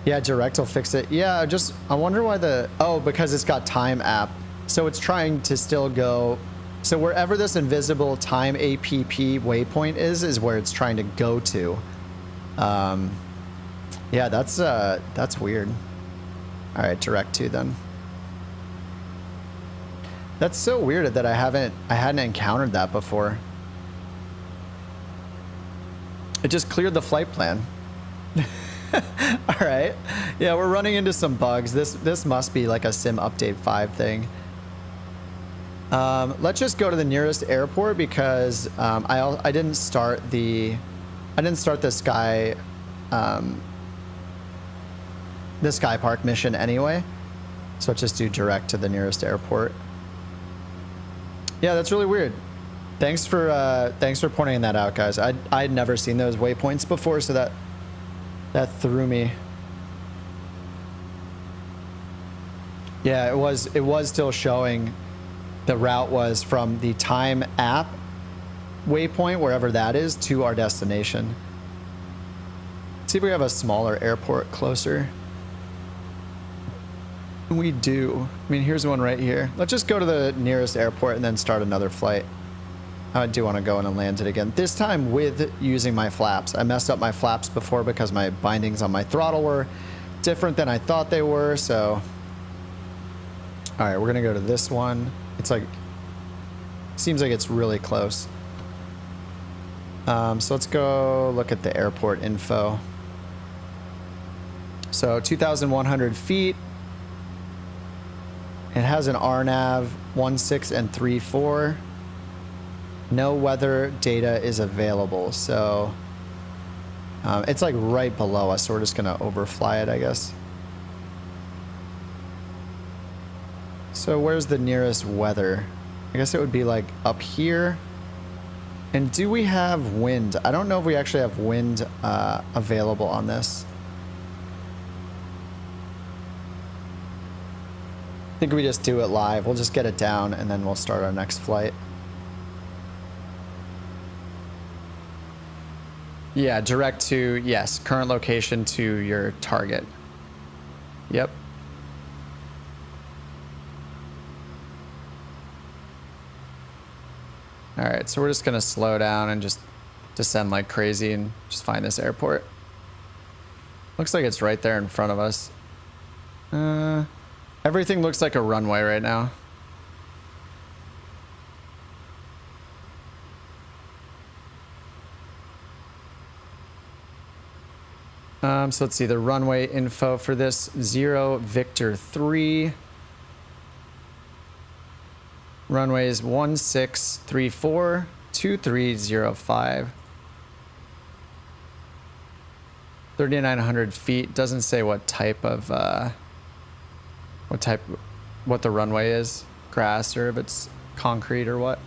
Yeah, direct will fix it. Yeah, I wonder why oh, because it's got time app. So it's trying to still go, so wherever this invisible time APP waypoint is where it's trying to go to. Yeah, that's weird. All right, direct to then. That's so weird that I hadn't encountered that before. It just cleared the flight plan. All right. Yeah, we're running into some bugs. This must be like a sim update 5 thing. Let's just go to the nearest airport because I didn't start the Skypark mission anyway. So let's just do direct to the nearest airport. Yeah, that's really weird. Thanks for pointing that out, guys. I'd never seen those waypoints before, so that threw me. Yeah, it was still showing the route was from the time app waypoint, wherever that is, to our destination. Let's see if we have a smaller airport closer. We do. I mean, here's one right here. Let's just go to the nearest airport and then start another flight. I do want to go in and land it again. This time with using my flaps. I messed up my flaps before because my bindings on my throttle were different than I thought they were, so. All right, we're gonna go to this one. It's like, seems like it's really close. So let's go look at the airport info. So 2,100 feet. It has an RNAV 16 and 34. No weather data is available, so it's like right below us, so we're just gonna overfly it, I guess. So where's the nearest weather? I guess it would be like up here. And do we have wind? I don't know if we actually have wind available on this. I think we just do it live. We'll just get it down and then we'll start our next flight. Yeah, direct to, yes, current location to your target. Yep. All right, so we're just gonna slow down and just descend like crazy and just find this airport. Looks like it's right there in front of us. Everything looks like a runway right now. So let's see the runway info for this. 0 Victor 3. Runway is 1634 2305. 3,900 feet. Doesn't say what type of what the runway is, grass or if it's concrete or what.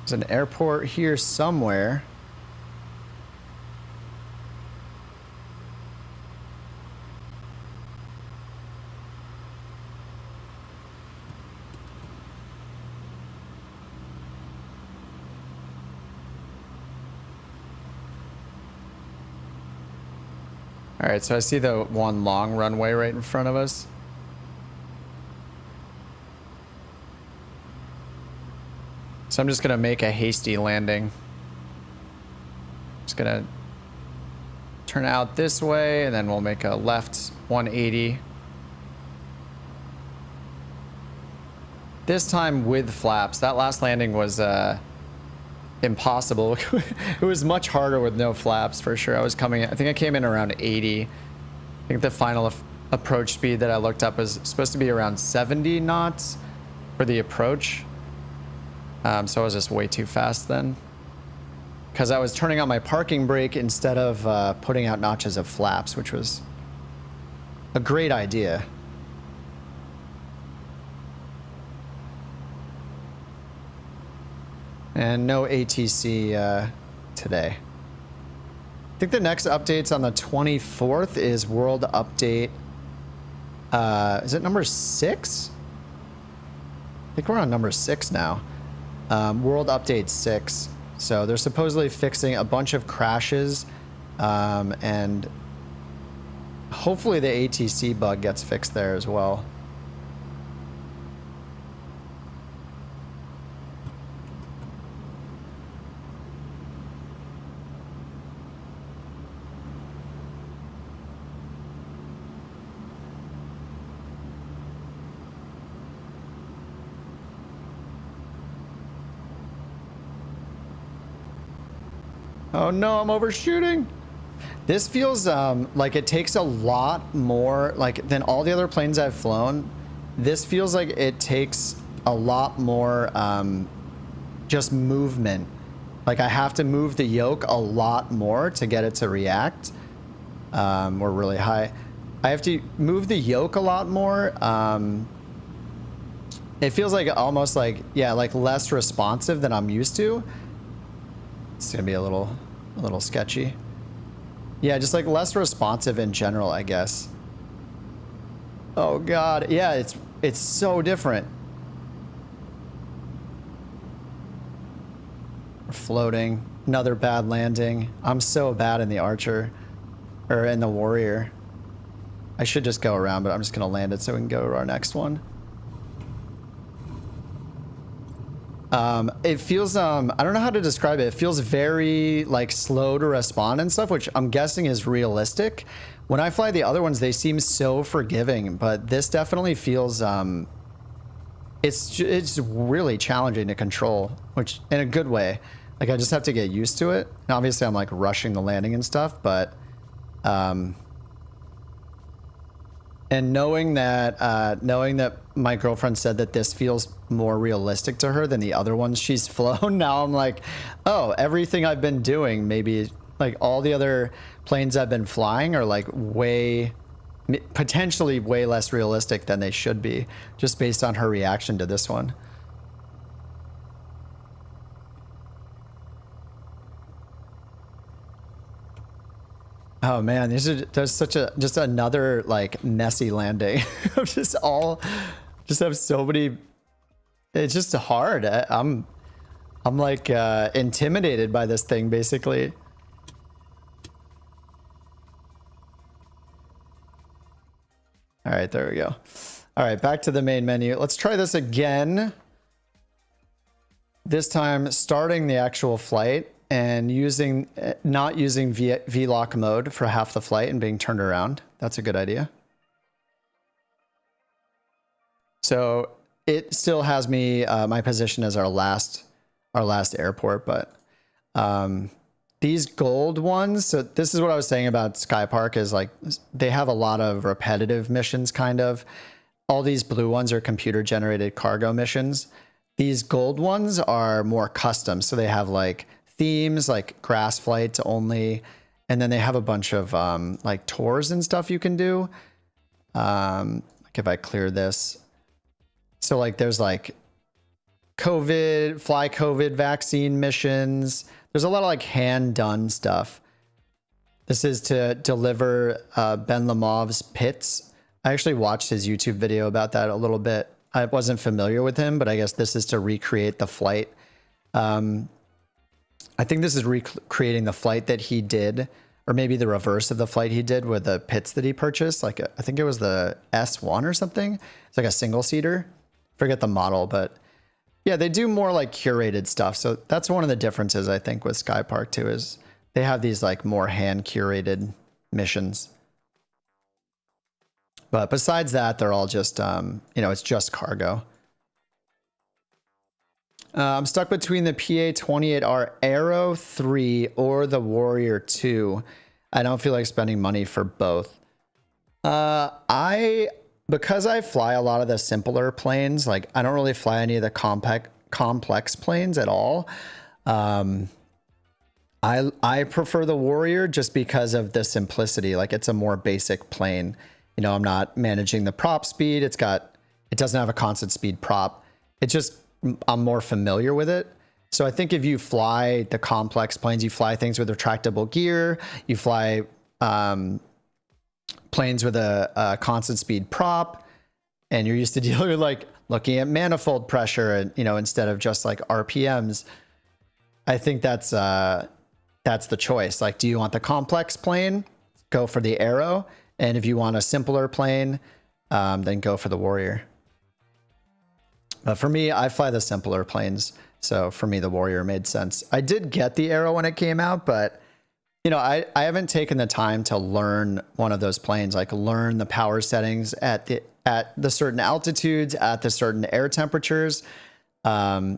There's an airport here somewhere. All right, so I see the one long runway right in front of us. So I'm just gonna make a hasty landing. Just gonna turn out this way and then we'll make a left 180. This time with flaps. That last landing was impossible. It was much harder with no flaps for sure. I think I came in around 80. I think the final approach speed that I looked up was supposed to be around 70 knots for the approach. So I was just way too fast then. Because I was turning on my parking brake instead of putting out notches of flaps, which was a great idea. And no ATC today. I think the next update's on the 24th is World Update. Is it number 6? I think we're on number 6 now. World Update 6. So they're supposedly fixing a bunch of crashes, and hopefully the ATC bug gets fixed there as well. Oh no, I'm overshooting. This feels like it takes a lot more, like, than all the other planes I've flown. This feels like it takes a lot more just movement. Like I have to move the yoke a lot more to get it to react. We're really high. I have to move the yoke a lot more. It feels like almost like, yeah, like less responsive than I'm used to. It's gonna be a little sketchy. Yeah, just like less responsive in general, I guess. Oh God, yeah, it's so different. We're floating, another bad landing. I'm so bad in the Archer, or in the Warrior. I should just go around, but I'm just gonna land it so we can go to our next one. It feels, I don't know how to describe it. It feels very like slow to respond and stuff, which I'm guessing is realistic. When I fly the other ones, they seem so forgiving, but this definitely feels, it's really challenging to control, which in a good way. Like I just have to get used to it. And obviously I'm like rushing the landing and stuff, but, and knowing that my girlfriend said that this feels more realistic to her than the other ones she's flown, now I'm like, oh, everything I've been doing, maybe like all the other planes I've been flying are like potentially way less realistic than they should be, just based on her reaction to this one. Oh man, there's such a just another like messy landing. just have so many. It's just hard. I'm like intimidated by this thing basically. All right, there we go. All right, back to the main menu. Let's try this again. This time starting the actual flight and not using VLOC mode for half the flight and being turned around. That's a good idea. So it still has me my position as our last airport, but these gold ones. So this is what I was saying about Skypark, is like they have a lot of repetitive missions. Kind of all these blue ones are computer generated cargo missions. These gold ones are more custom, so they have like themes like grass flights only, and then they have a bunch of like tours and stuff you can do. Like if I clear this, so like there's like fly COVID vaccine missions. There's a lot of like hand done stuff. This is to deliver Ben Lamov's pits. I actually watched his YouTube video about that a little bit. I wasn't familiar with him, but I guess this is to recreate the flight. I think this is recreating the flight that he did, or maybe the reverse of the flight he did with the pits that he purchased. Like I think it was the S1 or something. It's like a single seater. Forget the model, but yeah, they do more like curated stuff. So that's one of the differences I think with Skypark too, is they have these like more hand curated missions. But besides that, they're all just, you know, it's just cargo. I'm stuck between the PA-28R Arrow 3 or the Warrior 2. I don't feel like spending money for both. Because I fly a lot of the simpler planes, like I don't really fly any of the complex planes at all. I prefer the Warrior just because of the simplicity. Like it's a more basic plane. You know, I'm not managing the prop speed. It doesn't have a constant speed prop. It's just, I'm more familiar with it. So I think if you fly the complex planes, you fly things with retractable gear, you fly planes with a constant speed prop, and you're used to dealing with like looking at manifold pressure and, you know, instead of just like RPMs, I think that's the choice. Like, do you want the complex plane? Go for the Arrow. And if you want a simpler plane, then go for the Warrior. But for me, I fly the simpler planes. So for me, the Warrior made sense. I did get the Arrow when it came out, but you know, I haven't taken the time to learn one of those planes, like learn the power settings at the certain altitudes, at the certain air temperatures. You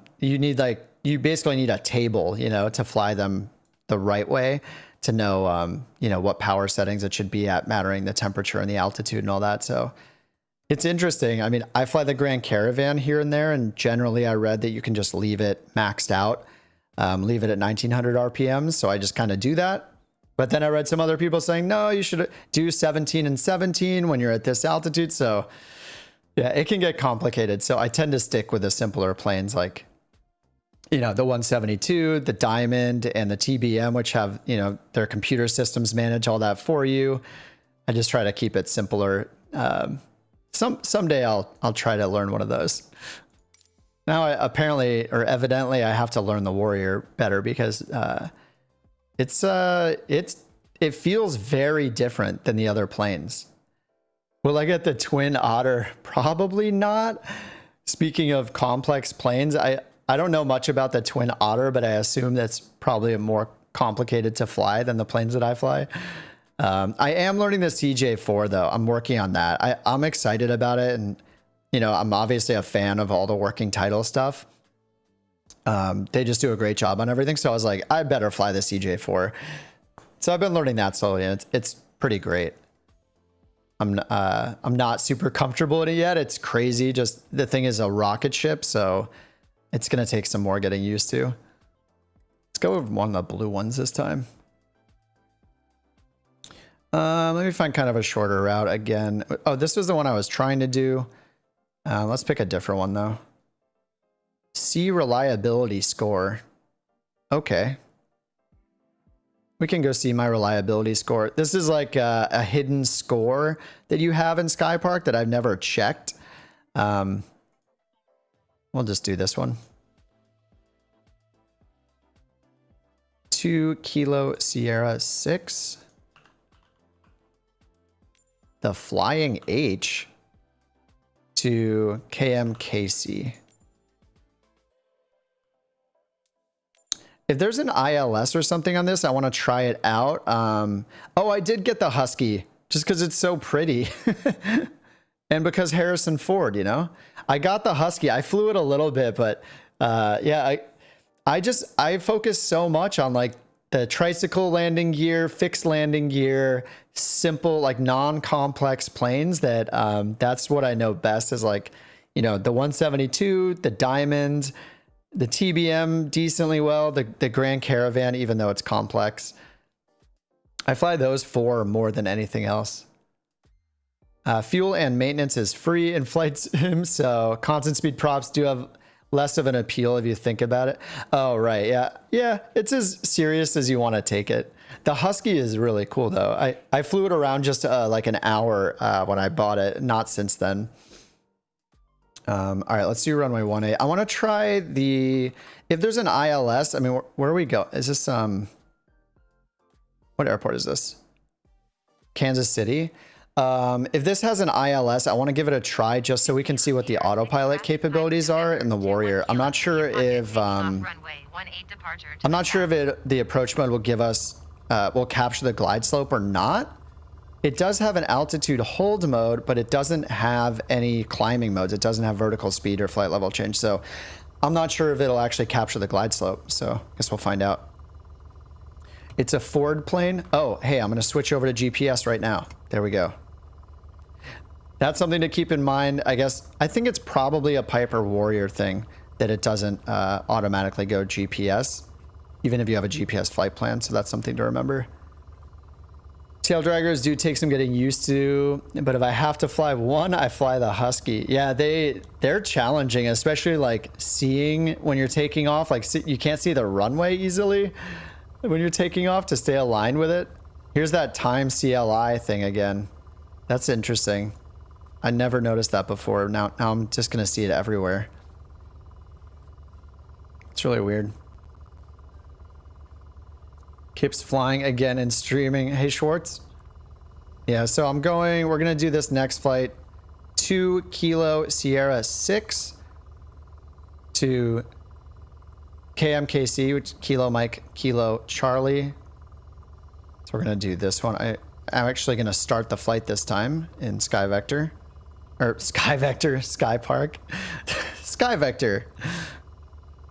basically need a table, you know, to fly them the right way, to know, you know, what power settings it should be at, mattering the temperature and the altitude and all that. So it's interesting. I mean, I fly the Grand Caravan here and there, and generally I read that you can just leave it maxed out, leave it at 1900 RPMs. So I just kind of do that. But then I read some other people saying, no, you should do 17 and 17 when you're at this altitude. So yeah, it can get complicated. So I tend to stick with the simpler planes, like, you know, the 172, the Diamond, and the TBM, which have, you know, their computer systems manage all that for you. I just try to keep it simpler. Someday I'll try to learn one of those. Now, evidently, I have to learn the Warrior better because it feels very different than the other planes. Will I get the Twin Otter? Probably not. Speaking of complex planes, I don't know much about the Twin Otter, but I assume that's probably more complicated to fly than the planes that I fly. I am learning the CJ4 though. I'm working on that. I'm excited about it, and you know, I'm obviously a fan of all the working title stuff. They just do a great job on everything. So I was like, I better fly the CJ4. So I've been learning that slowly, and it's pretty great. I'm not super comfortable in it yet. It's crazy. Just the thing is a rocket ship, so it's gonna take some more getting used to. Let's go with one of the blue ones this time. Let me find kind of a shorter route again. Oh, this was the one I was trying to do. Let's pick a different one though. See reliability score. Okay. We can go see my reliability score. This is like a hidden score that you have in Skypark that I've never checked. We'll just do this one. 2 Kilo Sierra 6. The Flying H to KMKC. If there's an ILS or something on this, I want to try it out. Oh, I did get the Husky just because it's so pretty. And because Harrison Ford, you know, I got the Husky. I flew it a little bit, but yeah, I focus so much on like the tricycle landing gear, fixed landing gear, simple, like non-complex planes that that's what I know best is like, you know, the 172, the Diamond, the TBM decently well, the Grand Caravan, even though it's complex. I fly those 4 more than anything else. Fuel and maintenance is free in flight sim, so constant speed props do have less of an appeal if you think about it. Oh, right. Yeah, it's as serious as you want to take it. The Husky is really cool, though. I flew it around just like an hour when I bought it, not since then. All right, let's do runway 18. I want to try the, if there's an ILS, I mean, where we go? Is this, what airport is this? Kansas City. If this has an ILS, I want to give it a try just so we can see what the autopilot capabilities are in the Warrior. I'm not sure if, the approach mode will give us, will capture the glide slope or not. It does have an altitude hold mode, but it doesn't have any climbing modes. It doesn't have vertical speed or flight level change. So I'm not sure if it'll actually capture the glide slope. So I guess we'll find out. It's a forward plane. Oh, hey, I'm going to switch over to GPS right now. There we go. That's something to keep in mind. I guess, I think it's probably a Piper Warrior thing that it doesn't automatically go GPS, even if you have a GPS flight plan. So that's something to remember. Tail draggers do take some getting used to, but if I have to fly one, I fly the Husky. Yeah, they're challenging, especially like seeing when you're taking off. Like you can't see the runway easily when you're taking off to stay aligned with it. Here's that time CLI thing again. That's interesting. I never noticed that before. Now I'm just gonna see it everywhere. It's really weird. Kip's flying again and streaming. Hey, Schwartz. Yeah, so we're going to do this next flight. 2 Kilo Sierra 6 to KMKC, which is Kilo Mike, Kilo Charlie. So we're going to do this one. I'm actually going to start the flight this time in Skypark. Skypark. Skyvector.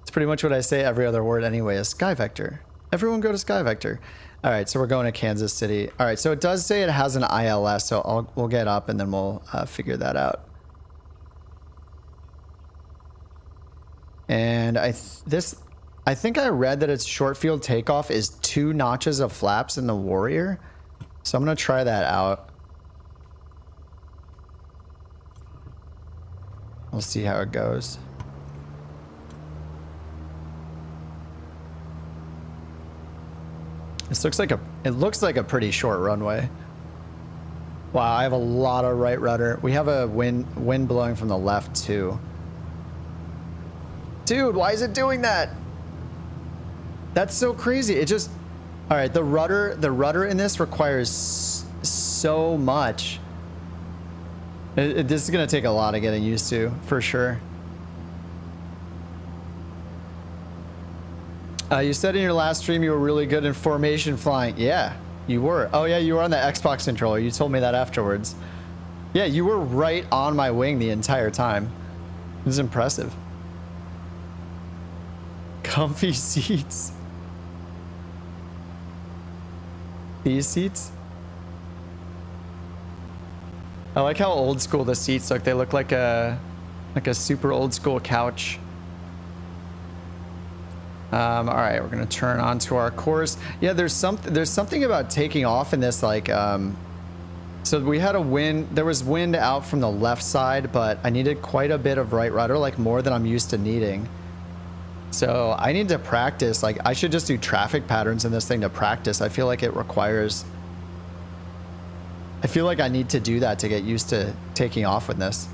It's pretty much what I say every other word anyway, is Skyvector. Everyone go to Skyvector. All right, so we're going to Kansas City. All right, so it does say it has an ILS, so we'll get up and then we'll figure that out. And I think I read that its short field takeoff is 2 notches of flaps in the Warrior. So I'm gonna try that out. We'll see how it goes. This looks like a pretty short runway. Wow, I have a lot of right rudder. We have a wind blowing from the left too. Dude, why is it doing that? That's so crazy. It just, all right, the rudder in this requires so much. This is gonna take a lot of getting used to, for sure. You said in your last stream you were really good in formation flying. Yeah, you were. Oh yeah, you were on the Xbox controller. You told me that afterwards. Yeah, you were right on my wing the entire time. It was impressive. Comfy seats. These seats? I like how old school the seats look. They look like a super old school couch. All right, we're gonna turn onto our course. Yeah, there's something about taking off in this, like, so we had a wind. There was wind out from the left side, but I needed quite a bit of right rudder, like more than I'm used to needing. So I need to practice. Like, I should just do traffic patterns in this thing to practice. I feel like it requires. I feel like I need to do that to get used to taking off with this.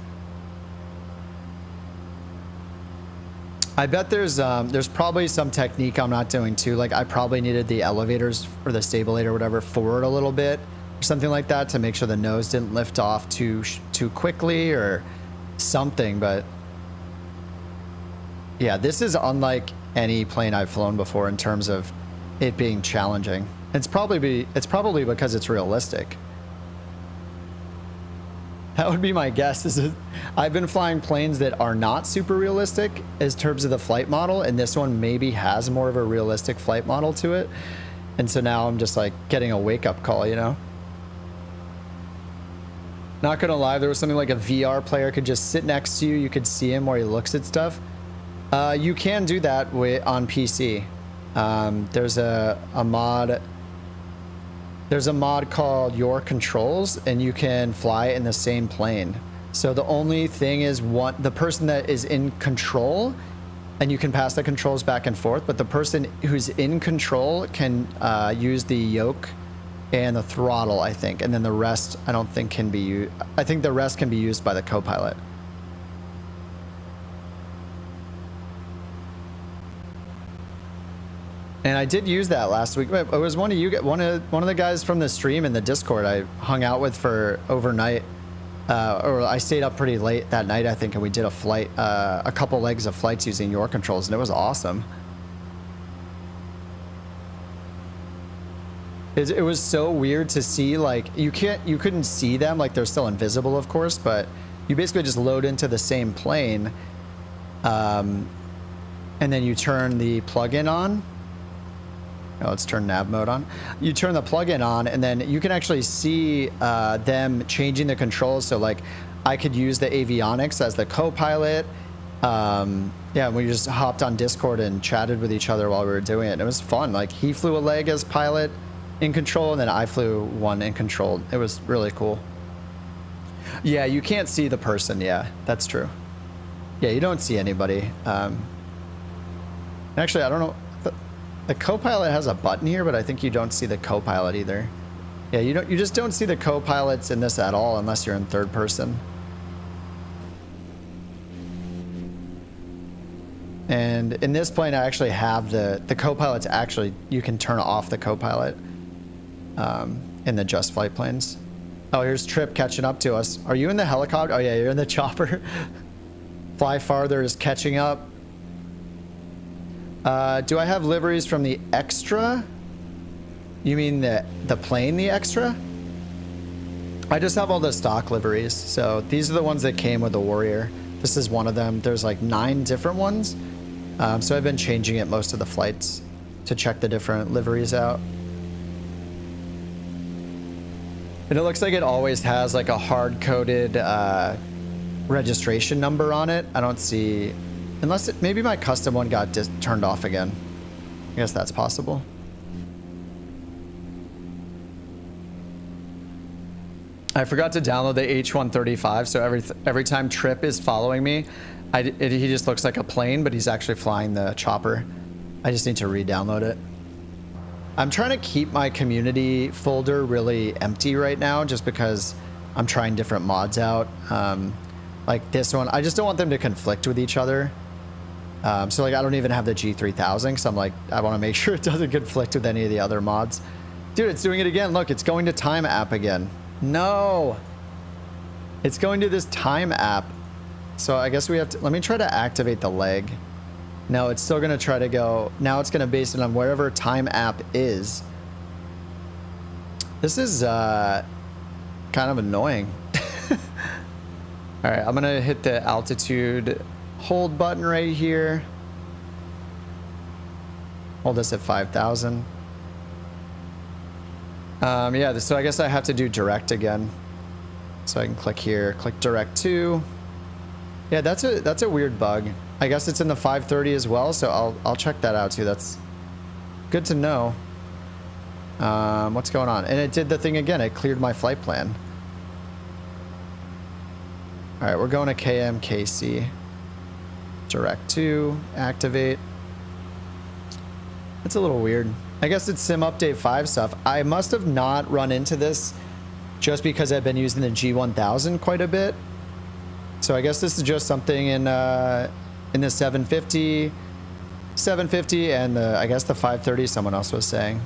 I bet there's probably some technique I'm not doing too. Like, I probably needed the elevators or the stabilator or whatever forward a little bit or something like that to make sure the nose didn't lift off too quickly or something. But yeah, this is unlike any plane I've flown before in terms of it being challenging. It's probably because it's realistic. That would be my guess. I've been flying planes that are not super realistic in terms of the flight model, and this one maybe has more of a realistic flight model to it. And so now I'm just like getting a wake-up call, you know? Not gonna lie, there was something like a VR player could just sit next to you. You could see him where he looks at stuff. You can do that on PC. There's a mod. There's a mod called Your Controls, and you can fly in the same plane. So the only thing is the person that is in control, and you can pass the controls back and forth, but the person who's in control can use the yoke and the throttle, I think. And then the rest, I don't think can be used. I think the rest can be used by the co-pilot. And I did use that last week. It was one of the guys from the stream in the Discord I hung out with for overnight, or I stayed up pretty late that night, I think, and we did a flight, a couple legs of flights using your controls, and it was awesome. It was so weird to see, like, you couldn't see them, like they're still invisible, of course, but you basically just load into the same plane, and then you turn the plugin on. Oh, let's turn nav mode on. You turn the plugin on, and then you can actually see them changing the controls. So, like, I could use the avionics as the co-pilot. Yeah, we just hopped on Discord and chatted with each other while we were doing it. It was fun. Like, he flew a leg as pilot in control, and then I flew one in control. It was really cool. Yeah, you can't see the person. Yeah, that's true. Yeah, you don't see anybody. Actually, I don't know. The co-pilot has a button here, but I think you don't see the co-pilot either. Yeah, you just don't see the co-pilots in this at all unless you're in third person. And in this plane, I actually have the co-pilots. Actually, you can turn off the co-pilot in the Just Flight planes. Oh, here's Trip catching up to us. Are you in the helicopter? Oh yeah, you're in the chopper. Fly Farther is catching up. Do I have liveries from the extra? You mean the plane, the extra? I just have all the stock liveries. So these are the ones that came with the Warrior. This is one of them. There's like 9 different ones. So I've been changing it most of the flights to check the different liveries out. And it looks like it always has like a hard-coded registration number on it. I don't see, unless maybe my custom one got turned off again. I guess that's possible. I forgot to download the H135, so every time Trip is following me, he just looks like a plane, but he's actually flying the chopper. I just need to re-download it. I'm trying to keep my community folder really empty right now, just because I'm trying different mods out. Like this one, I just don't want them to conflict with each other. So like I don't even have the G3000, so I'm like, I want to make sure it doesn't conflict with any of the other mods. Dude, it's doing it again. Look, it's going to time app again. No, it's going to this time app. So I guess we have to, let me try to activate the leg. No, it's still going to try to go. Now it's going to base it on wherever time app is. This is kind of annoying. All right, I'm going to hit the altitude hold button right here. Hold this at 5,000. Yeah, so I guess I have to do direct again. So I can click here, click direct to. Yeah, that's a weird bug. I guess it's in the 530 as well, so I'll check that out too. That's good to know. What's going on? And it did the thing again. It cleared my flight plan. All right, we're going to KMKC. Direct to, activate. It's a little weird. I guess it's Sim Update 5 stuff. I must have not run into this just because I've been using the G1000 quite a bit. So I guess this is just something in the 750 and I guess the 530 someone else was saying.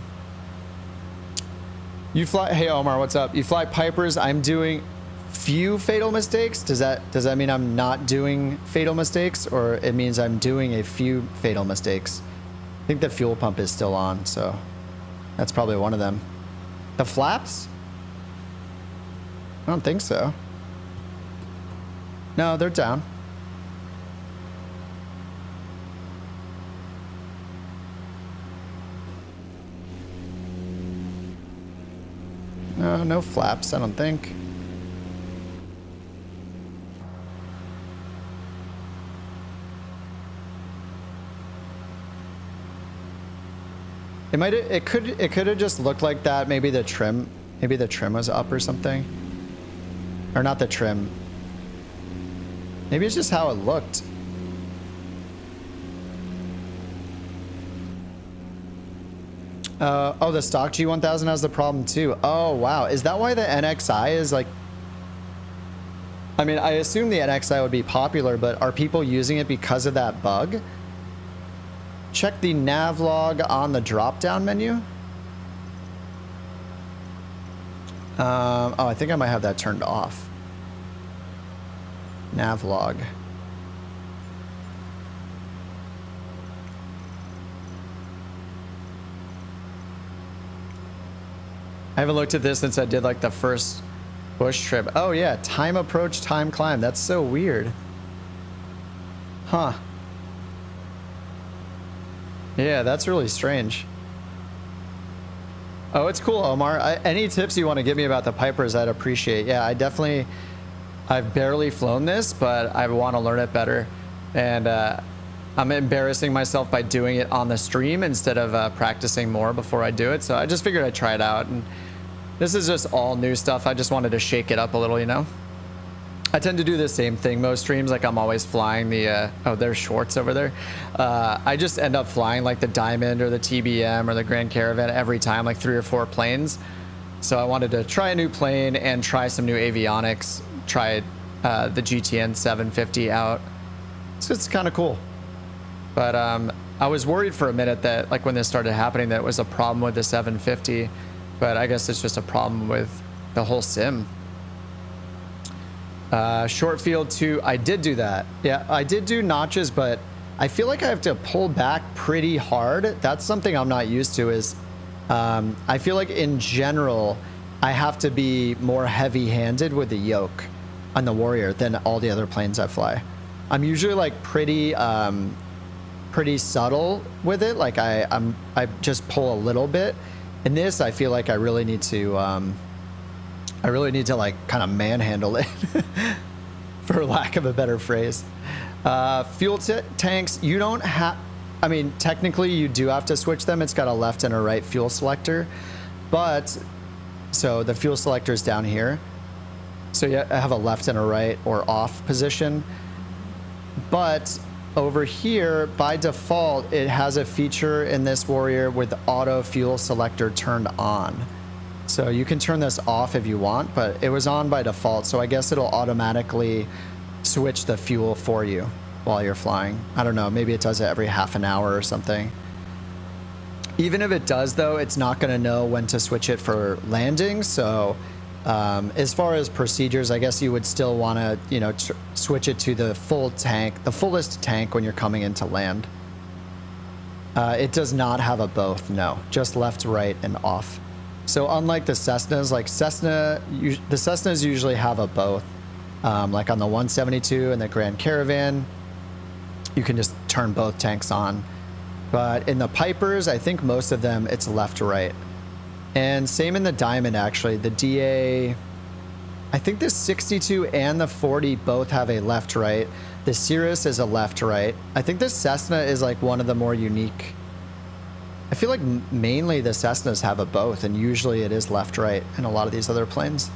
You fly, hey Omar, what's up? You fly Pipers. I'm doing few fatal mistakes. Does that mean I'm not doing fatal mistakes, or it means I'm doing a few fatal mistakes? I think the fuel pump is still on, so that's probably one of them. The flaps? I don't think so. No, they're down. No, no flaps, I don't think. It could have just looked like that. Maybe the trim was up or something. Or not the trim. Maybe it's just how it looked. Oh, the stock G1000 has the problem too. Oh, wow. Is that why the NXI is like... I mean, I assume the NXI would be popular, but are people using it because of that bug? Check the nav log on the drop-down menu. Oh, I think I might have that turned off. Nav log. I haven't looked at this since I did like the first bush trip. Oh yeah, time approach, time climb. That's so weird. Huh. Yeah, that's really strange. Oh, it's cool, Omar. Any tips you want to give me about the Pipers, I'd appreciate. Yeah, I've barely flown this, but I want to learn it better. And I'm embarrassing myself by doing it on the stream instead of practicing more before I do it. So I just figured I'd try it out. And this is just all new stuff. I just wanted to shake it up a little, you know? I tend to do the same thing most streams. Like I'm always flying the, oh, there's Schwartz over there. I just end up flying like the Diamond or the TBM or the Grand Caravan every time, like 3 or 4 planes. So I wanted to try a new plane and try some new avionics. Try the GTN 750 out. So it's kind of cool. But I was worried for a minute that like when this started happening that it was a problem with the 750. But I guess it's just a problem with the whole sim. Short field 2, I did do that. Yeah, I did do notches, but I feel like I have to pull back pretty hard. That's something I'm not used to is I feel like in general, I have to be more heavy-handed with the yoke on the Warrior than all the other planes I fly. I'm usually like pretty subtle with it. Like I just pull a little bit. In this, I feel like I really need to like kind of manhandle it, for lack of a better phrase. Fuel tanks, you don't have, I mean, technically you do have to switch them. It's got a left and a right fuel selector, but so the fuel selector is down here. So you have a left and a right or off position. But over here, by default, it has a feature in this Warrior with auto fuel selector turned on. So you can turn this off if you want, but it was on by default. So I guess it'll automatically switch the fuel for you while you're flying. I don't know, maybe it does it every half an hour or something. Even if it does though, it's not gonna know when to switch it for landing. So as far as procedures, I guess you would still wanna, you know, switch it to the full tank, the fullest tank when you're coming in to land. It does not have a both, no, just left, right, and off. So unlike the Cessnas, like the Cessnas usually have a both. Like on the 172 and the Grand Caravan, you can just turn both tanks on. But in the Pipers, I think most of them, it's left, right. And same in the Diamond, actually. The DA, I think the 62 and the 40 both have a left, right. The Cirrus is a left, right. I think the Cessna is like one of the more unique. I feel like mainly the Cessnas have a both, and usually it is left, right in a lot of these other planes.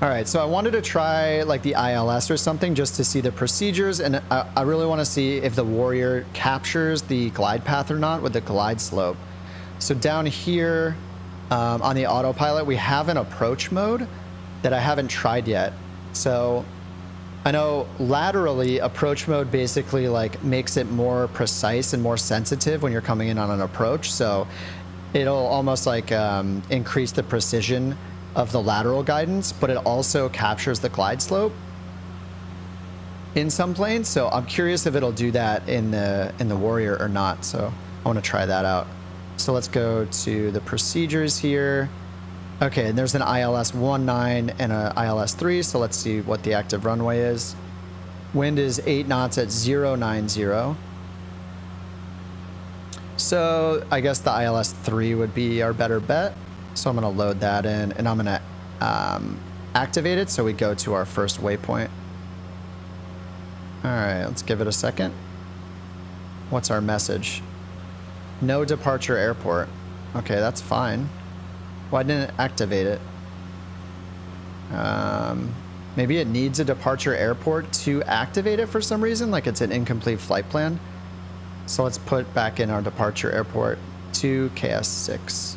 All right, so I wanted to try like the ILS or something just to see the procedures, and I really want to see if the Warrior captures the glide path or not with the glide slope. So down here on the Autopilot, we have an approach mode that I haven't tried yet. So I know laterally approach mode basically like makes it more precise and more sensitive when you're coming in on an approach. So it'll almost like increase the precision of the lateral guidance, but it also captures the glide slope in some planes. So I'm curious if it'll do that in the Warrior or not. So I want to try that out. So let's go to the procedures here. Okay, and there's an ILS 19 and an ILS 3. So let's see what the active runway is. Wind is 8 knots at 090. So I guess the ILS 3 would be our better bet. So I'm going to load that in, and I'm going to activate it so we go to our first waypoint. All right, let's give it a second. What's our message? No departure airport. Okay, that's fine. Why didn't it activate it? Maybe it needs a departure airport to activate it for some reason, like it's an incomplete flight plan. So let's put back in our departure airport to KS6.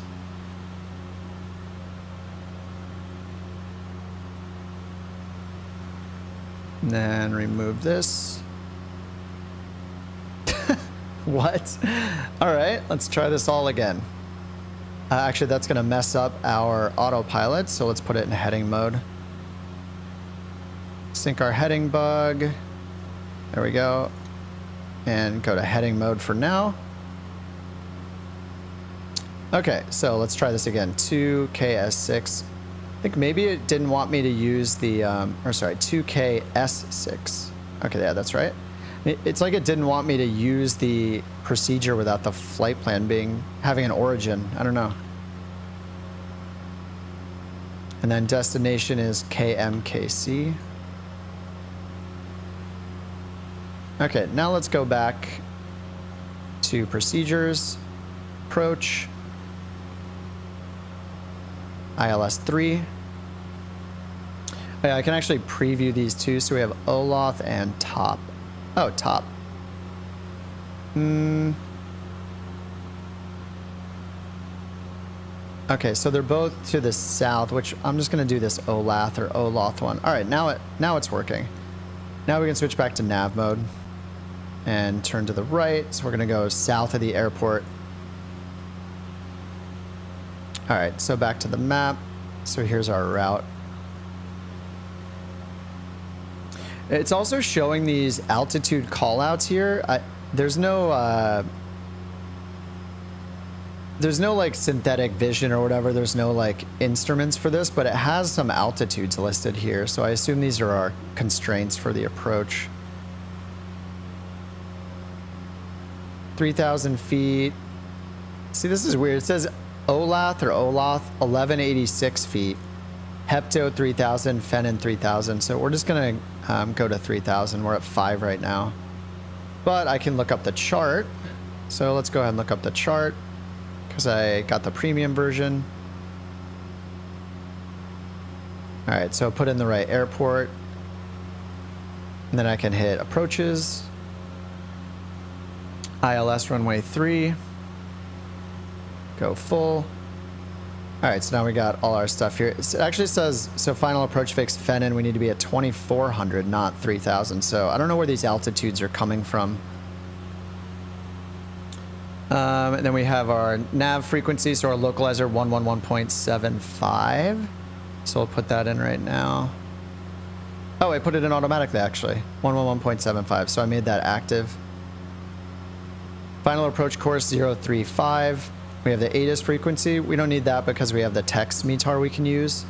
And then remove this. What? All right, let's try this all again. Actually, that's going to mess up our autopilot, so let's put it in heading mode. Sync our heading bug. There we go. And go to heading mode for now. Okay, so let's try this again. 2KS6. I think maybe it didn't want me to use the, or sorry, 2KS6. Okay, yeah, that's right. It's like it didn't want me to use the procedure without the flight plan having an origin. I don't know. And then destination is KMKC. Okay, now let's go back to procedures, approach, ILS 3. Oh, yeah, I can actually preview these two. So we have Oloth and top. Oh, top. Okay, so they're both to the south, which I'm just going to do this Olath or Oloth one. All right, now it's working. Now we can switch back to nav mode and turn to the right. So we're going to go south of the airport. All right, so back to the map. So here's our route. It's also showing these altitude callouts here. There's no like synthetic vision or whatever. There's no like instruments for this, but it has some altitudes listed here. So I assume these are our constraints for the approach. 3,000 feet. See, this is weird. It says Oloth or Oloth 1186 feet. Hepto 3000, Fennin 3000. So we're just going to go to 3000. We're at 5 right now. But I can look up the chart. So let's go ahead and look up the chart because I got the premium version. All right, so put in the right airport. And then I can hit approaches. ILS runway 3. Go full. All right, so now we got all our stuff here. It actually says, so final approach fix Fennin, we need to be at 2,400, not 3,000. So I don't know where these altitudes are coming from. And then we have our nav frequency, so our localizer 111.75. So we'll put that in right now. Oh, I put it in automatically, actually. 111.75, so I made that active. Final approach course 035. We have the ATIS frequency. We don't need that because we have the text METAR we can use.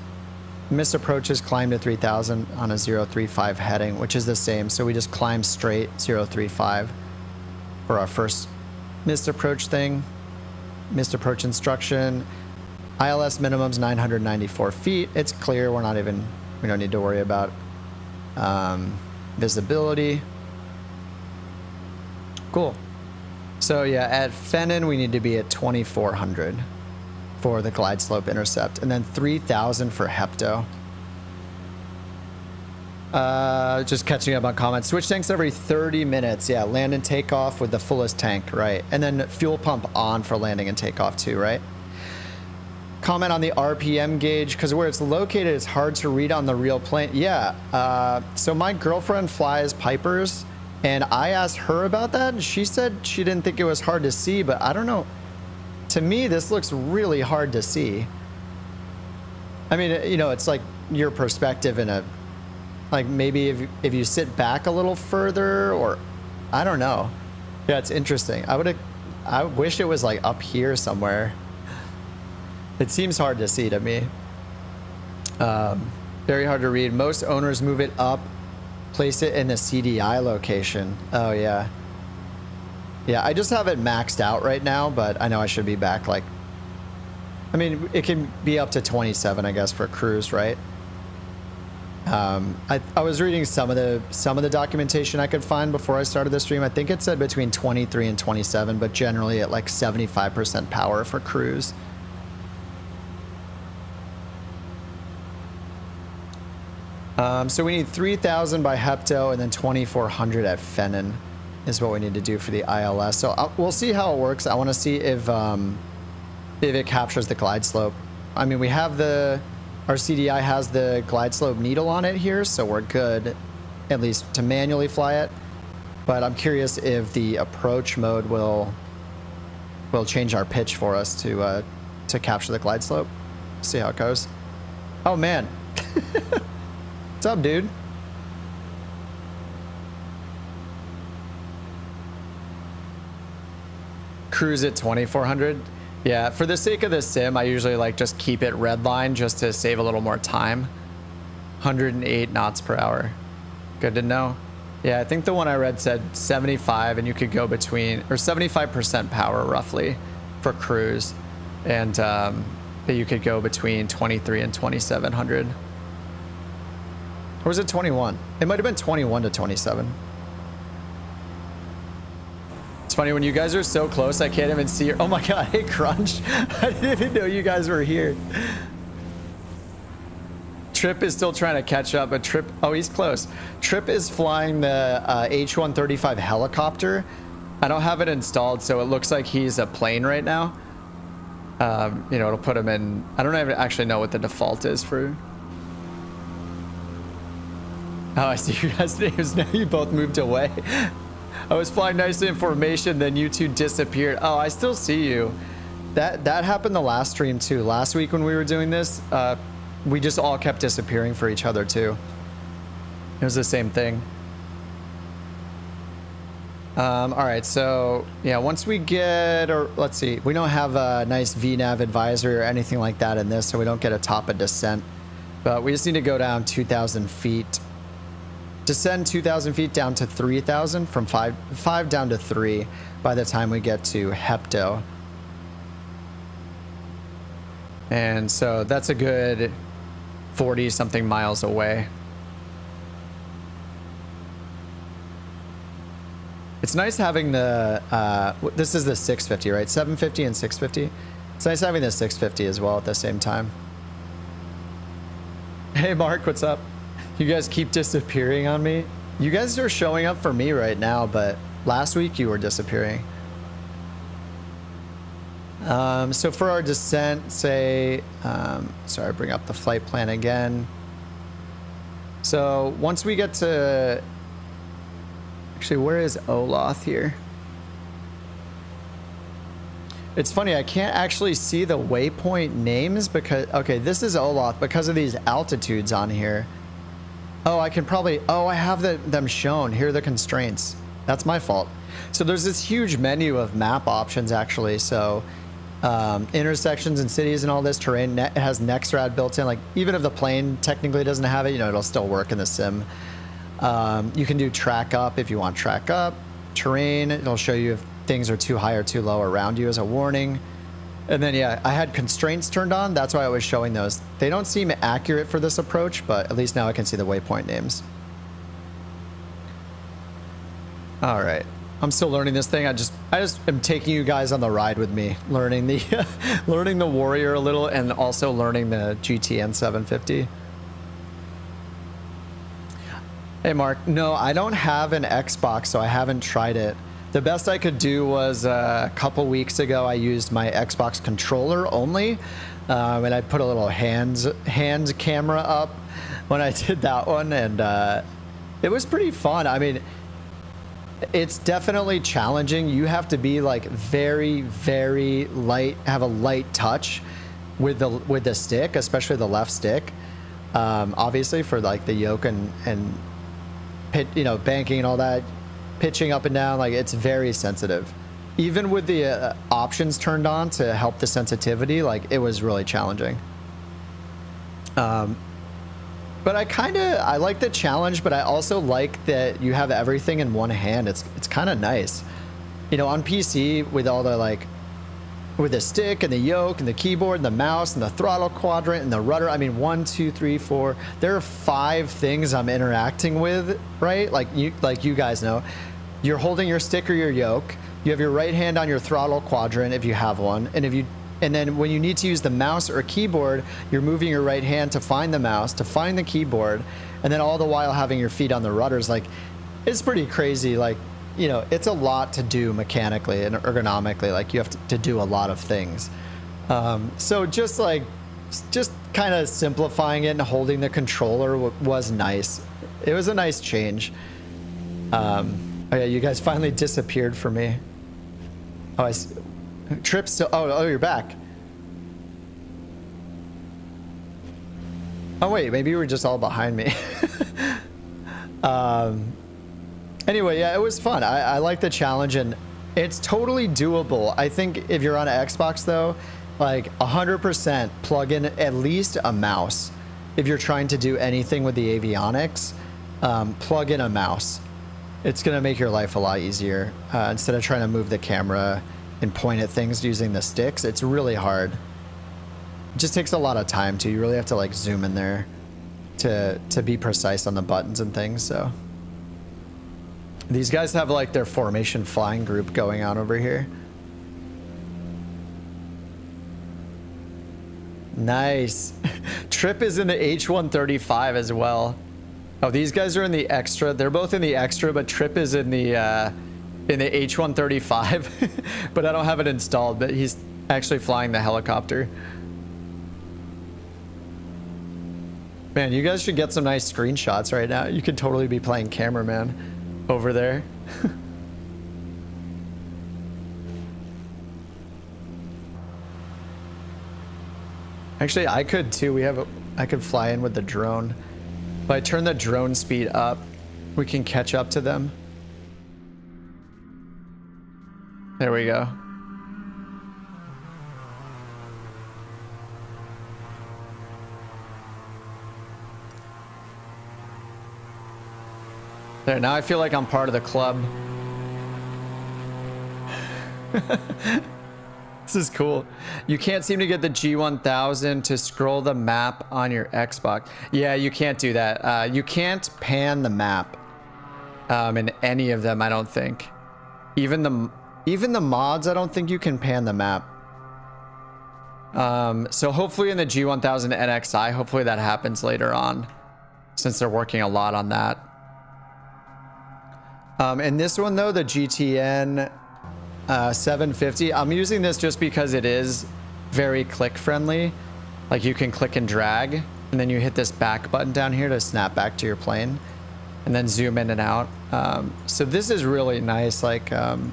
Missed approaches climb to 3000 on a 035 heading, which is the same. So we just climb straight 035 for our first missed approach thing. Missed approach instruction. ILS minimum's 994 feet. It's clear. We don't need to worry about visibility. Cool. So yeah, at Fennin, we need to be at 2,400 for the glide slope intercept, and then 3,000 for Hepto. Just catching up on comments. Switch tanks every 30 minutes. Yeah, land and takeoff with the fullest tank, right? And then fuel pump on for landing and takeoff too, right? Comment on the RPM gauge, because where it's located, it's hard to read on the real plane. Yeah, so my girlfriend flies Pipers, and I asked her about that, and she said she didn't think it was hard to see, but I don't know. To me, this looks really hard to see. I mean, you know, it's like your perspective in a, like maybe if you sit back a little further, or I don't know. Yeah, it's interesting. I wish it was like up here somewhere. It seems hard to see to me. Very hard to read. Most owners move it up, place it in the CDI location. Oh, yeah. Yeah, I just have it maxed out right now, but I know I should be back like... I mean, it can be up to 27, I guess, for cruise, right? I was reading some of the documentation I could find before I started the stream. I think it said between 23 and 27, but generally at like 75% power for cruise. So we need 3,000 by Hepto and then 2,400 at Fennin is what we need to do for the ILS. So we'll see how it works. I want to see if it captures the glide slope. I mean, we have our CDI has the glide slope needle on it here, so we're good, at least to manually fly it. But I'm curious if the approach mode will change our pitch for us to capture the glide slope. See how it goes. Oh man. What's up, dude? Cruise at 2,400. Yeah, for the sake of the sim, I usually like just keep it redline just to save a little more time. 108 knots per hour. Good to know. Yeah, I think the one I read said 75 and you could go between, or 75% power roughly for cruise. And that you could go between 23 and 2700. Or was it 21? It might have been 21 to 27. It's funny when you guys are so close, I can't even see your, oh my God, hey Crunch. I didn't even know you guys were here. Trip is still trying to catch up, but Trip, oh, he's close. Trip is flying the H-135 helicopter. I don't have it installed, so it looks like he's a plane right now. You know, it'll put him in, I don't even actually know what the default is for. Oh, I see you guys' names now. You both moved away. I was flying nicely in formation, then you two disappeared. Oh, I still see you. That happened the last stream too. Last week when we were doing this, we just all kept disappearing for each other too. It was the same thing. All right, so yeah, once we get, or let's see, we don't have a nice VNav advisory or anything like that in this, so we don't get a top of descent, but we just need to go down 2,000 feet. Descend 2,000 feet down to 3,000 from five down to 3 by the time we get to Hepto. And so that's a good 40 something miles away. It's nice having the, this is the 650, right? 750 and 650. It's nice having the 650 as well at the same time. Hey Mark, what's up? You guys keep disappearing on me. You guys are showing up for me right now, but last week you were disappearing. So for our descent, say, sorry, bring up the flight plan again. So once we get to, actually, where is Oloth here? It's funny, I can't actually see the waypoint names because, okay, this is Oloth because of these altitudes on here. Oh, I can probably, oh, I have them shown. Here are the constraints. That's my fault. So there's this huge menu of map options actually. So intersections and cities and all this terrain, it has Nextrad built in. Like even if the plane technically doesn't have it, you know, it'll still work in the sim. You can do track up if you want track up. Terrain, it'll show you if things are too high or too low around you as a warning. And then, yeah, I had constraints turned on. That's why I was showing those. They don't seem accurate for this approach, but at least now I can see the waypoint names. All right. I'm still learning this thing. I just am taking you guys on the ride with me, learning the learning the Warrior a little and also learning the GTN 750. Hey, Mark. No, I don't have an Xbox, so I haven't tried it. The best I could do was a couple weeks ago, I used my Xbox controller only, and I put a little hand camera up when I did that one, and it was pretty fun. I mean, it's definitely challenging. You have to be like very, very light, have a light touch with the stick, especially the left stick, obviously for like the yoke and pit, you know, banking and all that. Pitching up and down, like it's very sensitive. Even with the options turned on to help the sensitivity, like it was really challenging. But I like the challenge, but I also like that you have everything in one hand. It's kind of nice. You know, on PC with all the like, with the stick and the yoke and the keyboard and the mouse and the throttle quadrant and the rudder. I mean, 1, 2, 3, 4. There are 5 things I'm interacting with, right? Like you guys know. You're holding your stick or your yoke. You have your right hand on your throttle quadrant if you have one, and then when you need to use the mouse or keyboard, you're moving your right hand to find the mouse, to find the keyboard, and then all the while having your feet on the rudders. Like, it's pretty crazy. Like, you know, it's a lot to do mechanically and ergonomically. Like, you have to do a lot of things. So just kind of simplifying it and holding the controller was nice. It was a nice change. Oh yeah, you guys finally disappeared for me. Oh, Trip still, oh, you're back. Oh wait, maybe you were just all behind me. Anyway, yeah, it was fun. I like the challenge, and It's totally doable. I think if you're on an Xbox though, like 100% plug in at least a mouse. If you're trying to do anything with the avionics, plug in a mouse. It's going to make your life a lot easier. Instead of trying to move the camera and point at things using the sticks, it's really hard. It just takes a lot of time too. You really have to like zoom in there to be precise on the buttons and things. So these guys have like their formation flying group going on over here. Nice. Trip is in the H135 as well. Oh, these guys are in the extra. They're both in the extra, but Trip is in the H135. But I don't have it installed, but he's actually flying the helicopter. Man, you guys should get some nice screenshots right now. You could totally be playing cameraman over there. Actually, I could too. I could fly in with the drone. If I turn the drone speed up, we can catch up to them. There we go. There, now I feel like I'm part of the club. This is cool. You can't seem to get the G1000 to scroll the map on your Xbox. Yeah, you can't do that. You can't pan the map in any of them, I don't think. Even the mods, I don't think you can pan the map. So hopefully in the G1000 NXI, hopefully that happens later on, since they're working a lot on that. And this one though, the GTN 750, I'm using this just because it is very click friendly. Like you can click and drag, and then you hit this back button down here to snap back to your plane, and then zoom in and out. So this is really nice, like, and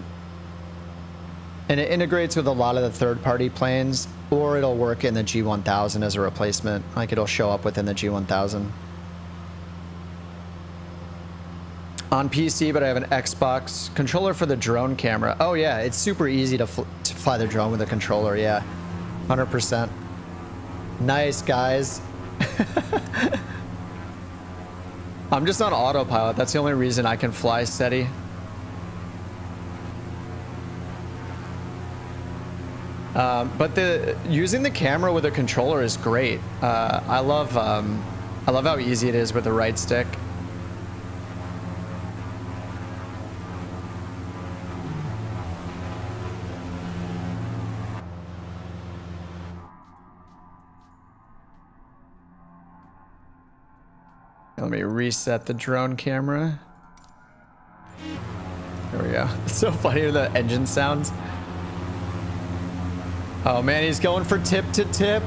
it integrates with a lot of the third-party planes, or it'll work in the G1000 as a replacement. Like it'll show up within the G1000. On PC, but I have an Xbox controller for the drone camera. Oh yeah, it's super easy to fly the drone with a controller, yeah. 100%. Nice, guys. I'm just on autopilot. That's the only reason I can fly steady. But using the camera with a controller is great. I love how easy it is with the right stick. Let me reset the drone camera. There we go. It's so funny with the engine sounds. Oh man, he's going for tip to tip.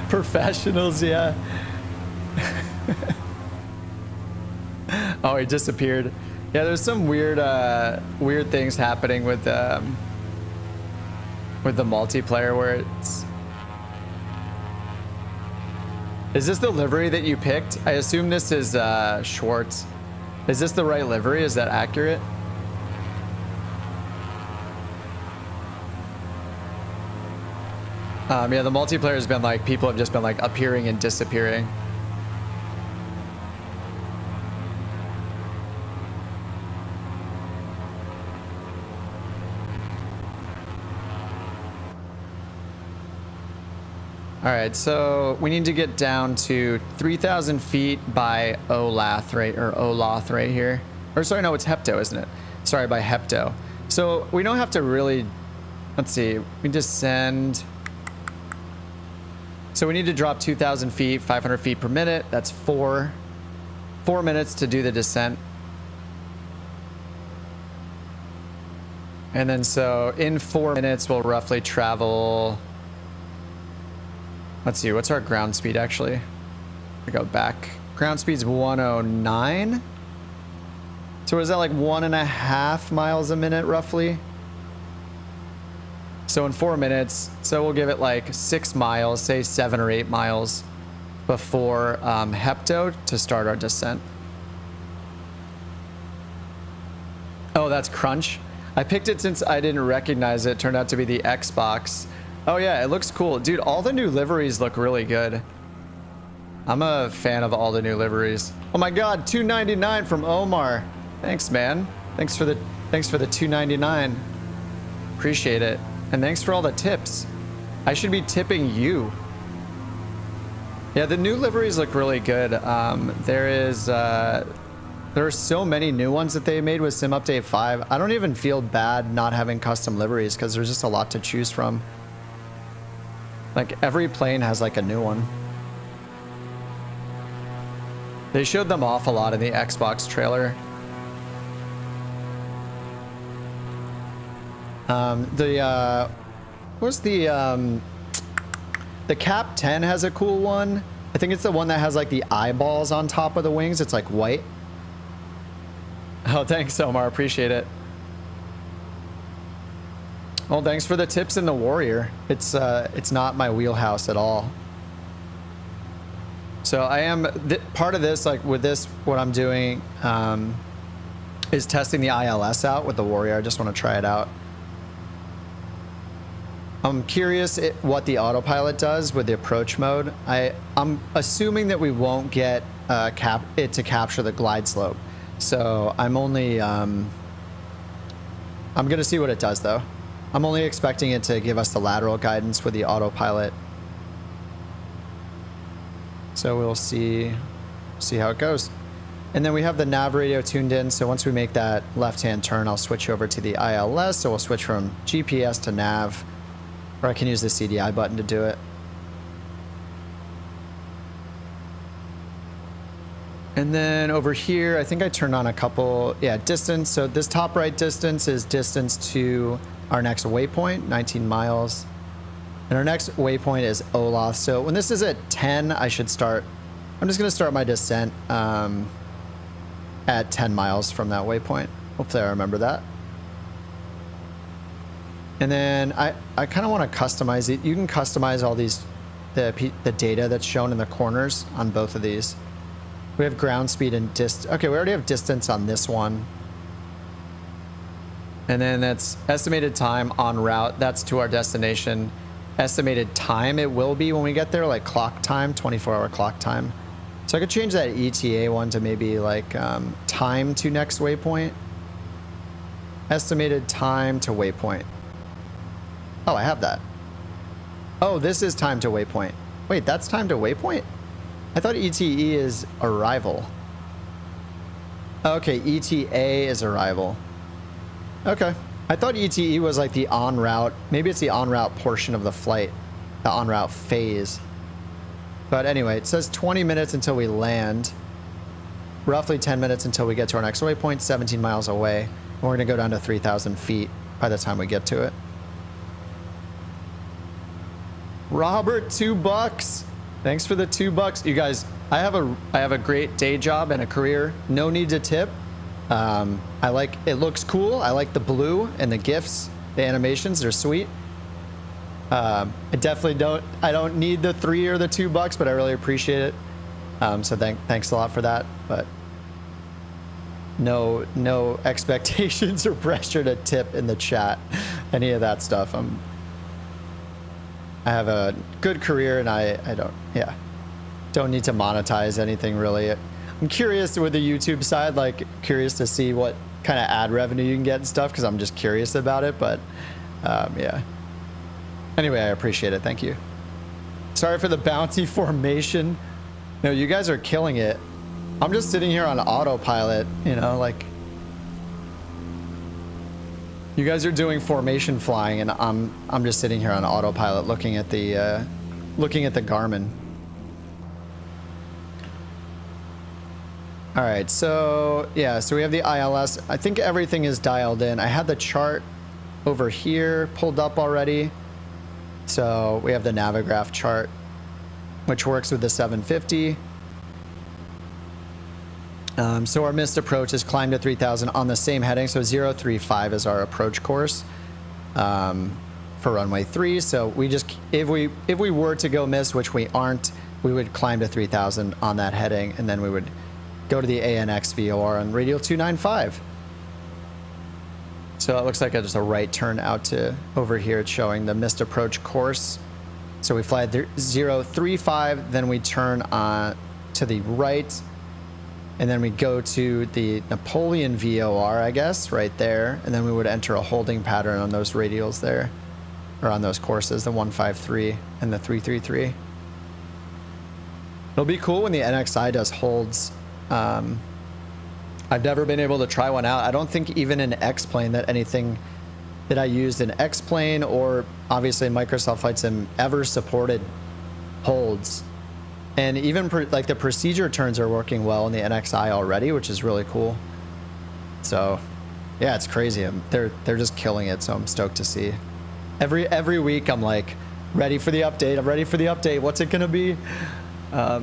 Professionals, yeah. Oh, he disappeared. Yeah, there's some weird things happening with the multiplayer where it's... Is this the livery that you picked? I assume this is Schwartz. Is this the right livery? Is that accurate? Yeah, the multiplayer has been like, people have just been like appearing and disappearing. All right, so we need to get down to 3,000 feet by Olath, right? Or Olath right here. Or sorry, no, it's Hepto, isn't it? Sorry, by Hepto. So we don't have to really, let's see, we descend. So we need to drop 2,000 feet, 500 feet per minute. That's 4 minutes to do the descent. And then so in 4 minutes, we'll roughly travel... Let's see, what's our ground speed actually? We go back. Ground speed's 109. So is that like 1.5 miles a minute roughly? So in 4 minutes, so we'll give it like 6 miles, say 7 or 8 miles before Hepto to start our descent. Oh, that's Crunch. I picked it since I didn't recognize it. Turned out to be the Xbox. Oh yeah, it looks cool. Dude, all the new liveries look really good. I'm a fan of all the new liveries. Oh my god, $2.99 from Omar. Thanks, man. Thanks for the $2.99. Appreciate it. And thanks for all the tips. I should be tipping you. Yeah, the new liveries look really good. There are so many new ones that they made with Sim Update 5. I don't even feel bad not having custom liveries because there's just a lot to choose from. Like every plane has like a new one. They showed them off a lot in the Xbox trailer. The Cap 10 has a cool one. I think it's the one that has like the eyeballs on top of the wings. It's like white. Oh, thanks, Omar. Appreciate it. Well, thanks for the tips in the Warrior. It's not my wheelhouse at all. So I am part of this, like with this, what I'm doing is testing the ILS out with the Warrior. I just want to try it out. I'm curious what the autopilot does with the approach mode. I'm assuming that we won't get it to capture the glide slope. So I'm only, I'm going to see what it does though. I'm only expecting it to give us the lateral guidance with the autopilot. So we'll see how it goes. And then we have the nav radio tuned in. So once we make that left-hand turn, I'll switch over to the ILS. So we'll switch from GPS to nav, or I can use the CDI button to do it. And then over here, I think I turned on a couple, yeah, distance. So this top right distance is distance to our next waypoint, 19 miles. And our next waypoint is Olaf. So when this is at 10, I should start, I'm just gonna start my descent at 10 miles from that waypoint. Hopefully I remember that. And then I kind of want to customize it. You can customize all these, the data that's shown in the corners on both of these. We have ground speed and okay, we already have distance on this one. And then that's estimated time en route. That's to our destination. Estimated time it will be when we get there, like clock time, 24-hour clock time. So I could change that ETA one to maybe like time to next waypoint. Estimated time to waypoint. Oh, I have that. Oh, this is time to waypoint. Wait, that's time to waypoint? I thought ETE is arrival. Okay, ETA is arrival. Okay. I thought ETE was like the en route. Maybe it's the en route portion of the flight, the en route phase. But anyway, it says 20 minutes until we land. Roughly 10 minutes until we get to our next waypoint, 17 miles away. And we're going to go down to 3,000 feet by the time we get to it. Robert, $2. Thanks for the $2. You guys, I have a great day job and a career. No need to tip. I like, it looks cool. I like the blue and the GIFs, the animations, they're sweet. I definitely I don't need the $3 or the $2, but I really appreciate it. So thanks a lot for that, but no expectations or pressure to tip in the chat, any of that stuff. I have a good career and I don't need to monetize anything really. I'm curious with the YouTube side, like curious to see what kind of ad revenue you can get and stuff, because I'm just curious about it. But yeah. Anyway, I appreciate it. Thank you. Sorry for the bounty formation. No, you guys are killing it. I'm just sitting here on autopilot, you know, like you guys are doing formation flying, and I'm just sitting here on autopilot looking at the Garmin. All right, so yeah, so we have the ILS. I think everything is dialed in. I had the chart over here pulled up already. So we have the Navigraft chart, which works with the 750. So our missed approach is climb to 3,000 on the same heading. So 035 is our approach course for runway 3. So we just, if we were to go miss, which we aren't, we would climb to 3,000 on that heading, and then we would go to the ANX VOR on radial 295. So it looks like just a right turn out to over here. It's showing the missed approach course. So we fly 035, then we turn on to the right, and then we go to the Napoleon VOR, I guess, right there. And then we would enter a holding pattern on those radials there, or on those courses, the 153 and the 333. It'll be cool when the NXI does holds. I've never been able to try one out. I don't think even in X-Plane that anything that I used in X-Plane or obviously Microsoft Flight Sim ever supported holds. And even like the procedure turns are working well in the NXI already, which is really cool. So yeah, it's crazy. They're just killing it. So I'm stoked to see. Every week I'm like, ready for the update. I'm ready for the update. What's it gonna be? Yeah,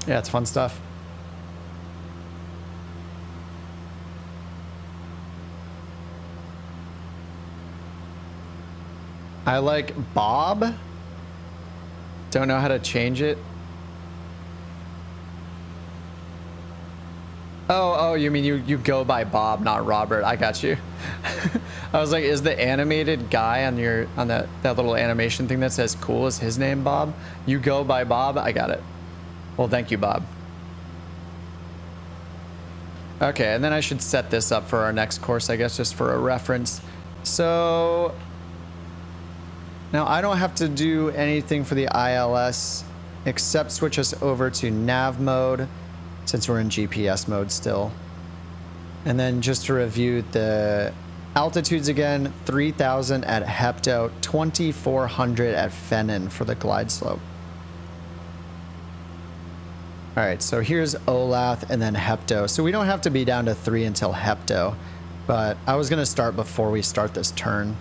it's fun stuff. I like Bob. Don't know how to change it. Oh, you mean you go by Bob, not Robert. I got you. I was like, is the animated guy on that little animation thing that says cool, is his name Bob? You go by Bob? I got it. Well, thank you, Bob. Okay, and then I should set this up for our next course, I guess, just for a reference. So now I don't have to do anything for the ILS except switch us over to Nav Mode since we're in GPS mode still. And then just to review the altitudes again, 3,000 at Hepto, 2,400 at Fennon for the glide slope. All right, so here's Olath and then Hepto. So we don't have to be down to 3 until Hepto, but I was gonna start before we start this turn.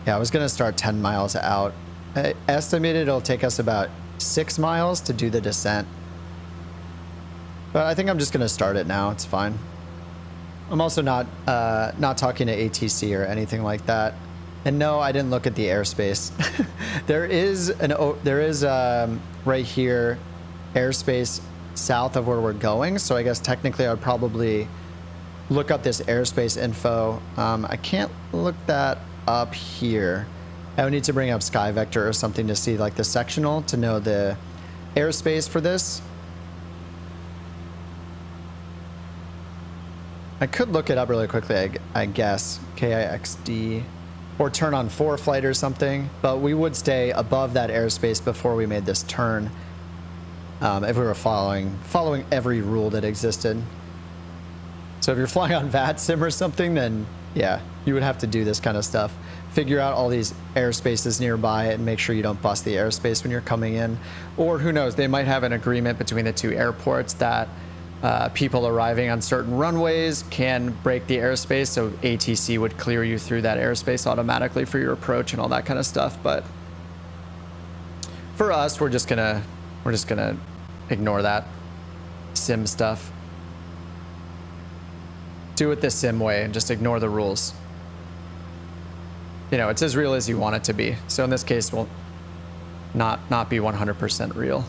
Yeah, I was gonna start 10 miles out. I estimated it'll take us about 6 miles to do the descent. But I think I'm just gonna start it now, it's fine. I'm also not talking to ATC or anything like that. And no, I didn't look at the airspace. there is right here, airspace south of where we're going. So I guess technically I would probably look up this airspace info. I can't look that up here. I would need to bring up Sky Vector or something to see like the sectional to know the airspace for this. I could look it up really quickly, I guess. KIXD. Or turn on 4 flight or something. But we would stay above that airspace before we made this turn. If we were following every rule that existed. So if you're flying on VATSIM or something, then yeah, you would have to do this kind of stuff. Figure out all these airspaces nearby and make sure you don't bust the airspace when you're coming in. Or who knows, they might have an agreement between the two airports that people arriving on certain runways can break the airspace, so ATC would clear you through that airspace automatically for your approach and all that kind of stuff. But for us, we're just gonna ignore that sim stuff. Do it the sim way and just ignore the rules. You know, it's as real as you want it to be. So in this case, we'll not be 100% real.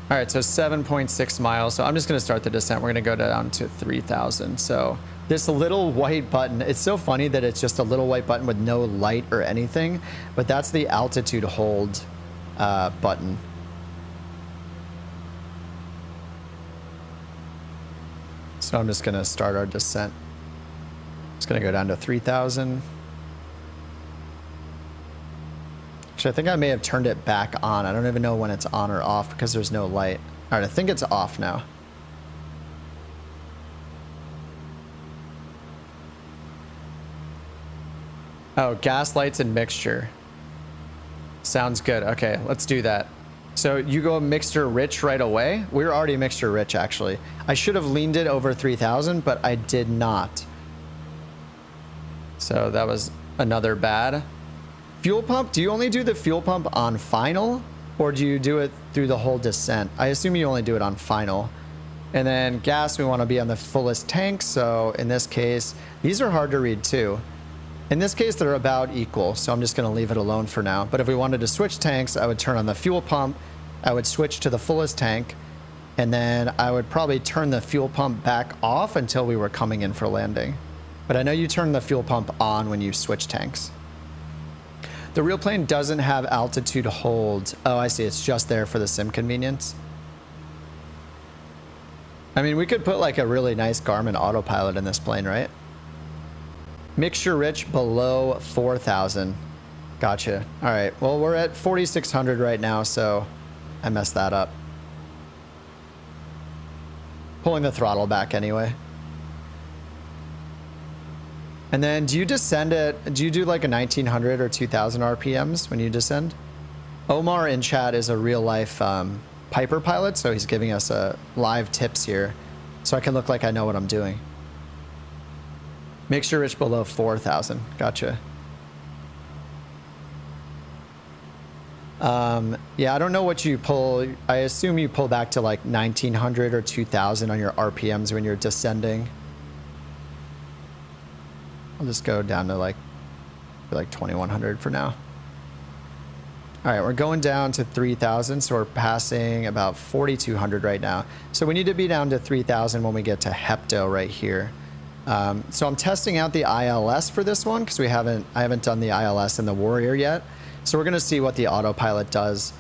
All right, so 7.6 miles. So I'm just going to start the descent. We're going to go down to 3,000. So this little white button, it's so funny that it's just a little white button with no light or anything, but that's the altitude hold button. So I'm just going to start our descent. It's going to go down to 3,000. Actually, I think I may have turned it back on. I don't even know when it's on or off because there's no light. All right, I think it's off now. Oh, gas lights and mixture. Sounds good. Okay, let's do that. So you go mixture rich right away? We're already mixture rich, actually. I should have leaned it over 3,000, but I did not. So that was another bad. Fuel pump, do you only do the fuel pump on final, or do you do it through the whole descent? I assume you only do it on final. And then gas, we want to be on the fullest tank. So in this case, these are hard to read too. In this case, they're about equal, so I'm just going to leave it alone for now. But if we wanted to switch tanks, I would turn on the fuel pump, I would switch to the fullest tank, And then I would probably turn the fuel pump back off until we were coming in for landing. But I know you turn the fuel pump on when you switch tanks. The real plane doesn't have altitude hold. Oh, I see. It's just there for the sim convenience. I mean, we could put like a really nice Garmin autopilot in this plane, right? Mixture rich below 4,000. Gotcha. All right. Well, we're at 4,600 right now, so I messed that up. Pulling the throttle back anyway. And then do you descend at, do you do like a 1900 or 2000 RPMs when you descend? Omar in chat is a real life Piper pilot, so he's giving us live tips here so I can look like I know what I'm doing. Mixture rich below 4,000. Gotcha. Yeah, I don't know what you pull. I assume you pull back to like 1900 or 2000 on your RPMs when you're descending. I'll just go down to like 2100 for now. All right, we're going down to 3,000, so we're passing about 4,200 right now. So we need to be down to 3,000 when we get to Hepto right here. So I'm testing out the ILS for this one because I haven't done the ILS in the Warrior yet. So we're going to see what the autopilot does.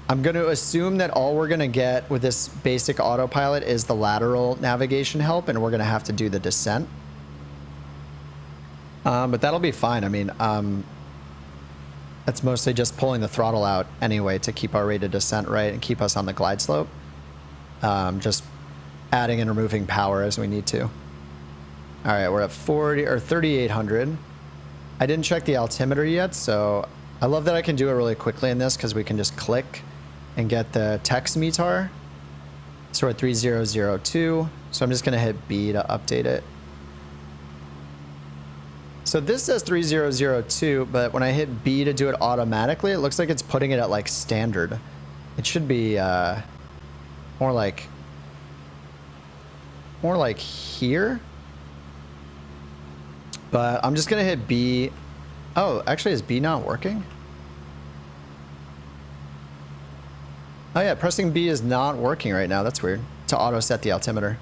I'm going to assume that all we're going to get with this basic autopilot is the lateral navigation help, and we're going to have to do the descent. But that'll be fine. I mean, that's mostly just pulling the throttle out anyway to keep our rate of descent right and keep us on the glide slope. Just adding and removing power as we need to. All right, we're at 3,800. I didn't check the altimeter yet, so I love that I can do it really quickly in this because we can just click and get the text METAR. So we're at 3002. So I'm just going to hit B to update it. So this says 3002, but when I hit B to do it automatically, it looks like it's putting it at like standard. It should be more like here. But I'm just going to hit B. Oh, actually, is B not working? Oh yeah, pressing B is not working right now. That's weird. To auto set the altimeter.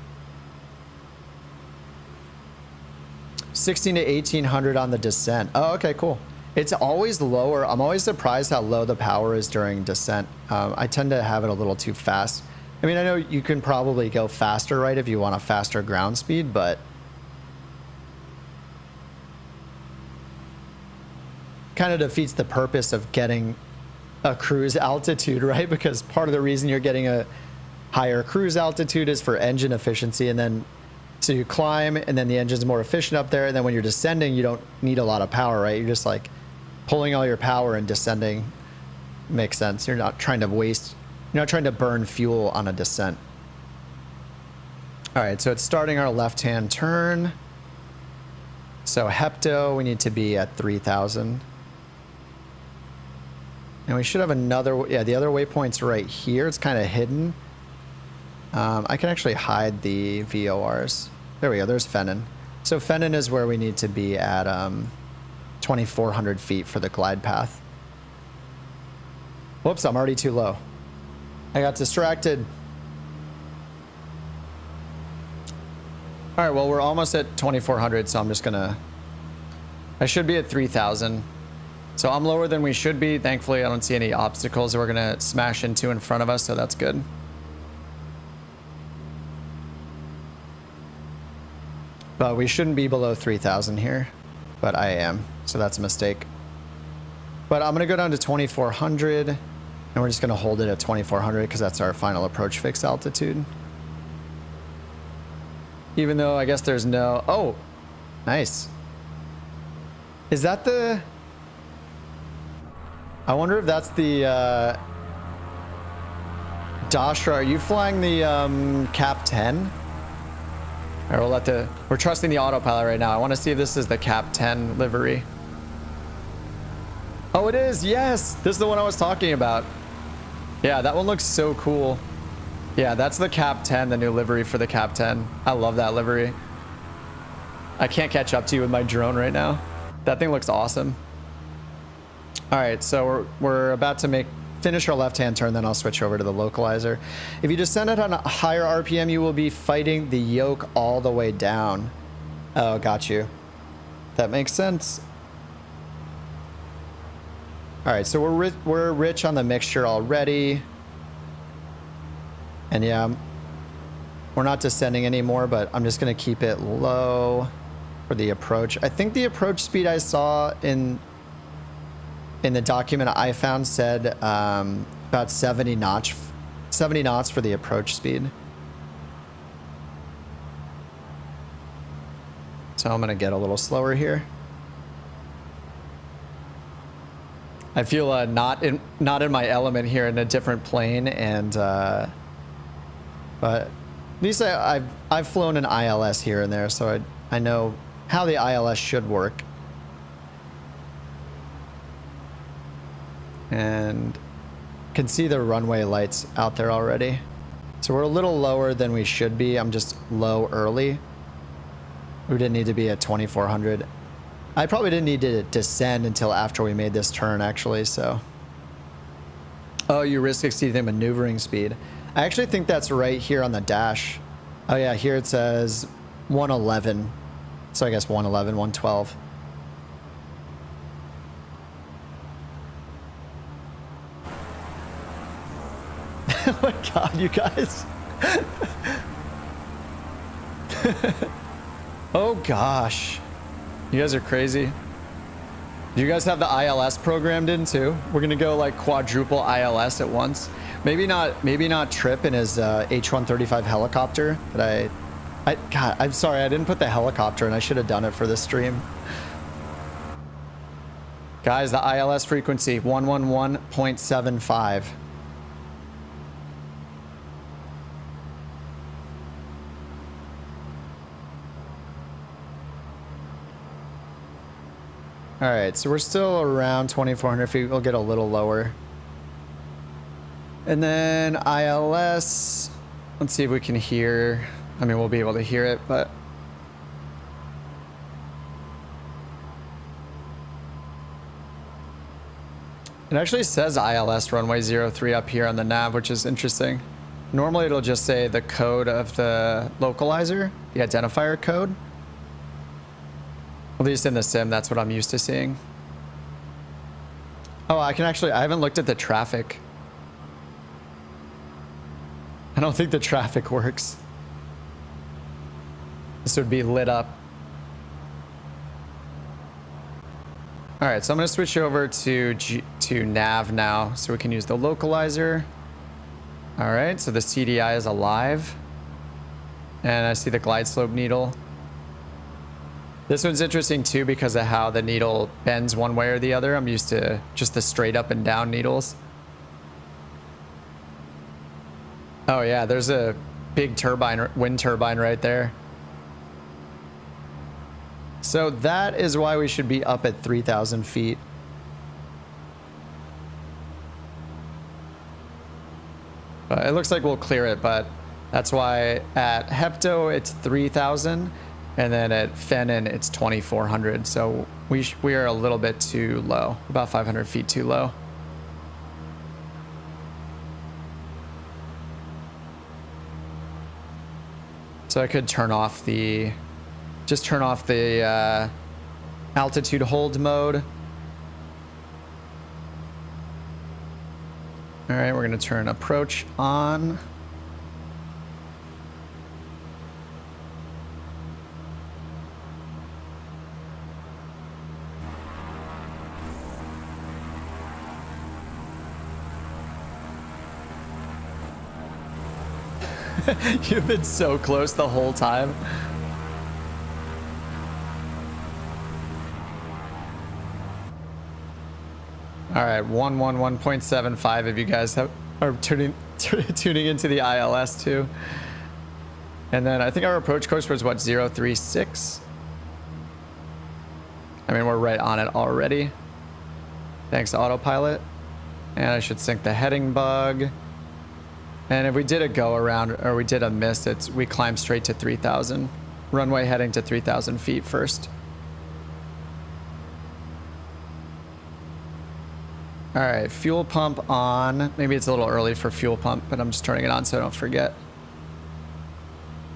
16 to 1800 on the descent. Oh, okay, cool. It's always lower. I'm always surprised how low the power is during descent. I tend to have it a little too fast. I mean, I know you can probably go faster, right, if you want a faster ground speed, but kind of defeats the purpose of getting a cruise altitude, right? Because part of the reason you're getting a higher cruise altitude is for engine efficiency, and then so you climb and then the engine's more efficient up there, and then when you're descending you don't need a lot of power, right? You're just like pulling all your power and descending. Makes sense. You're not trying to burn fuel on a descent. All right, so it's starting our left-hand turn. So Hepto, we need to be at 3,000. And we should have another, yeah, the other waypoint's right here. It's kind of hidden. I can actually hide the VORs. There we go, there's Fennon. So Fennon is where we need to be at 2,400 feet for the glide path. Whoops, I'm already too low. I got distracted. All right, well, we're almost at 2,400, so I'm just gonna, I should be at 3,000. So I'm lower than we should be. Thankfully, I don't see any obstacles that we're gonna smash into in front of us, so that's good. But we shouldn't be below 3,000 here, but I am, so that's a mistake. But I'm gonna go down to 2,400, and we're just gonna hold it at 2,400 because that's our final approach fix altitude. Even though I guess there's no, oh, nice. Is that the, I wonder if that's the, Dashra, are you flying the Cap 10? All right, we're trusting the autopilot right now. I want to see if this is the Cap 10 livery. Oh, it is, yes! This is the one I was talking about. Yeah, that one looks so cool. Yeah, that's the Cap 10, the new livery for the Cap 10. I love that livery. I can't catch up to you with my drone right now. That thing looks awesome. All right, so we're about to make finish our left-hand turn, then I'll switch over to the localizer. If you descend it on a higher RPM, you will be fighting the yoke all the way down. Oh, got you. That makes sense. All right, so we're rich on the mixture already. And yeah, we're not descending anymore, but I'm just going to keep it low for the approach. I think the approach speed I saw in the document I found said about 70 knots for the approach speed. So I'm going to get a little slower here. I feel not in my element here, in a different plane, and but at least I've flown an ILS here and there, so I know how the ILS should work. And can see the runway lights out there already. So we're a little lower than we should be. I'm just low early. We didn't need to be at 2400. I probably didn't need to descend until after we made this turn, actually, so. Oh, you risk exceeding the maneuvering speed. I actually think that's right here on the dash. Oh yeah, here it says 111. So I guess 111, 112. Oh my god, you guys. Oh gosh. You guys are crazy. Do you guys have the ILS programmed in too? We're gonna go like quadruple ILS at once. Maybe not Trip in his H-135 helicopter, but God, I'm sorry, I didn't put the helicopter in. I should have done it for this stream. Guys, the ILS frequency, 111.75. All right, so we're still around 2,400 feet. We'll get a little lower. And then ILS, let's see if we can hear. I mean, we'll be able to hear it, but. It actually says ILS runway 03 up here on the nav, which is interesting. Normally it'll just say the code of the localizer, the identifier code. At least in the sim, that's what I'm used to seeing. Oh, I haven't looked at the traffic. I don't think the traffic works. This would be lit up. All right, so I'm gonna switch over to Nav now so we can use the localizer. All right, so the CDI is alive. And I see the glide slope needle. This one's interesting too because of how the needle bends one way or the other. I'm used to just the straight up and down needles. Oh yeah, there's a big turbine, wind turbine right there. So that is why we should be up at 3,000 feet. It looks like we'll clear it, but that's why at Hepto it's 3,000. And then at Fennon, it's 2,400. So we are a little bit too low, about 500 feet too low. So I could turn off the, altitude hold mode. All right, we're gonna turn approach on. You've been so close the whole time. All right, 111.75 if you guys are tuning into the ILS too. And then I think our approach course was what, 036? I mean, we're right on it already. Thanks to Autopilot. And I should sync the heading bug. And if we did a go around or we did a miss, we climb straight to 3,000. Runway heading to 3,000 feet first. All right, fuel pump on. Maybe it's a little early for fuel pump, but I'm just turning it on so I don't forget.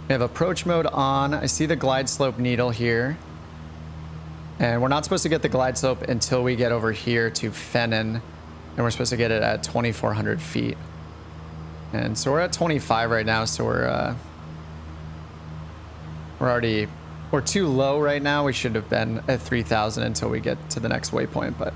We have approach mode on. I see the glide slope needle here. And we're not supposed to get the glide slope until we get over here to Fennon. And we're supposed to get it at 2,400 feet. And so we're at 25 right now, so we're too low right now. We should have been at 3,000 until we get to the next waypoint, but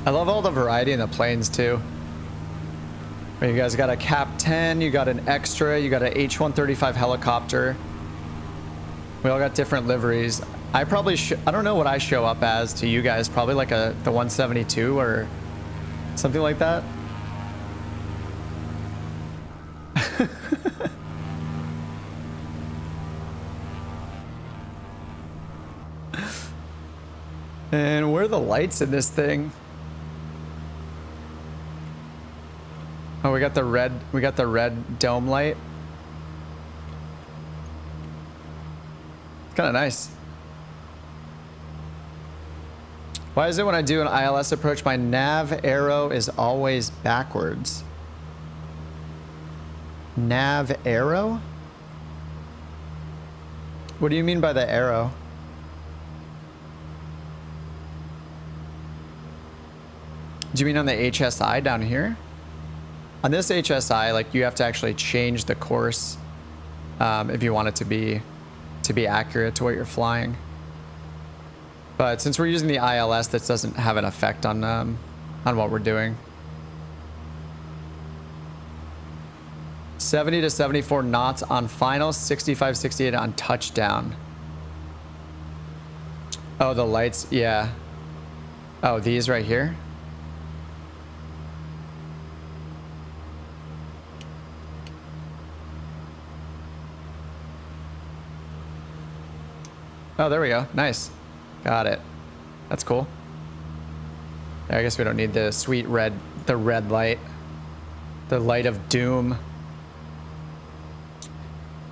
I love all the variety in the planes too. You guys got a Cap 10, you got an Extra, you got an H-135 helicopter. We all got different liveries. I probably I don't know what I show up as to you guys. Probably like the 172 or something like that. And where are the lights in this thing? Oh, we got the red dome light. It's kind of nice. Why is it when I do an ILS approach, my nav arrow is always backwards? Nav arrow? What do you mean by the arrow? Do you mean on the HSI down here? On this HSI, like, you have to actually change the course if you want it to be accurate to what you're flying. But since we're using the ILS, that doesn't have an effect on what we're doing. 70 to 74 knots on final, 65, 68 on touchdown. Oh, the lights, yeah. Oh, these right here? Oh, there we go. Nice. Got it. That's cool. I guess we don't need the sweet red light. The light of doom.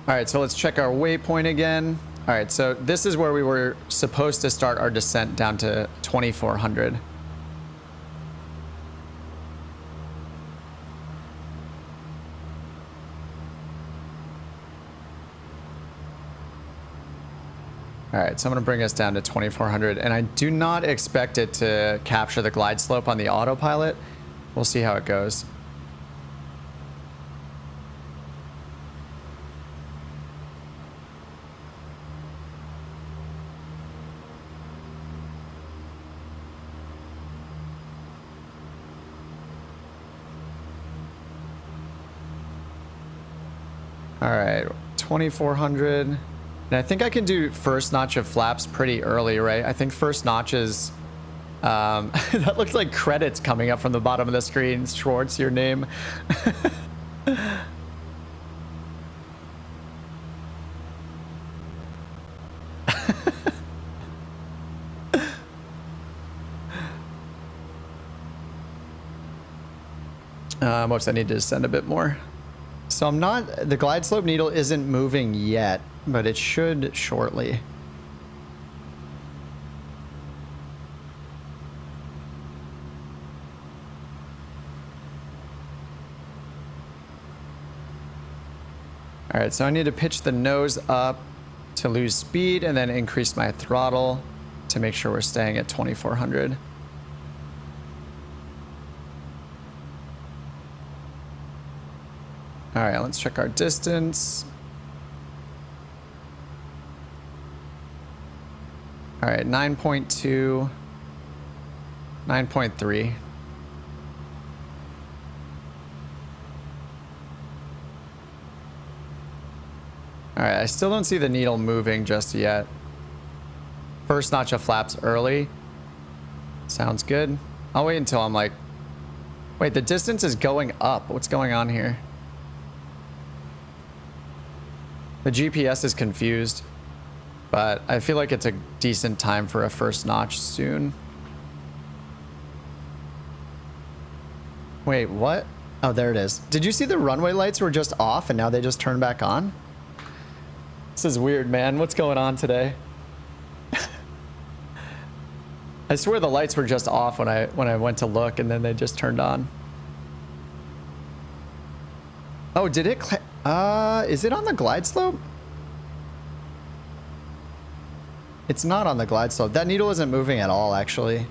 All right, so let's check our waypoint again. All right, so this is where we were supposed to start our descent down to 2,400. All right, so I'm going to bring us down to 2,400, and I do not expect it to capture the glide slope on the autopilot. We'll see how it goes. All right, 2,400. And I think I can do first notch of flaps pretty early, right? I think first notch is... that looks like credits coming up from the bottom of the screen. Schwartz, your name. Whoops, I need to descend a bit more. So I'm not... The glide slope needle isn't moving yet, but it should shortly. All right, so I need to pitch the nose up to lose speed and then increase my throttle to make sure we're staying at 2,400. All right, let's check our distance. All right, 9.2, 9.3. All right, I still don't see the needle moving just yet. First notch of flaps early. Sounds good. I'll wait until I'm like... Wait, the distance is going up. What's going on here? The GPS is confused, but I feel like it's a decent time for a first notch soon. Wait, what? Oh, there it is. Did you see the runway lights were just off and now they just turned back on? This is weird, man. What's going on today? I swear the lights were just off when I went to look and then they just turned on. Oh, did it? Is it on the glide slope? It's not on the glide slope. That needle isn't moving at all, actually.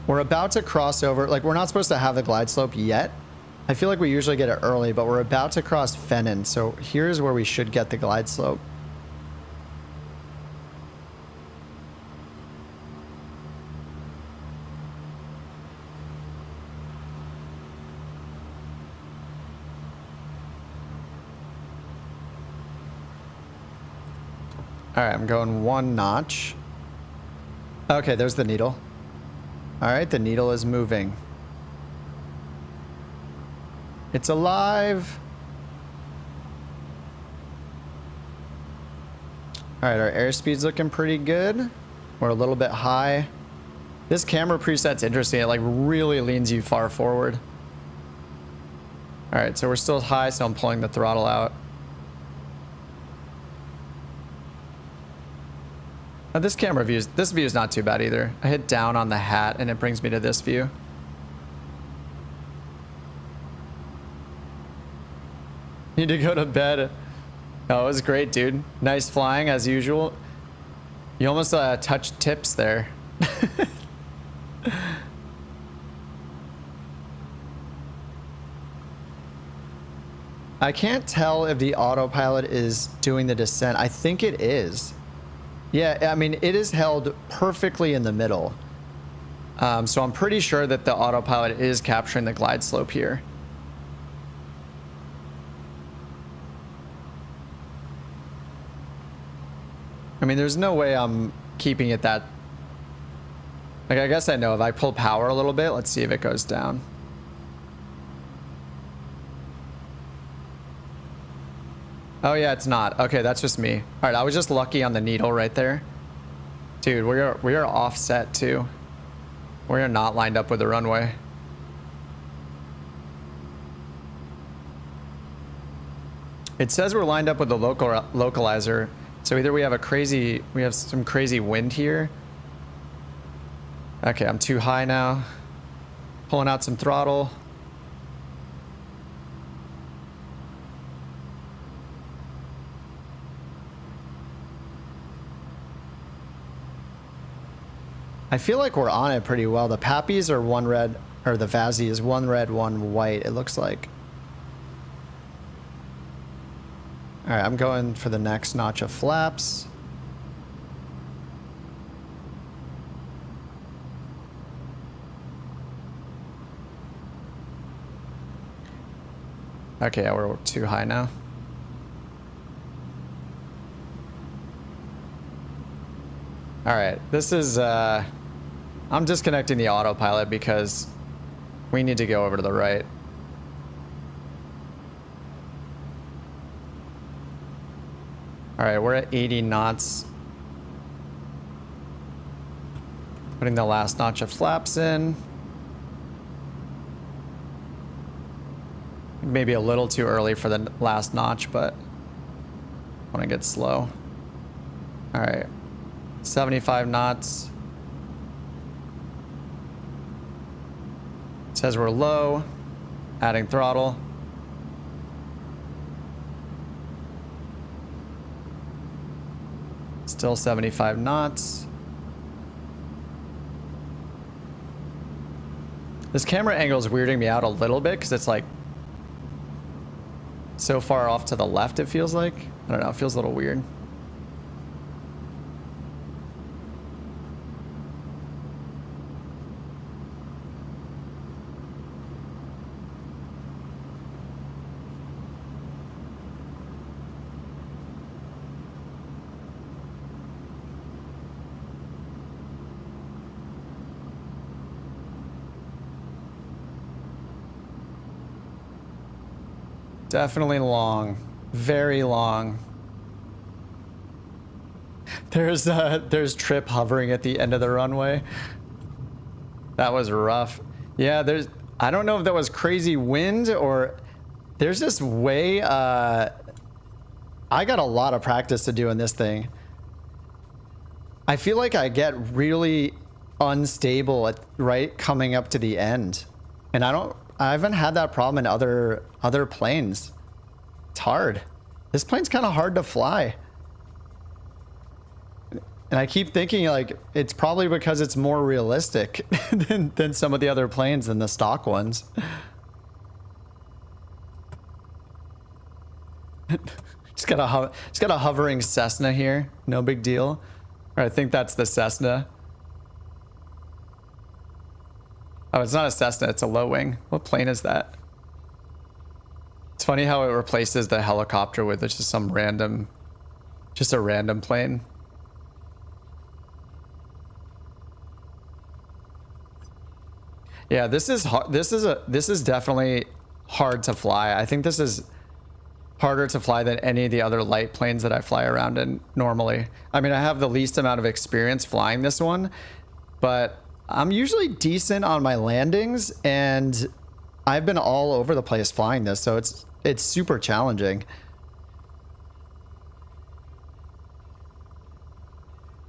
We're about to cross over. Like, we're not supposed to have the glide slope yet. I feel like we usually get it early, but we're about to cross Fennon. So here's where we should get the glide slope. All right, I'm going 1 notch. Okay, there's the needle. All right, the needle is moving. It's alive. All right, our airspeed's looking pretty good. We're a little bit high. This camera preset's interesting. It like really leans you far forward. All right, so we're still high, so I'm pulling the throttle out. This camera view is not too bad either. I hit down on the hat and it brings me to this view. Need to go to bed. Oh, it was great, dude. Nice flying as usual. You almost touched tips there. I can't tell if the autopilot is doing the descent. I think it is. Yeah, I mean, it is held perfectly in the middle. So I'm pretty sure that the autopilot is capturing the glide slope here. I mean, there's no way I'm keeping it that... Like, I guess I know if I pull power a little bit, let's see if it goes down. Oh yeah, it's not. Okay, that's just me. All right, I was just lucky on the needle right there. Dude, we are offset too. We are not lined up with the runway. It says we're lined up with the localizer. So either we have some crazy wind here. Okay, I'm too high now. Pulling out some throttle. I feel like we're on it pretty well. The Pappies are one red, or the Vazzy is one red, one white, it looks like. All right, I'm going for the next notch of flaps. Okay, yeah, we're too high now. All right, this is, I'm disconnecting the autopilot because we need to go over to the right. All right, we're at 80 knots. Putting the last notch of flaps in. Maybe a little too early for the last notch, but I want to get slow. All right, 75 knots. It says we're low, adding throttle. Still 75 knots. This camera angle is weirding me out a little bit because it's like so far off to the left, it feels like. I don't know, it feels a little weird. Definitely long, very long. There's Trip hovering at the end of the runway. That was rough. Yeah, I don't know if that was crazy wind or there's this way. I got a lot of practice to do in this thing. I feel like I get really unstable right coming up to the end, and I haven't had that problem in other planes. It's hard. This plane's kind of hard to fly. And I keep thinking like it's probably because it's more realistic than some of the other planes than the stock ones. Just got a hovering Cessna here. No big deal. Or I think that's the Cessna. Oh, it's not a Cessna, it's a low wing. What plane is that? It's funny how it replaces the helicopter with just some random, just a random plane. Yeah, this is hard. This is definitely hard to fly. I think this is harder to fly than any of the other light planes that I fly around in normally. I mean, I have the least amount of experience flying this one, but I'm usually decent on my landings, and I've been all over the place flying this, so it's super challenging.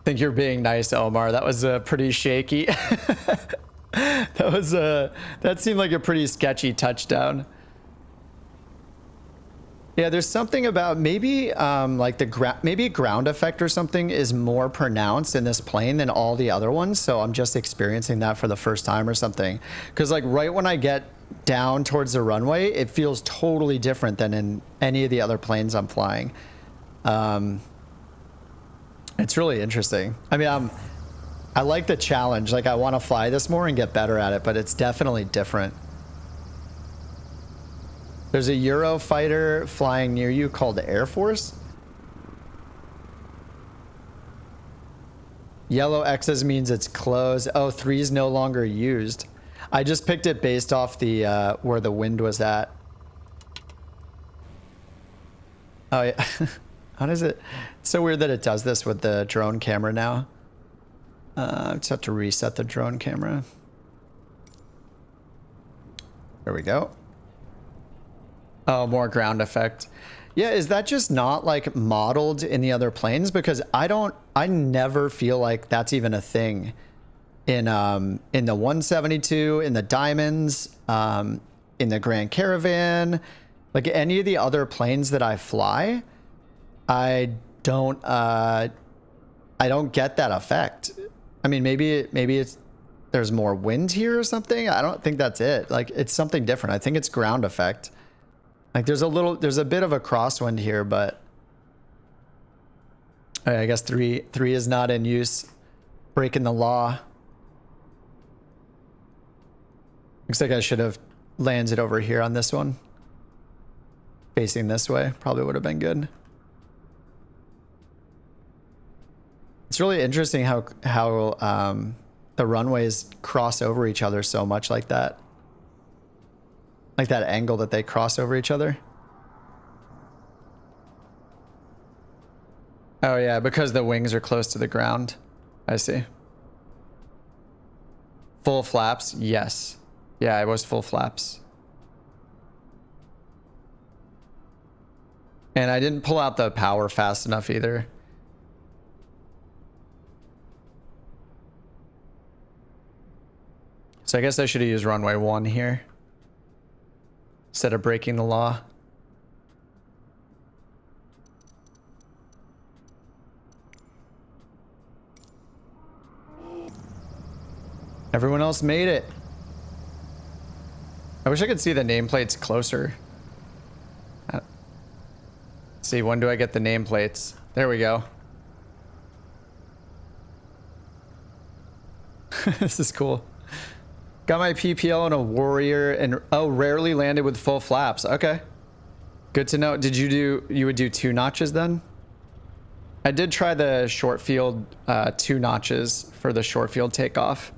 I think you're being nice, Omar. That was pretty shaky. That seemed like a pretty sketchy touchdown. Yeah, there's something about maybe like maybe ground effect or something is more pronounced in this plane than all the other ones. So I'm just experiencing that for the first time or something. Because like right when I get down towards the runway, it feels totally different than in any of the other planes I'm flying. It's really interesting. I mean, I like the challenge. Like I want to fly this more and get better at it, but it's definitely different. There's a Eurofighter flying near you called the Air Force. Yellow X's means it's closed. Oh, 3 is no longer used. I just picked it based off the where the wind was at. Oh yeah. How does it? It's so weird that it does this with the drone camera now. I just have to reset the drone camera. There we go. Oh, more ground effect. Yeah, is that just not like modeled in the other planes? Because I never feel like that's even a thing in the 172, in the Diamonds, in the Grand Caravan, like any of the other planes that I fly. I don't get that effect. I mean, maybe there's more wind here or something. I don't think that's it. Like it's something different. I think it's ground effect. Like there's a bit of a crosswind here, but I guess three is not in use. Breaking the law. Looks like I should have landed over here on this one. Facing this way probably would have been good. It's really interesting how the runways cross over each other so much like that. Like that angle that they cross over each other. Oh yeah, because the wings are close to the ground. I see. Full flaps, yes. Yeah, it was full flaps. And I didn't pull out the power fast enough either. So I guess I should have used runway 1 here instead of breaking the law. Everyone else made it. I wish I could see the nameplates closer. Let's see, when do I get the nameplates? There we go. This is cool. Got my PPL on a Warrior and rarely landed with full flaps. Okay. Good to know. Did you would do 2 notches then? I did try the short field 2 notches for the short field takeoff.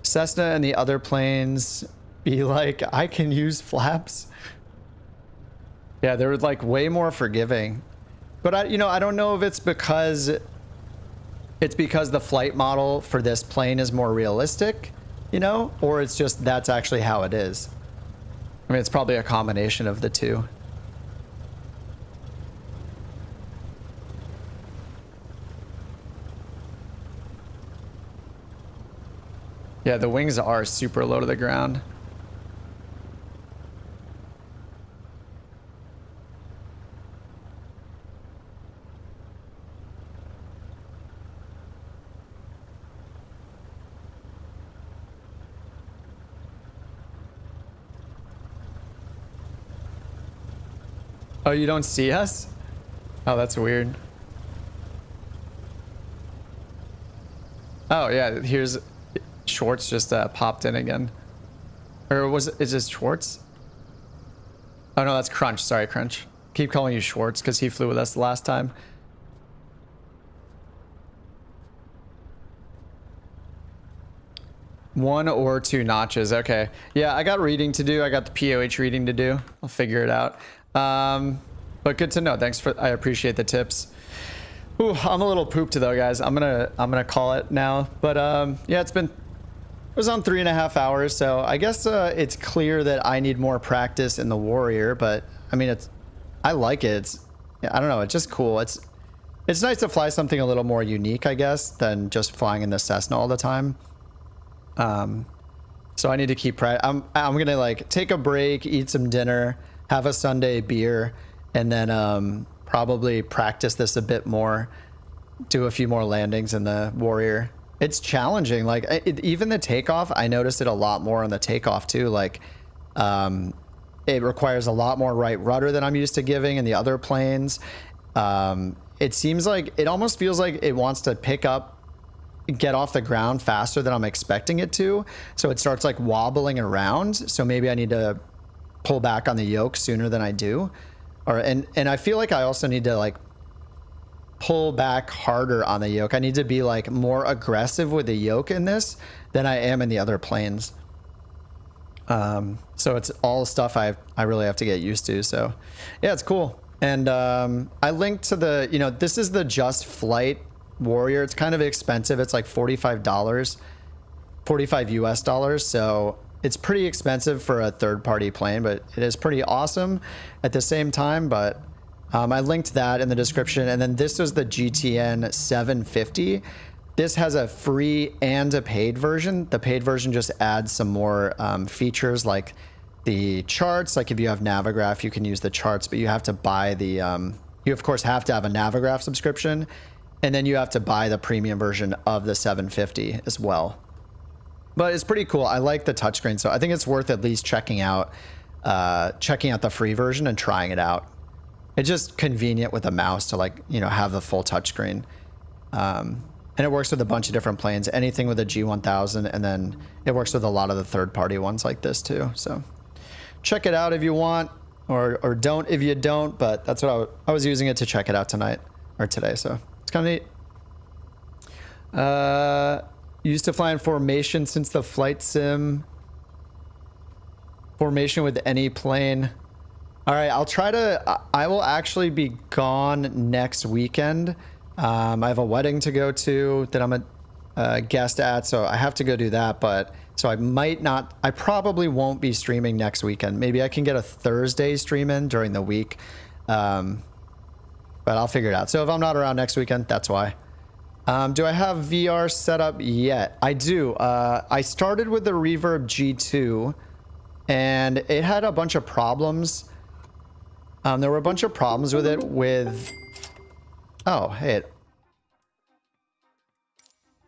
Cessna and the other planes be like, I can use flaps. Yeah, they're like way more forgiving. But I don't know if it's because the flight model for this plane is more realistic. you know, or it's just that's actually how it is. I mean, it's probably a combination of the two. Yeah, the wings are super low to the ground. Oh, you don't see us? Oh, that's weird. Oh, yeah, here's... Schwartz just popped in again. Or is this Schwartz? Oh, no, that's Crunch. Sorry, Crunch. Keep calling you Schwartz because he flew with us the last time. One or two notches. Okay. Yeah, I got reading to do. I got the POH reading to do. I'll figure it out. But good to know. Thanks for... I appreciate the tips. Ooh, I'm a little pooped though, guys. I'm gonna call it now. But yeah, it was on 3.5 hours, so I guess it's clear that I need more practice in the Warrior. But I mean, I like it. I don't know. It's just cool. It's nice to fly something a little more unique, I guess, than just flying in the Cessna all the time. So I need to keep I'm gonna like take a break, eat some dinner, have a Sunday beer, and then probably practice this a bit more, do a few more landings in the Warrior. It's challenging. Like even the takeoff, I noticed it a lot more on the takeoff too. Like it requires a lot more right rudder than I'm used to giving in the other planes. It seems like it almost feels like it wants to get off the ground faster than I'm expecting it to. So it starts like wobbling around. So maybe I need to pull back on the yoke sooner than I do. And I feel like I also need to like pull back harder on the yoke. I need to be like more aggressive with the yoke in this than I am in the other planes. So it's all stuff I really have to get used to. So yeah, it's cool. And I linked to the, this is the Just Flight Warrior. It's kind of expensive. It's like $45 US. So it's pretty expensive for a third-party plane, but it is pretty awesome at the same time. But I linked that in the description. And then this is the GTN 750. This has a free and a paid version. The paid version just adds some more features like the charts. Like if you have Navigraft, you can use the charts, but you have to buy the, you of course have to have a Navigraft subscription. And then you have to buy the premium version of the 750 as well. But it's pretty cool. I like the touchscreen, so I think it's worth at least checking out the free version and trying it out. It's just convenient with a mouse to have the full touchscreen. And it works with a bunch of different planes, anything with a G1000, and then it works with a lot of the third-party ones like this too. So check it out if you want, or don't if you don't. But that's what I was using it to check it out tonight or today. So it's kind of neat. Used to fly in formation since the flight sim. Formation with any plane. All right, I will actually be gone next weekend. I have a wedding to go to that I'm a guest at, so I have to go do that. But so I probably won't be streaming next weekend. Maybe I can get a Thursday stream in during the week. But I'll figure it out. So if I'm not around next weekend, that's why. Do I have VR set up yet? I do. I started with the Reverb G2 and it had a bunch of problems. There were a bunch of problems with it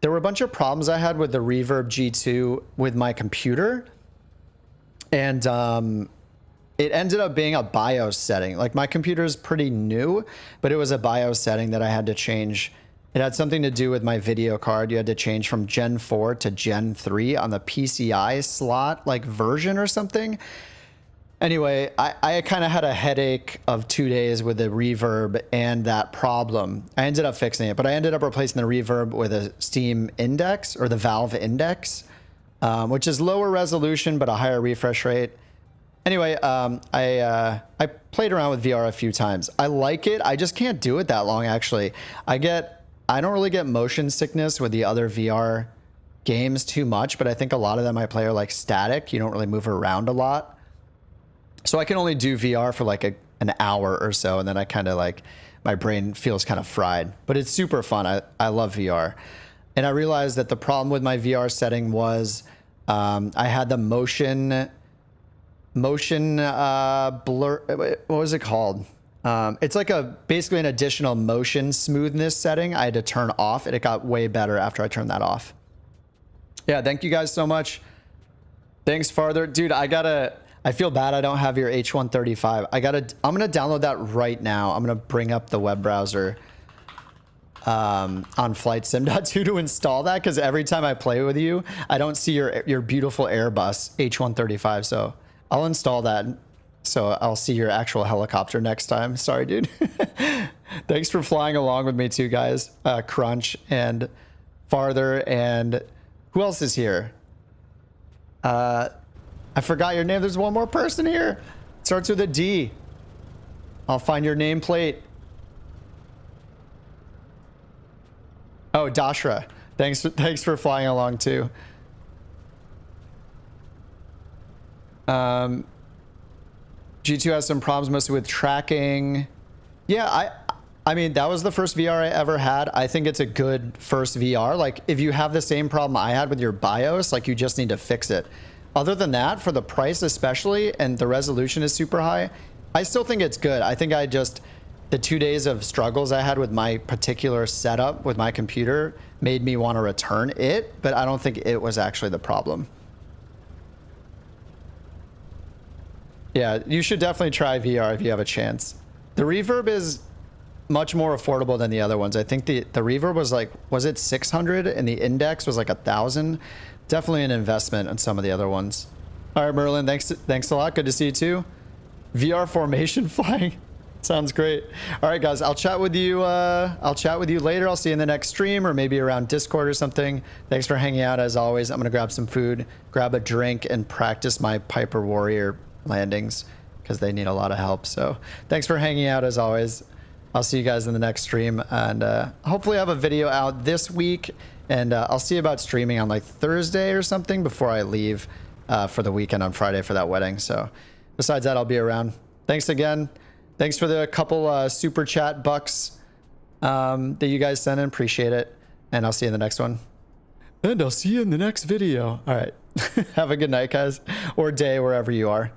there were a bunch of problems I had with the Reverb G2 with my computer. And it ended up being a BIOS setting. Like my computer is pretty new, but it was a BIOS setting that I had to change. It had something to do with my video card. You had to change from Gen 4 to Gen 3 on the PCI slot, like version or something. Anyway, I kind of had a headache of 2 days with the Reverb and that problem. I ended up fixing it, but I ended up replacing the Reverb with a Steam Index or the Valve Index, which is lower resolution but a higher refresh rate. Anyway, I played around with VR a few times. I like it. I just can't do it that long, actually. I don't really get motion sickness with the other VR games too much, but I think a lot of them I play are like static. You don't really move around a lot. So I can only do VR for like an hour or so, and then I kind of like, my brain feels kind of fried. But it's super fun. I love VR. And I realized that the problem with my VR setting was I had the motion blur. What was it called? It's like basically an additional motion smoothness setting I had to turn off, and it got way better after I turned that off. Yeah, thank you guys so much. Thanks, Farther. Dude, I feel bad I don't have your H135. I'm gonna download that right now. I'm gonna bring up the web browser on flightsim.2 to install that, because every time I play with you, I don't see your beautiful Airbus H135. So I'll install that, so I'll see your actual helicopter next time. Sorry, dude. Thanks for flying along with me too, guys. Crunch and Farther, and who else is here? I forgot your name. There's one more person here. It starts with a D. I'll find your nameplate. Oh, Dashra. Thanks for flying along too. G2 has some problems mostly with tracking. Yeah, I mean, that was the first VR I ever had. I think it's a good first VR. Like, if you have the same problem I had with your BIOS, like, you just need to fix it. Other than that, for the price especially, and the resolution is super high, I still think it's good. I think the 2 days of struggles I had with my particular setup with my computer made me want to return it, but I don't think it was actually the problem. Yeah, you should definitely try VR if you have a chance. The reverb is much more affordable than the other ones. I think the reverb was like, was it 600 and the index was like 1,000? Definitely an investment on some of the other ones. All right, Merlin, thanks a lot. Good to see you too. VR formation flying. Sounds great. All right, guys, I'll chat with you later. I'll see you in the next stream, or maybe around Discord or something. Thanks for hanging out as always. I'm gonna grab some food, grab a drink, and practice my Piper Warrior landings, because they need a lot of help. So thanks for hanging out as always. I'll see you guys in the next stream, and hopefully I have a video out this week, and I'll see about streaming on like Thursday or something before I leave for the weekend on Friday for that wedding. So besides that, I'll be around. Thanks again. Thanks for the couple super chat bucks that you guys sent in. Appreciate it. And I'll see you in the next one. And I'll see you in the next video. All right. Have a good night, guys, or day, wherever you are.